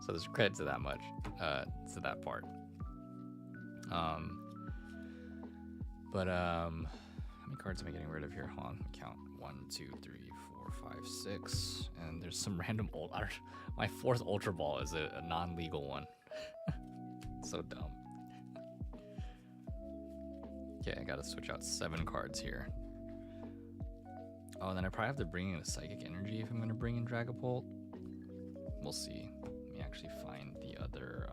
D: So there's credit to that much, to that part. But how many cards am I getting rid of here? Hold on, count 1, 2, 3, 4, 5, 6, and there's some random my 4th Ultra Ball is a non-legal one. So dumb. Okay, I gotta switch out 7 cards here. Oh, and then I probably have to bring in a Psychic Energy if I'm gonna bring in Dragapult. We'll see. Let me actually find the other.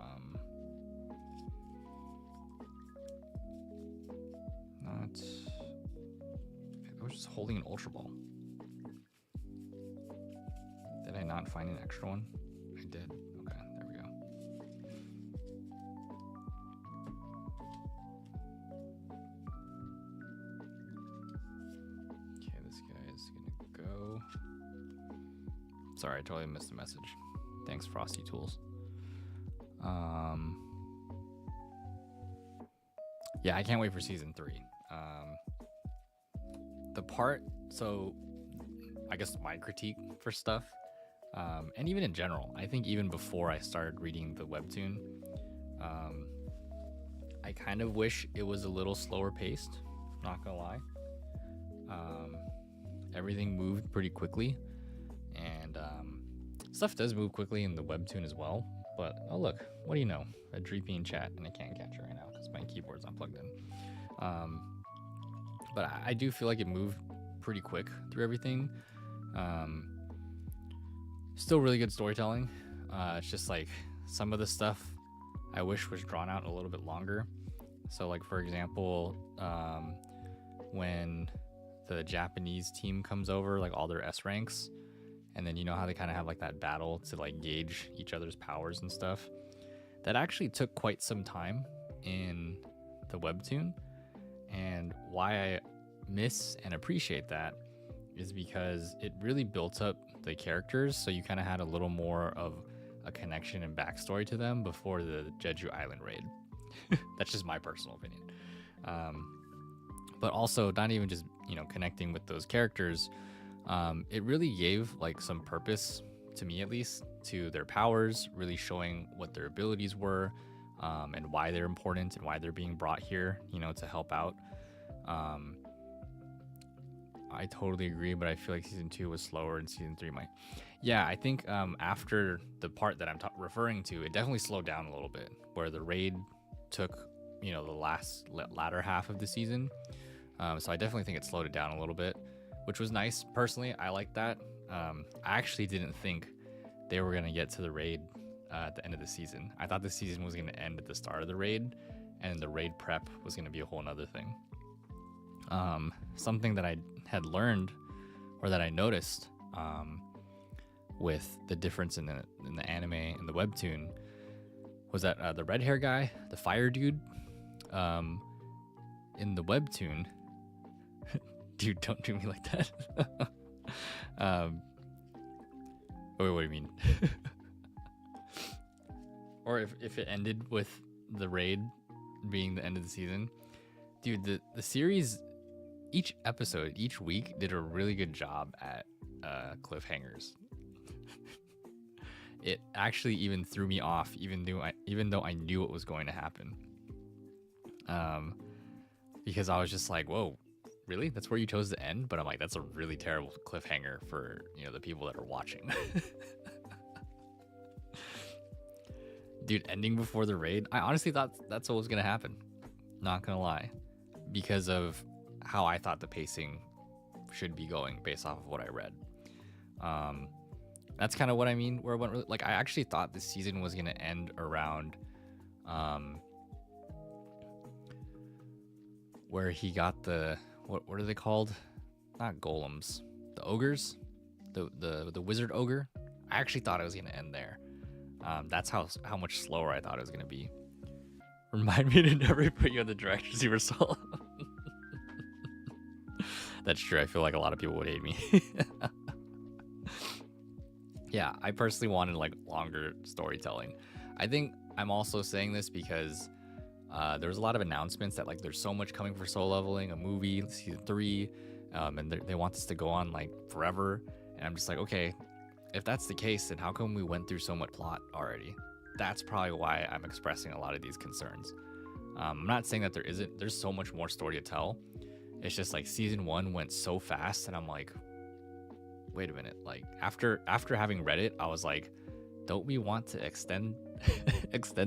D: I was just holding an Ultra Ball. Did I not find an extra one? I did. Okay, there we go. Okay, this guy is gonna go. Sorry, I totally missed the message. Thanks, Frosty Tools. Yeah, I can't wait for season 3. So I guess my critique for stuff, and even in general, I think even before I started reading the webtoon, I kind of wish it was a little slower paced, not gonna lie. Everything moved pretty quickly, and stuff does move quickly in the webtoon as well. But oh look, what do you know? A Dreepy in chat, and I can't catch it right now because my keyboard's not plugged in. But I do feel like it moved pretty quick through everything. Still really good storytelling. It's just like some of the stuff I wish was drawn out a little bit longer. So like for example, when the Japanese team comes over, like all their S ranks, and then you know how they kind of have like that battle to like gauge each other's powers and stuff. That actually took quite some time in the webtoon, and why I miss and appreciate that is because it really built up the characters, so you kind of had a little more of a connection and backstory to them before the Jeju Island raid. That's just my personal opinion. But also, not even just, you know, connecting with those characters, it really gave like some purpose, to me at least, to their powers, really showing what their abilities were, and why they're important and why they're being brought here, you know, to help out. I totally agree, but I feel like season 2 was slower and season 3 might. Yeah, I think after the part that I'm referring to, it definitely slowed down a little bit, where the raid took, you know, the latter half of the season. So I definitely think it slowed it down a little bit, which was nice. Personally, I like that. I actually didn't think they were going to get to the raid at the end of the season. I thought the season was going to end at the start of the raid, and the raid prep was going to be a whole nother thing. Something that I had learned, or that I noticed, with the difference in the anime and the webtoon, was that the red hair guy, the fire dude, in the webtoon, dude, don't do me like that. Wait, what do you mean? Or if it ended with the raid being the end of the season, dude, the series, each episode, each week did a really good job at cliffhangers. It actually even threw me off, even though I knew what was going to happen. Because I was just like, whoa, really? That's where you chose to end? But I'm like, that's a really terrible cliffhanger for, you know, the people that are watching. Dude, ending before the raid, I honestly thought that's what was gonna happen. Not gonna lie, because of how I thought the pacing should be going based off of what I read. That's kind of what I mean. Where it went really, like, I actually thought the season was gonna end around, where he got the what are they called? Not golems, the ogres, the wizard ogre. I actually thought it was gonna end there. That's how much slower I thought it was gonna be. Remind me to never put you on the directions you were sold. That's true. I feel like a lot of people would hate me. Yeah, I personally wanted like longer storytelling. I think I'm also saying this because there was a lot of announcements that like there's so much coming for Soul Leveling, a movie, season 3, and they want this to go on like forever. And I'm just like, okay, if that's the case, then how come we went through so much plot already? That's probably why I'm expressing a lot of these concerns. I'm not saying that there's so much more story to tell. It's just like season 1 went so fast, and I'm like, wait a minute. Like after having read it, I was like, don't we want to extend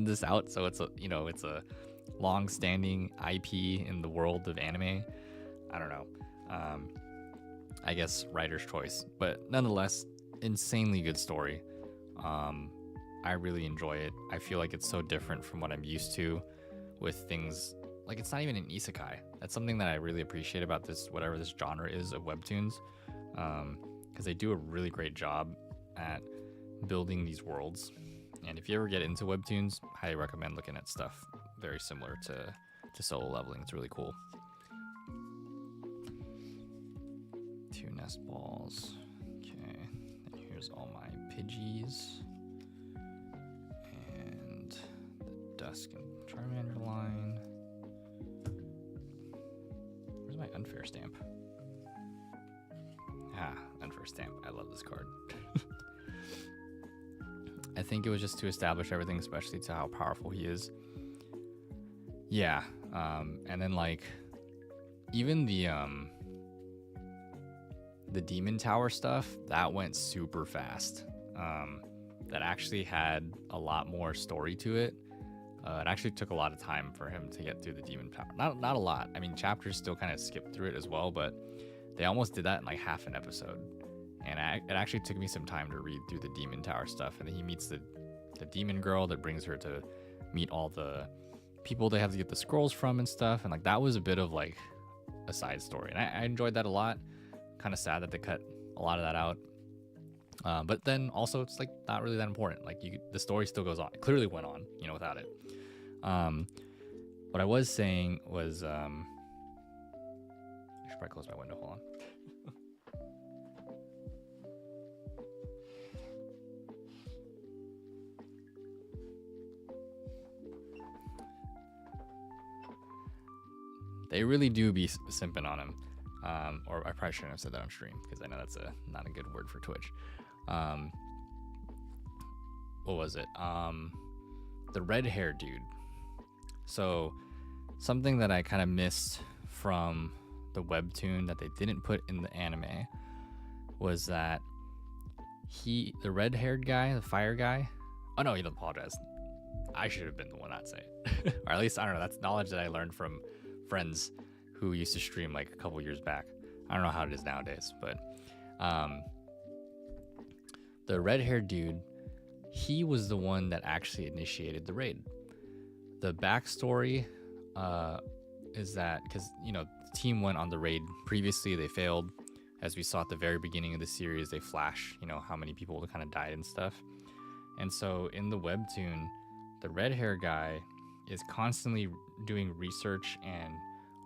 D: this out so it's a long-standing IP in the world of anime? I don't know. I guess writer's choice, but nonetheless, insanely good story. I really enjoy it. I feel like it's so different from what I'm used to with things like, it's not even an isekai. That's something that I really appreciate about this, whatever this genre is of webtoons, because they do a really great job at building these worlds. And if you ever get into webtoons, highly recommend looking at stuff very similar to Solo Leveling. It's really cool. 2 nest balls. Okay. Here's all my Pidgeys. And the Dusk and Charmander line. Where's my unfair stamp? Unfair stamp. I love this card. I think it was just to establish everything, especially to how powerful he is. Yeah. And then like even the Demon Tower stuff, that went super fast. That actually had a lot more story to it. It actually took a lot of time for him to get through the Demon Tower. Not a lot. I mean, chapters still kind of skipped through it as well, but they almost did that in like half an episode. And it actually took me some time to read through the Demon Tower stuff. And then he meets the demon girl that brings her to meet all the people they have to get the scrolls from and stuff. And like that was a bit of like a side story. And I enjoyed that a lot. Kind of sad that they cut a lot of that out. But then also it's like not really that important. Like the story still goes on. It clearly went on, without it. What I was saying was, I should probably close my window. Hold on. They really do be simping on him. Or I probably shouldn't have said that on stream because I know that's not a good word for Twitch. What was it? The red hair dude. So something that I kind of missed from the webtoon that they didn't put in the anime was that the red haired guy, the fire guy. Oh no, he doesn't apologize. I should have been the one not say it. Or at least, I don't know. That's knowledge that I learned from friends who used to stream like a couple years back. I don't know how it is nowadays, but the red-haired dude, he was the one that actually initiated the raid. The backstory is that because the team went on the raid previously, they failed. As we saw at the very beginning of the series, they flash how many people kind of died and stuff. And so in the webtoon, the red hair guy is constantly doing research and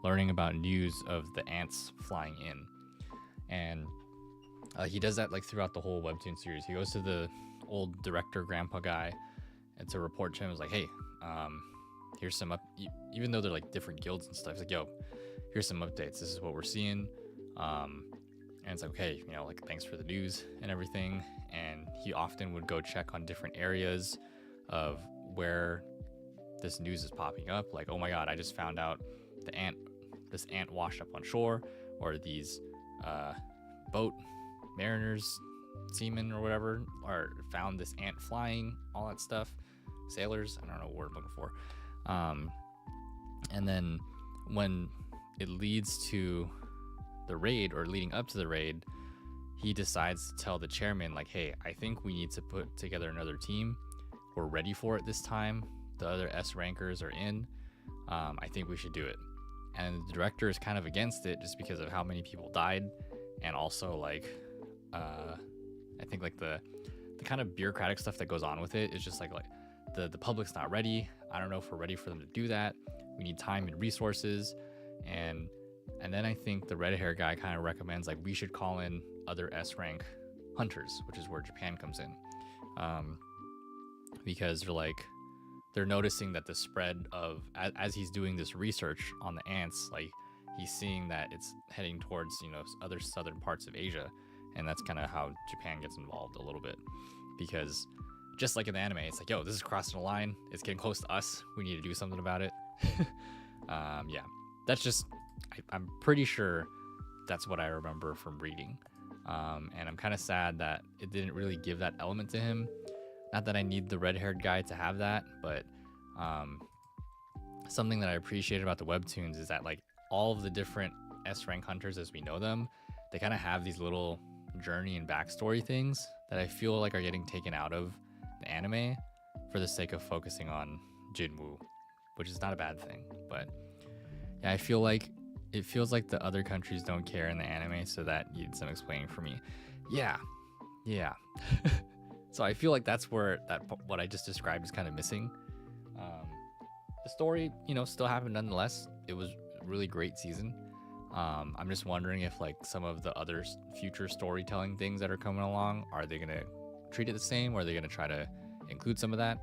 D: learning about news of the ants flying in. And he does that like throughout the whole webtoon series. He goes to the old director grandpa guy and to report to him, is like, hey, here's some even though they're like different guilds and stuff, he's like, yo, here's some updates. This is what we're seeing. And it's like, okay, like thanks for the news and everything. And he often would go check on different areas of where this news is popping up. Like, oh my god, I just found out this ant washed up on shore, or these boat mariners, seamen or whatever, or found this ant flying, all that stuff. Sailors, I don't know what word I'm looking for. And then when it leads to the raid, or leading up to the raid, he decides to tell the chairman, like, hey, I think we need to put together another team. We're ready for it this time. The other S rankers are in. I think we should do it. And the director is kind of against it just because of how many people died, and also like I think like the kind of bureaucratic stuff that goes on with it is just like the public's not ready. I don't know if we're ready for them to do that. We need time and resources. And then I think the red hair guy kind of recommends like we should call in other S rank hunters, which is where Japan comes in, because they're noticing that the spread of, as he's doing this research on the ants, like he's seeing that it's heading towards other southern parts of Asia. And that's kind of how Japan gets involved a little bit, because just like in the anime, it's like, yo, this is crossing a line, it's getting close to us, we need to do something about it. Yeah, that's just, I'm pretty sure that's what I remember from reading. And I'm kind of sad that it didn't really give that element to him. Not that I need the red-haired guy to have that, but something that I appreciate about the webtoons is that like all of the different S-rank hunters as we know them, they kind of have these little journey and backstory things that I feel like are getting taken out of the anime for the sake of focusing on Jinwoo, which is not a bad thing. But yeah, I feel like it feels like the other countries don't care in the anime, so that needs some explaining for me. Yeah. So I feel like that's where what I just described is kind of missing. The story, still happened nonetheless. It was a really great season. I'm just wondering if like some of the other future storytelling things that are coming along, are they gonna treat it the same, or are they gonna try to include some of that?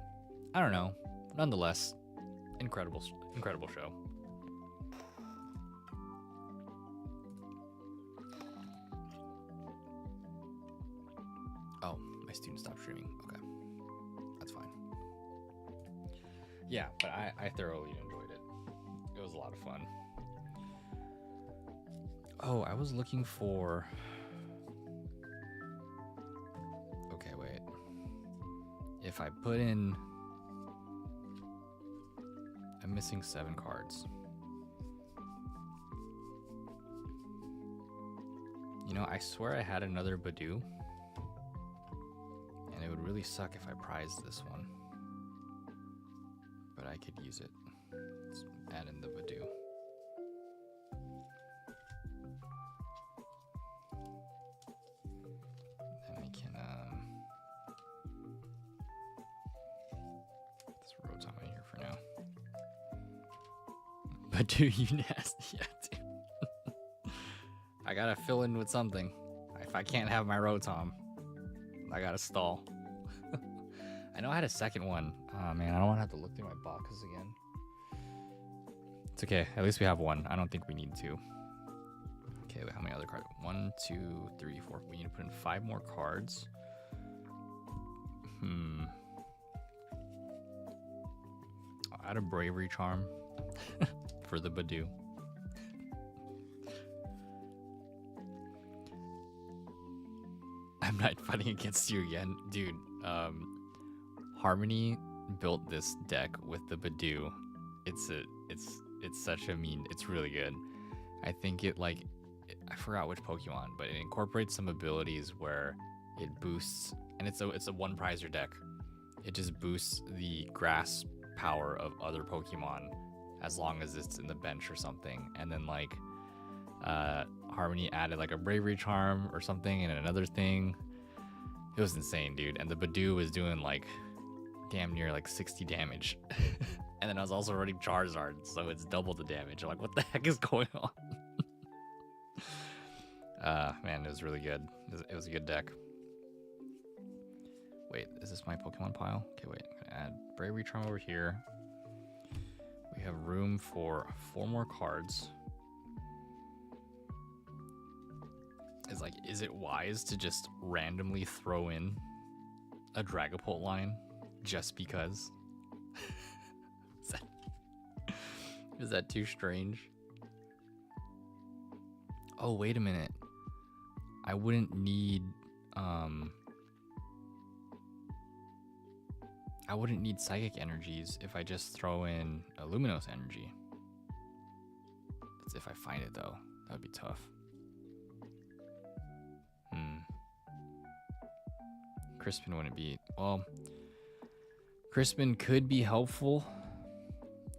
D: I don't know. Nonetheless, incredible show. Oh, my student stopped streaming. Okay, that's fine. Yeah, but I thoroughly enjoyed it. It was a lot of fun. Oh, I was looking for... Okay, wait. If I put in... I'm missing 7 cards. You know, I swear I had another Badoo. And it would really suck if I prized this one. But I could use it. Let's add in the Badoo. Then I can, let's rotate in here for now. Badoo, you nasty. Yeah, dude. I gotta fill in with something. If I can't have my Rotom, I gotta stall. I know I had a second one. Oh man, I don't want to have to look through my boxes again. It's okay. At least we have one. I don't think we need two. Okay, wait, how many other cards? 1, 2, 3, 4. We need to put in 5 more cards. I'll add a bravery charm for the Badoo. I'm not fighting against you again, dude. Harmony built this deck with the Badoo. It's such a it's really good. I think I forgot which Pokemon, but it incorporates some abilities where it boosts, and it's a one prizer deck. It just boosts the grass power of other Pokemon as long as it's in the bench or something. And then Harmony added like a bravery charm or something and another thing. It was insane, dude. And the Badoo was doing like damn near like 60 damage. And then I was also running Charizard, so it's double the damage. I'm like, what the heck is going on? Man, it was really good. It was a good deck. Wait, is this my Pokemon pile? Okay, wait. I'm gonna add Bravery Charm over here. We have room for 4 more cards. Is it wise to just randomly throw in a Dragapult line just because? Is that too strange? Oh, wait a minute. I wouldn't need psychic energies if I just throw in a Luminous energy. That's if I find it though. That would be tough. Crispin wouldn't be... Well, Crispin could be helpful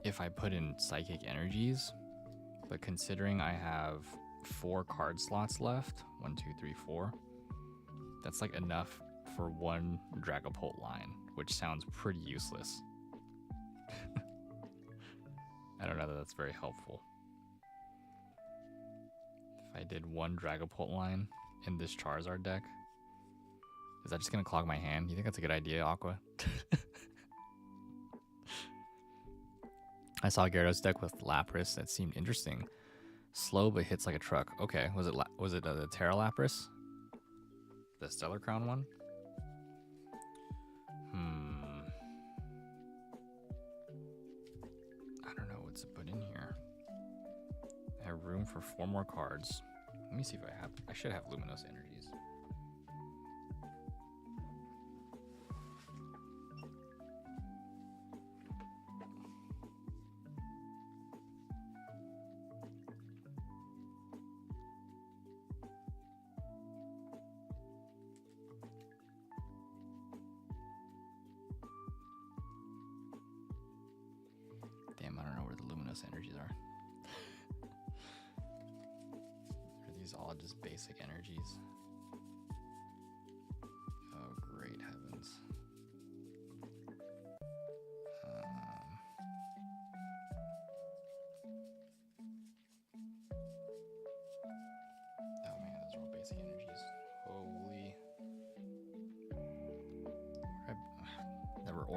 D: if I put in psychic energies, but considering I have 4 card slots left, 1, 2, 3, 4, that's like enough for 1 Dragapult line, which sounds pretty useless. I don't know that that's very helpful. If I did 1 Dragapult line in this Charizard deck, is that just gonna clog my hand? You think that's a good idea, Aqua? I saw Gyarados deck with Lapras that seemed interesting. Slow but hits like a truck. Okay, was it the Terra Lapras? The Stellar Crown one? I don't know what to put in here. I have room for 4 more cards. Let me see if I should have Luminous Energies. Damn, I don't know where the Luminous Energies are. Are these all just basic energies? Oh, great heavens.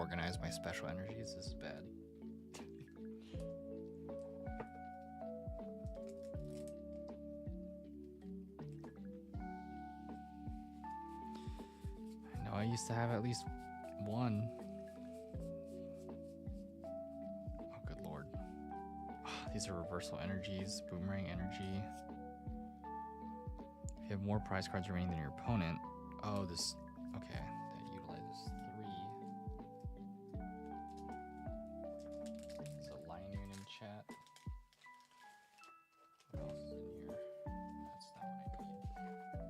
D: organize my special energies. This is bad. I know I used to have at least one. Oh, good lord. These are reversal energies, boomerang energy. If you have more prize cards remaining than your opponent. Oh, this. Okay, that utilizes 3. There's a lion in chat. What else is in here? That's not what I need. Yeah.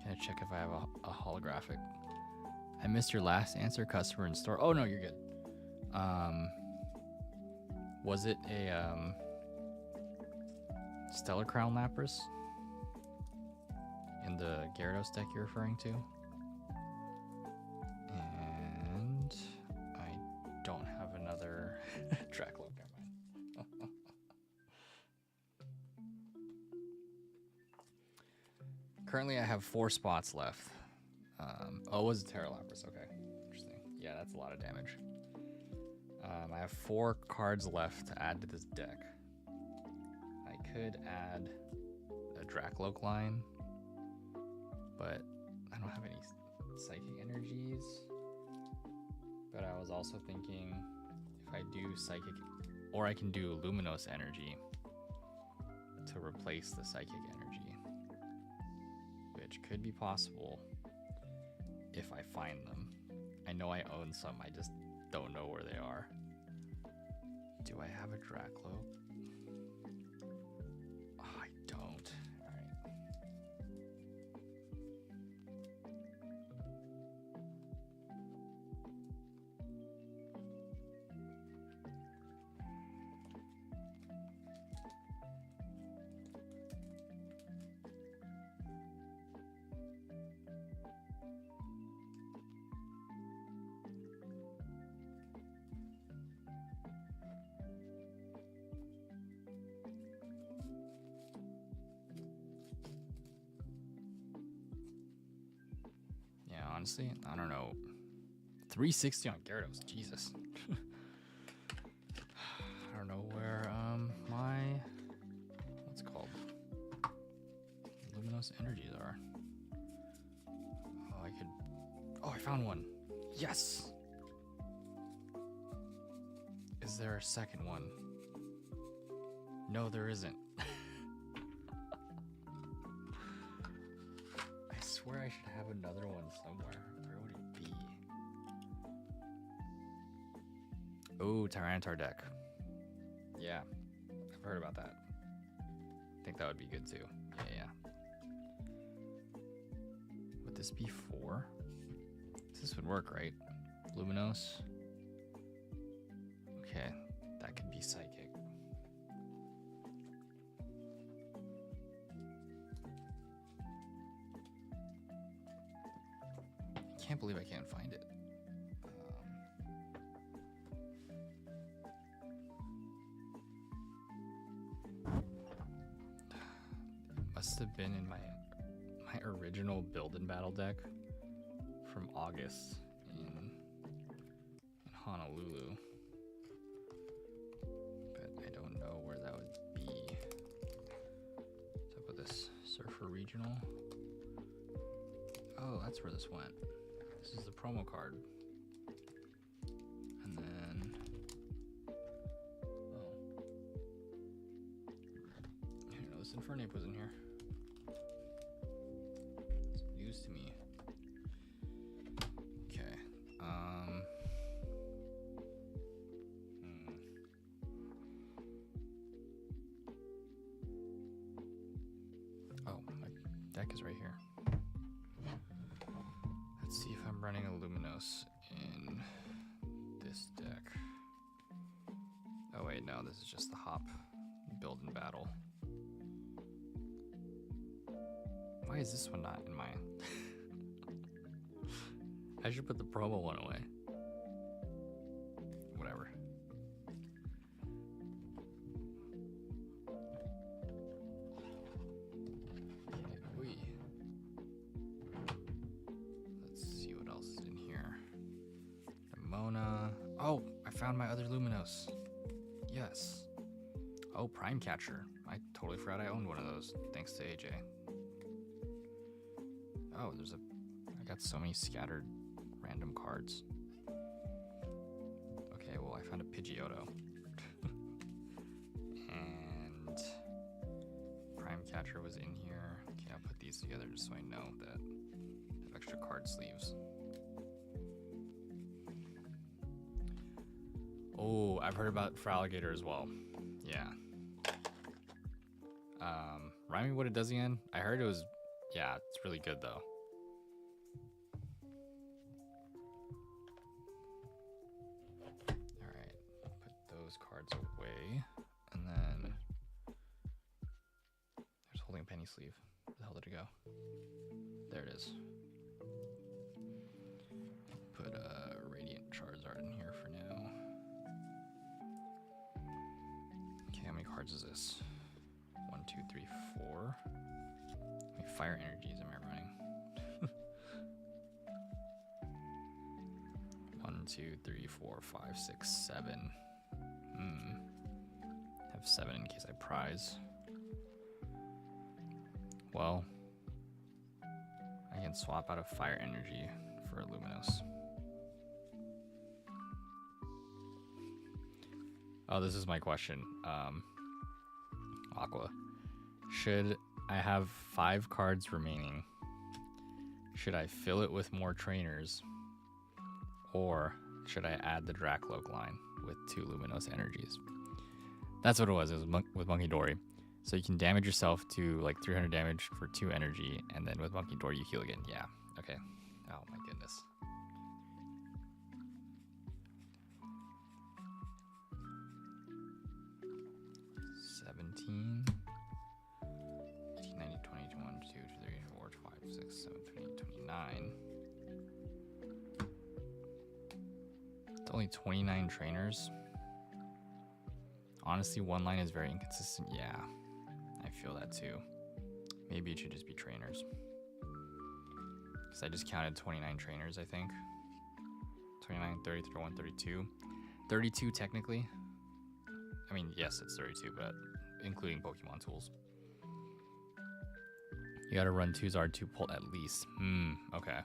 D: Can I check if I have a holographic? I missed your last answer, customer in store. Oh no, you're good. Was it a Stellar Crown Lapras in the Gyarados deck you're referring to? And I don't have another Dracloak. Never mind. Currently, I have 4 spots left. Oh, it was a Terra Lapras. Okay, interesting. Yeah, that's a lot of damage. I have 4 cards left to add to this deck. I could add a Dracloak line, but I don't have any Psychic Energies. But I was also thinking if I do Psychic, or I can do Luminous Energy to replace the Psychic Energy, which could be possible if I find them. I know I own some, I just don't know where they are. Do I have a Dracloak? Oh, I don't. Alright. Yeah, honestly, I don't know. 360 on Gyarados, Jesus. I don't know where my what's it called Luminous Energies are. Oh, I could. Oh, I found one. Yes. Is there a second one? No, there isn't. I swear I should have another one somewhere. Where would it be? Oh, Tyranitar deck. Yeah, I've heard about that. I think that would be good too. Yeah. Would this be 4? This would work, right? Luminous. Okay, that could be Psychic. I can't believe I can't find it. Must have been in my original build and battle deck from August in Honolulu, but I don't know where that would be. What's up with this Surfer Regional? Oh, that's where this went. This is the promo card, and then oh, I didn't know this Infernape was in here. It's news to me. Okay. Oh, my deck is right here. Let's see if I'm running a Luminous in this deck. Oh wait, no, this is just the Hop build and battle. Why is this one not in my... I should put the promo one away. Whatever. Okay, let's see what else is in here. Mona. Oh, I found my other Luminos. Yes. Oh, Prime Catcher. I totally forgot I owned one of those, thanks to AJ. Oh, I got so many scattered random cards. Okay, well, I found a Pidgeotto. And Prime Catcher was in here. Okay, I'll put these together just so I know that I have extra card sleeves. Oh, I've heard about Fraligator as well. Yeah. Remind me what it does again? I heard it was, yeah, it's really good though. Alright, put those cards away. And then there's holding a penny sleeve. Where the hell did it go? There it is. Put a Radiant Charizard in here for now. Okay, how many cards is this? 1, 2, 3, 4. How many fire energies am I running? 1, 2, 3, 4, 5, 6, 7. Have 7 in case I prize. Well, I can swap out a fire energy for a Luminos. Oh, this is my question. Aqua. Should I have 5 cards remaining? Should I fill it with more trainers? Or should I add the Dracloak line with 2 Luminos energies? That's what it was. It was with Monkey Dory. So you can damage yourself to like 300 damage for 2 energy, and then with Monkey Dory you heal again. Yeah, okay. Oh my goodness. $17, 18, 19, 20, 21, 22, 23, 24, 25, 26, 27, 28, 29. It's only 29 trainers. Honestly, one line is very inconsistent. Yeah, I feel that too. Maybe it should just be trainers. Because I just counted 29 trainers, I think. 29, 30, 31, 32. 32 technically. I mean, yes, it's 32, but including Pokemon tools. You gotta run 2 Zard, 2 Pult at least. Okay.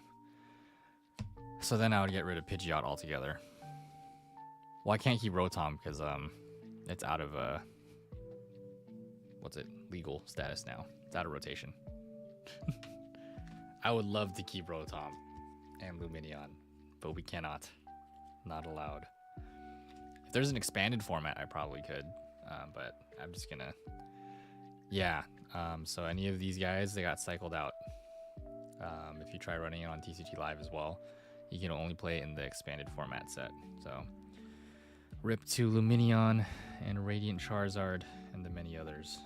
D: So then I would get rid of Pidgeot altogether. Well, I can't keep Rotom because it's out of what's it, legal status now. It's out of rotation. I would love to keep Rotom and Lumineon, but we cannot. Not allowed. If there's an expanded format, I probably could, but I'm just gonna, yeah. So any of these guys, they got cycled out. If you try running it on TCG Live as well, you can only play it in the expanded format set. So rip to Lumineon and Radiant Charizard and the many others.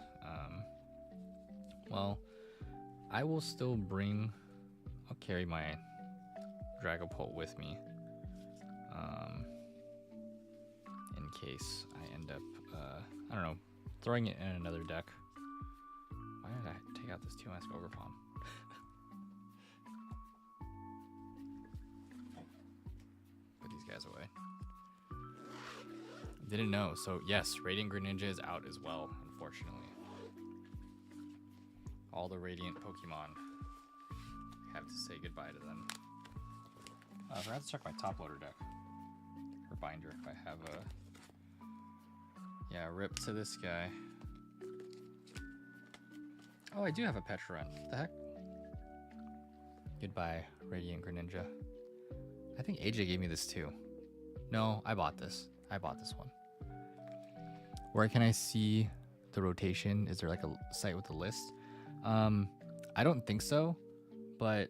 D: Well, I will still bring, I'll carry my Dragapult with me. In case I end up, I don't know, throwing it in another deck. Why did I take out this 2-mask Overpalm? Put these guys away. Didn't know. So yes, Radiant Greninja is out as well, unfortunately. All the Radiant Pokemon. We have to say goodbye to them. I forgot to check my top loader deck. Or binder if I have a... Yeah, rip to this guy. Oh, I do have a Petrarch. What the heck? Goodbye, Radiant Greninja. I think AJ gave me this too. No, I bought this. I bought this one. Where can I see the rotation? Is there like a site with a list? I don't think so, but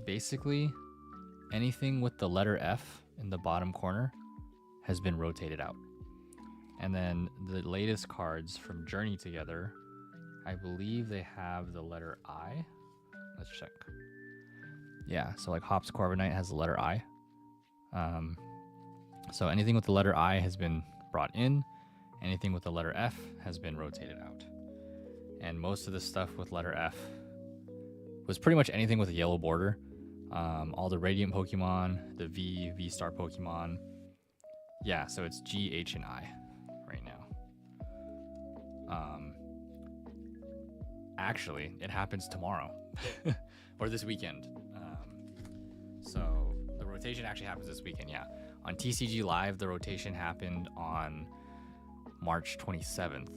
D: basically anything with the letter F in the bottom corner has been rotated out. And then the latest cards from Journey Together, I believe they have the letter I. Let's check. Yeah, so like Hops Corviknight has the letter I. So anything with the letter I has been brought in. Anything with the letter F has been rotated out. And most of the stuff with letter F was pretty much anything with a yellow border. All the Radiant Pokemon, the V-Star Pokemon. Yeah, so it's G, H, and I right now. Actually, it happens tomorrow or this weekend. So the rotation actually happens this weekend, yeah. On TCG Live, the rotation happened on March 27th.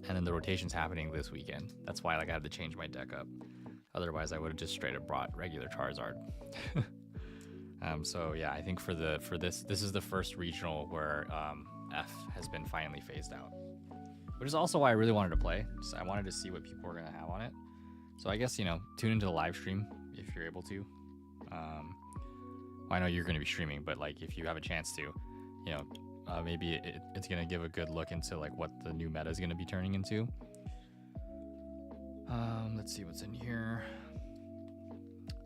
D: And then the rotation's happening this weekend. That's why like I had to change my deck up. Otherwise, I would have just straight up brought regular Charizard. So yeah, I think for this is the first regional where F has been finally phased out. Which is also why I really wanted to play. So I wanted to see what people were gonna have on it. So I guess, you know, tune into the live stream if you're able to. I know you're gonna be streaming, but like if you have a chance to, you know, maybe it's gonna give a good look into like what the new meta is gonna be turning into. Let's see what's in here.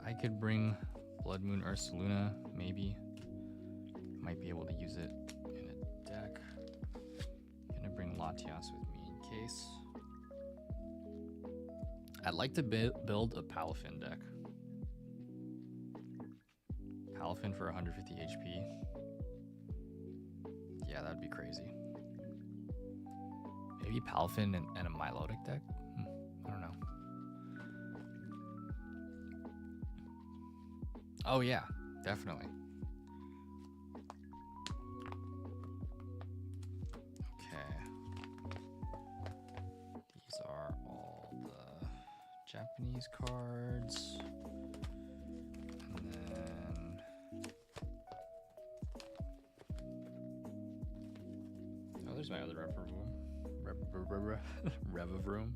D: I could bring Blood Moon Ursaluna, maybe. Might be able to use it in a deck. Gonna bring Latias with me in case. I'd like to build a Palafin deck. Palafin for 150 HP. Yeah, that'd be crazy. Maybe Palafin and a Milotic deck? I don't know. Oh yeah, definitely. Okay. These are all the Japanese cards. And then oh, there's my other Revavroom.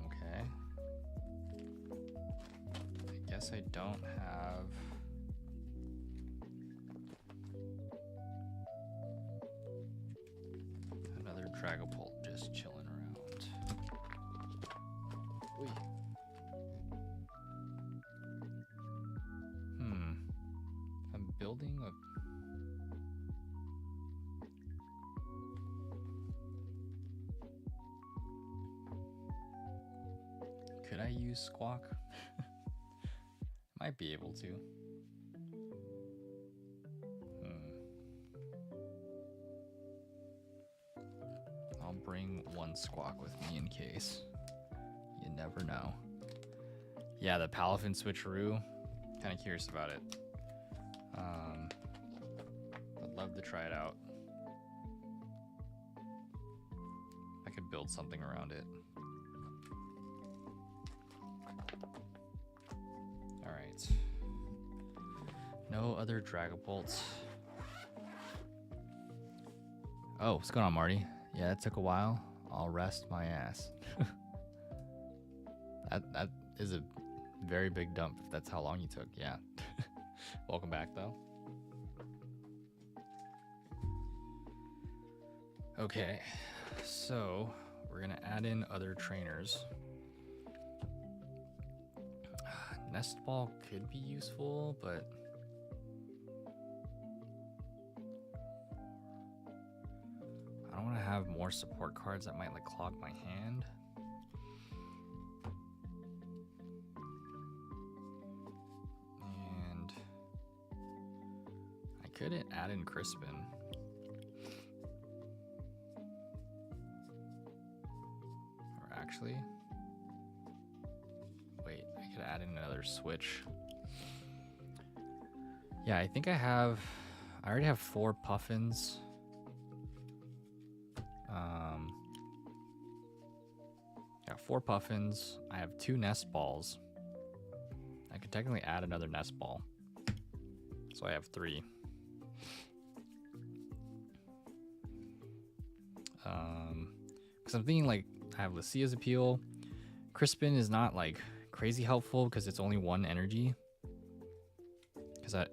D: Okay. I guess I don't have another Dragapult just chilling around. Oy. I'm building a could I use Squawk? Might be able to. I'll bring one Squawk with me in case. You never know. Yeah, the Palafin switcheroo. Kind of curious about it. I'd love to try it out. I could build something around it. Alright. No other Dragapults. Oh, what's going on, Marty? Yeah, that took a while. I'll rest my ass. That is a very big dump if that's how long you took. Yeah. Welcome back, though. Okay, so we're gonna add in other trainers. Nest Ball could be useful, but I don't want to have more support cards that might like clog my hand. And I could add in Crispin. Or actually, wait, I could add in another switch. Yeah, I think I already have 4 Puffins. Got 4 Puffins. I have 2 Nest Balls. I could technically add another Nest Ball. So I have 3. Because I'm thinking like I have Lucia's Appeal. Crispin is not like crazy helpful because it's only 1 energy. Because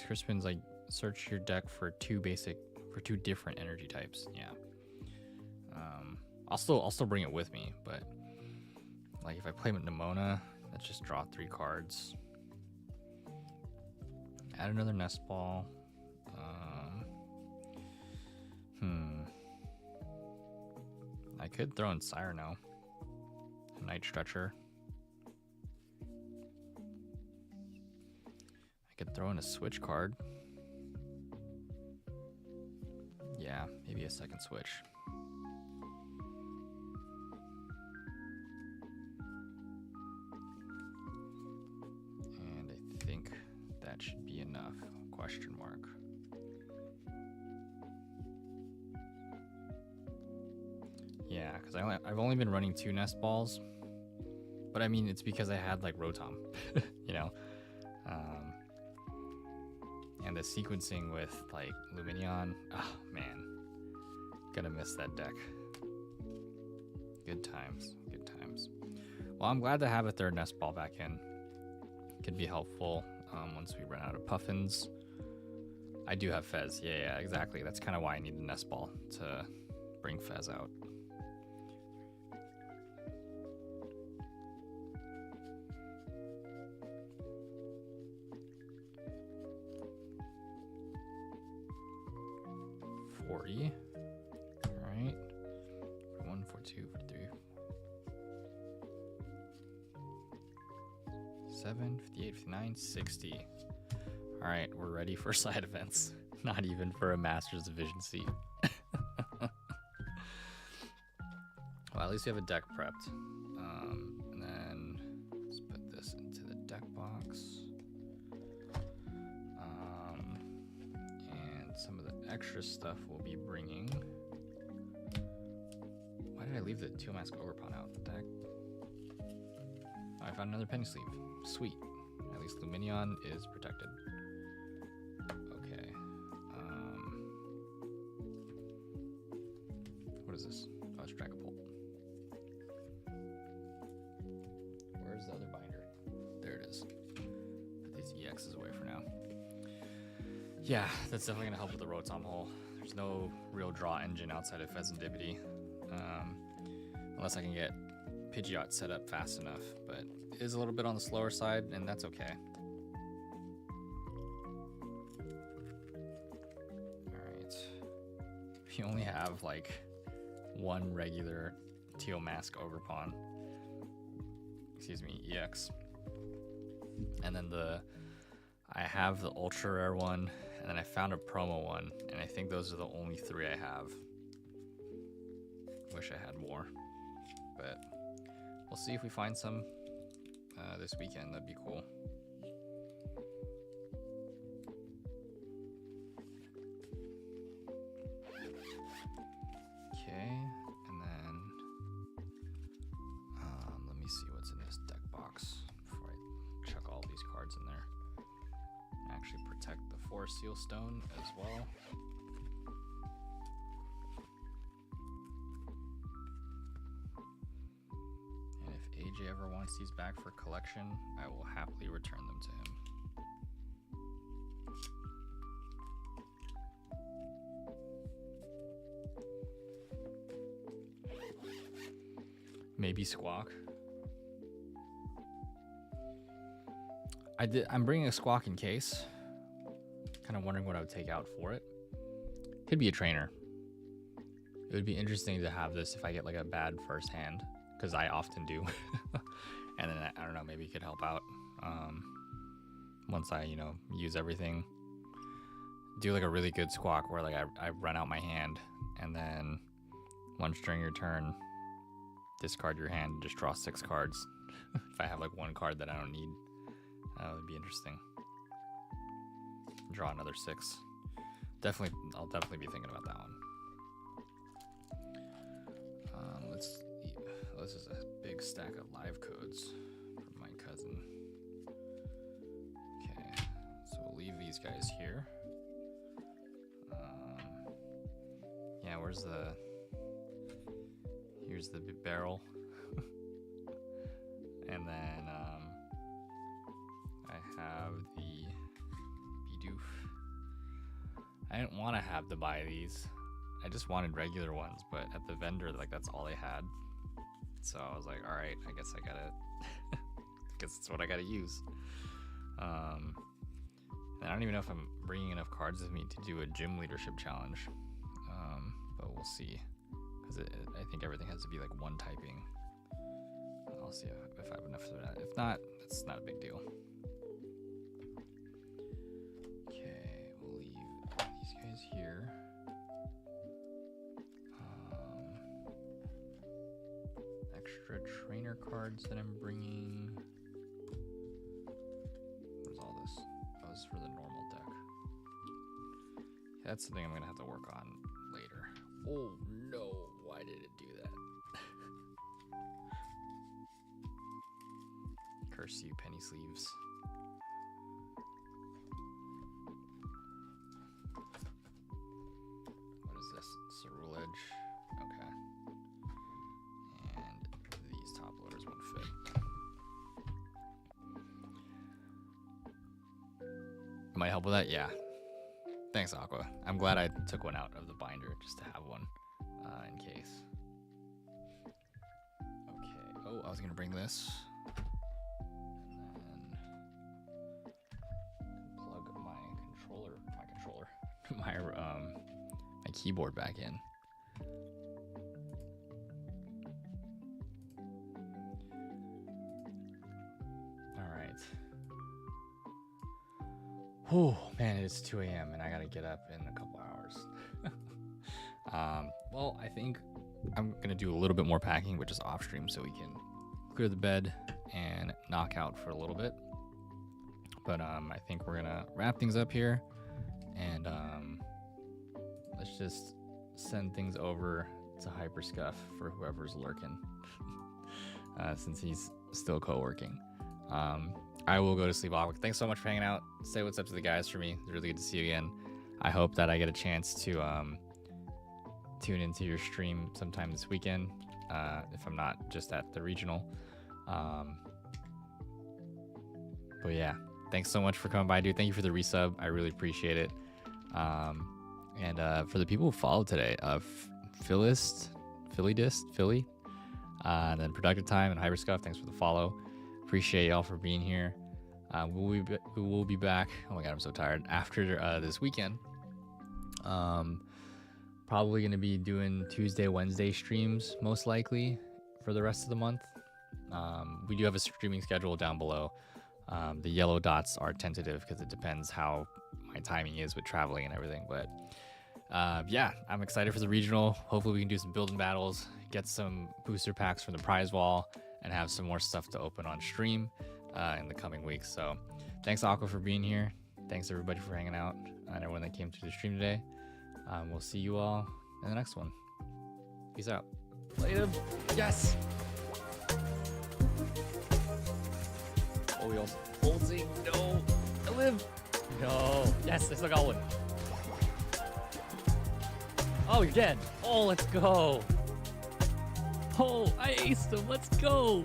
D: Crispin's like search your deck for 2 different energy types. Yeah. I'll still bring it with me, but like if I play with Nimona, let's just draw 3 cards. Add another nest ball. I could throw in Cyrano. A Night Stretcher. I could throw in a switch card. Yeah, maybe a second switch. And I think that should be enough. Question mark. Yeah, because I've only been running 2 nest balls, but I mean it's because I had like Rotom, you know, and the sequencing with like Luminion. Oh man, gonna miss that deck. Good times, good times. Well, I'm glad to have a 3rd nest ball back in. Could be helpful once we run out of Puffins. I do have Fez. Yeah, exactly. That's kind of why I need the nest ball to bring Fez out. All right. 1, 4, 2, 4, 3, 7, 58, 59, 60. All right, we're ready for side events. Not even for a Masters Division seat. Well, at least we have a deck prepped. And then let's put this into the deck box. And some of the extra stuff we'll be bringing. Why did I leave the Teal Mask Overpawn out? What the heck? Oh, I found another penny sleeve. Sweet. At least Luminion is protected. Okay. What is this? Oh, it's Dragapult. Where's the other binder? There it is. Put these EXs away for now. Yeah, that's definitely going to help with the Rotom hole. There's no real draw engine outside of Pheasantipity. Unless I can get Pidgeot set up fast enough, but it is a little bit on the slower side, and that's okay. Alright. We only have like 1 regular Teal Mask Overpawn. Excuse me, EX. And then I have the ultra rare one, and then I found a promo one, and I think those are the only 3 I have. Wish I had more, but we'll see if we find some this weekend. That'd be cool. Okay, and then let me see what's in this deck box before I chuck all these cards in there. Actually protect the Forest Seal Stone as well. And if AJ ever wants these back for collection, I will happily return them to him. Maybe Squawk. I'm bringing a Squawk in case. Kind of wondering what I would take out for it. Could be a trainer. It would be interesting to have this if I get like a bad first hand, because I often do. And then I don't know, maybe it could help out once I, use everything. Do like a really good Squawk where like I run out my hand, and then once during your turn, discard your hand and just draw 6 cards. If I have like 1 card that I don't need, that would be interesting. Draw another 6. I'll definitely be thinking about that one. This is a big stack of live codes from my cousin. Okay, so we'll leave these guys here. Yeah, here's the barrel. And then I have the Bidoof. I didn't want to have to buy these. I just wanted regular ones, but at the vendor, like, that's all they had. So I was like, all right, I guess I gotta, guess that's what I gotta use. And I don't even know if I'm bringing enough cards with me to do a gym leadership challenge. But we'll see, because I think everything has to be like one typing. I'll see if I have enough for that. If not, it's not a big deal. Okay, we'll leave these guys here. Extra trainer cards that I'm bringing. Where's all this? Oh, this is for the normal deck. That's something I'm gonna have to work on later. Oh no, why did it do that? Curse you, penny sleeves. What is this? Cerulege. Okay. And these top loaders won't fit. Might help with that? Yeah. Thanks, Aqua. I'm glad I took one out of the binder just to have one in case. Okay. Oh, I was gonna bring this. And then plug my keyboard back in. All right. Oh man, it's 2 a.m. and I gotta get up in a couple hours. Well, I think I'm gonna do a little bit more packing, which is off stream, so we can clear the bed and knock out for a little bit. But I think we're gonna wrap things up here, and let's just send things over to Hyperscuff for whoever's lurking, since he's still co-working. I will go to sleep. Thanks so much for hanging out. Say what's up to the guys for me. It's really good to see you again. I hope that I get a chance to tune into your stream sometime this weekend, if I'm not just at the regional. But yeah, thanks so much for coming by, dude. Thank you for the resub. I really appreciate it. And for the people who followed today, Philly, and then Productive Time and Hyperscuff, thanks for the follow. Appreciate y'all for being here. We will be back. Oh my god, I'm so tired. After this weekend, probably going to be doing Tuesday, Wednesday streams, most likely, for the rest of the month. We do have a streaming schedule down below. The yellow dots are tentative because it depends how my timing is with traveling and everything. But yeah, I'm excited for the regional. Hopefully we can do some building battles, get some booster packs from the prize wall, and have some more stuff to open on stream in the coming weeks. So thanks, Aqua, for being here. Thanks, everybody, for hanging out, and everyone that came to the stream today. We'll see you all in the next one. Peace out.
A: Later. Yes.
D: Oh, we all
A: Holdsing. No. I live. No. Yes, I still got one. Oh, you're dead. Oh, let's go. Oh, I aced him. Let's go.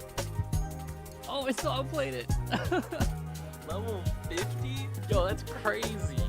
A: Oh, I still outplayed it.
B: Level 50? Yo, that's crazy.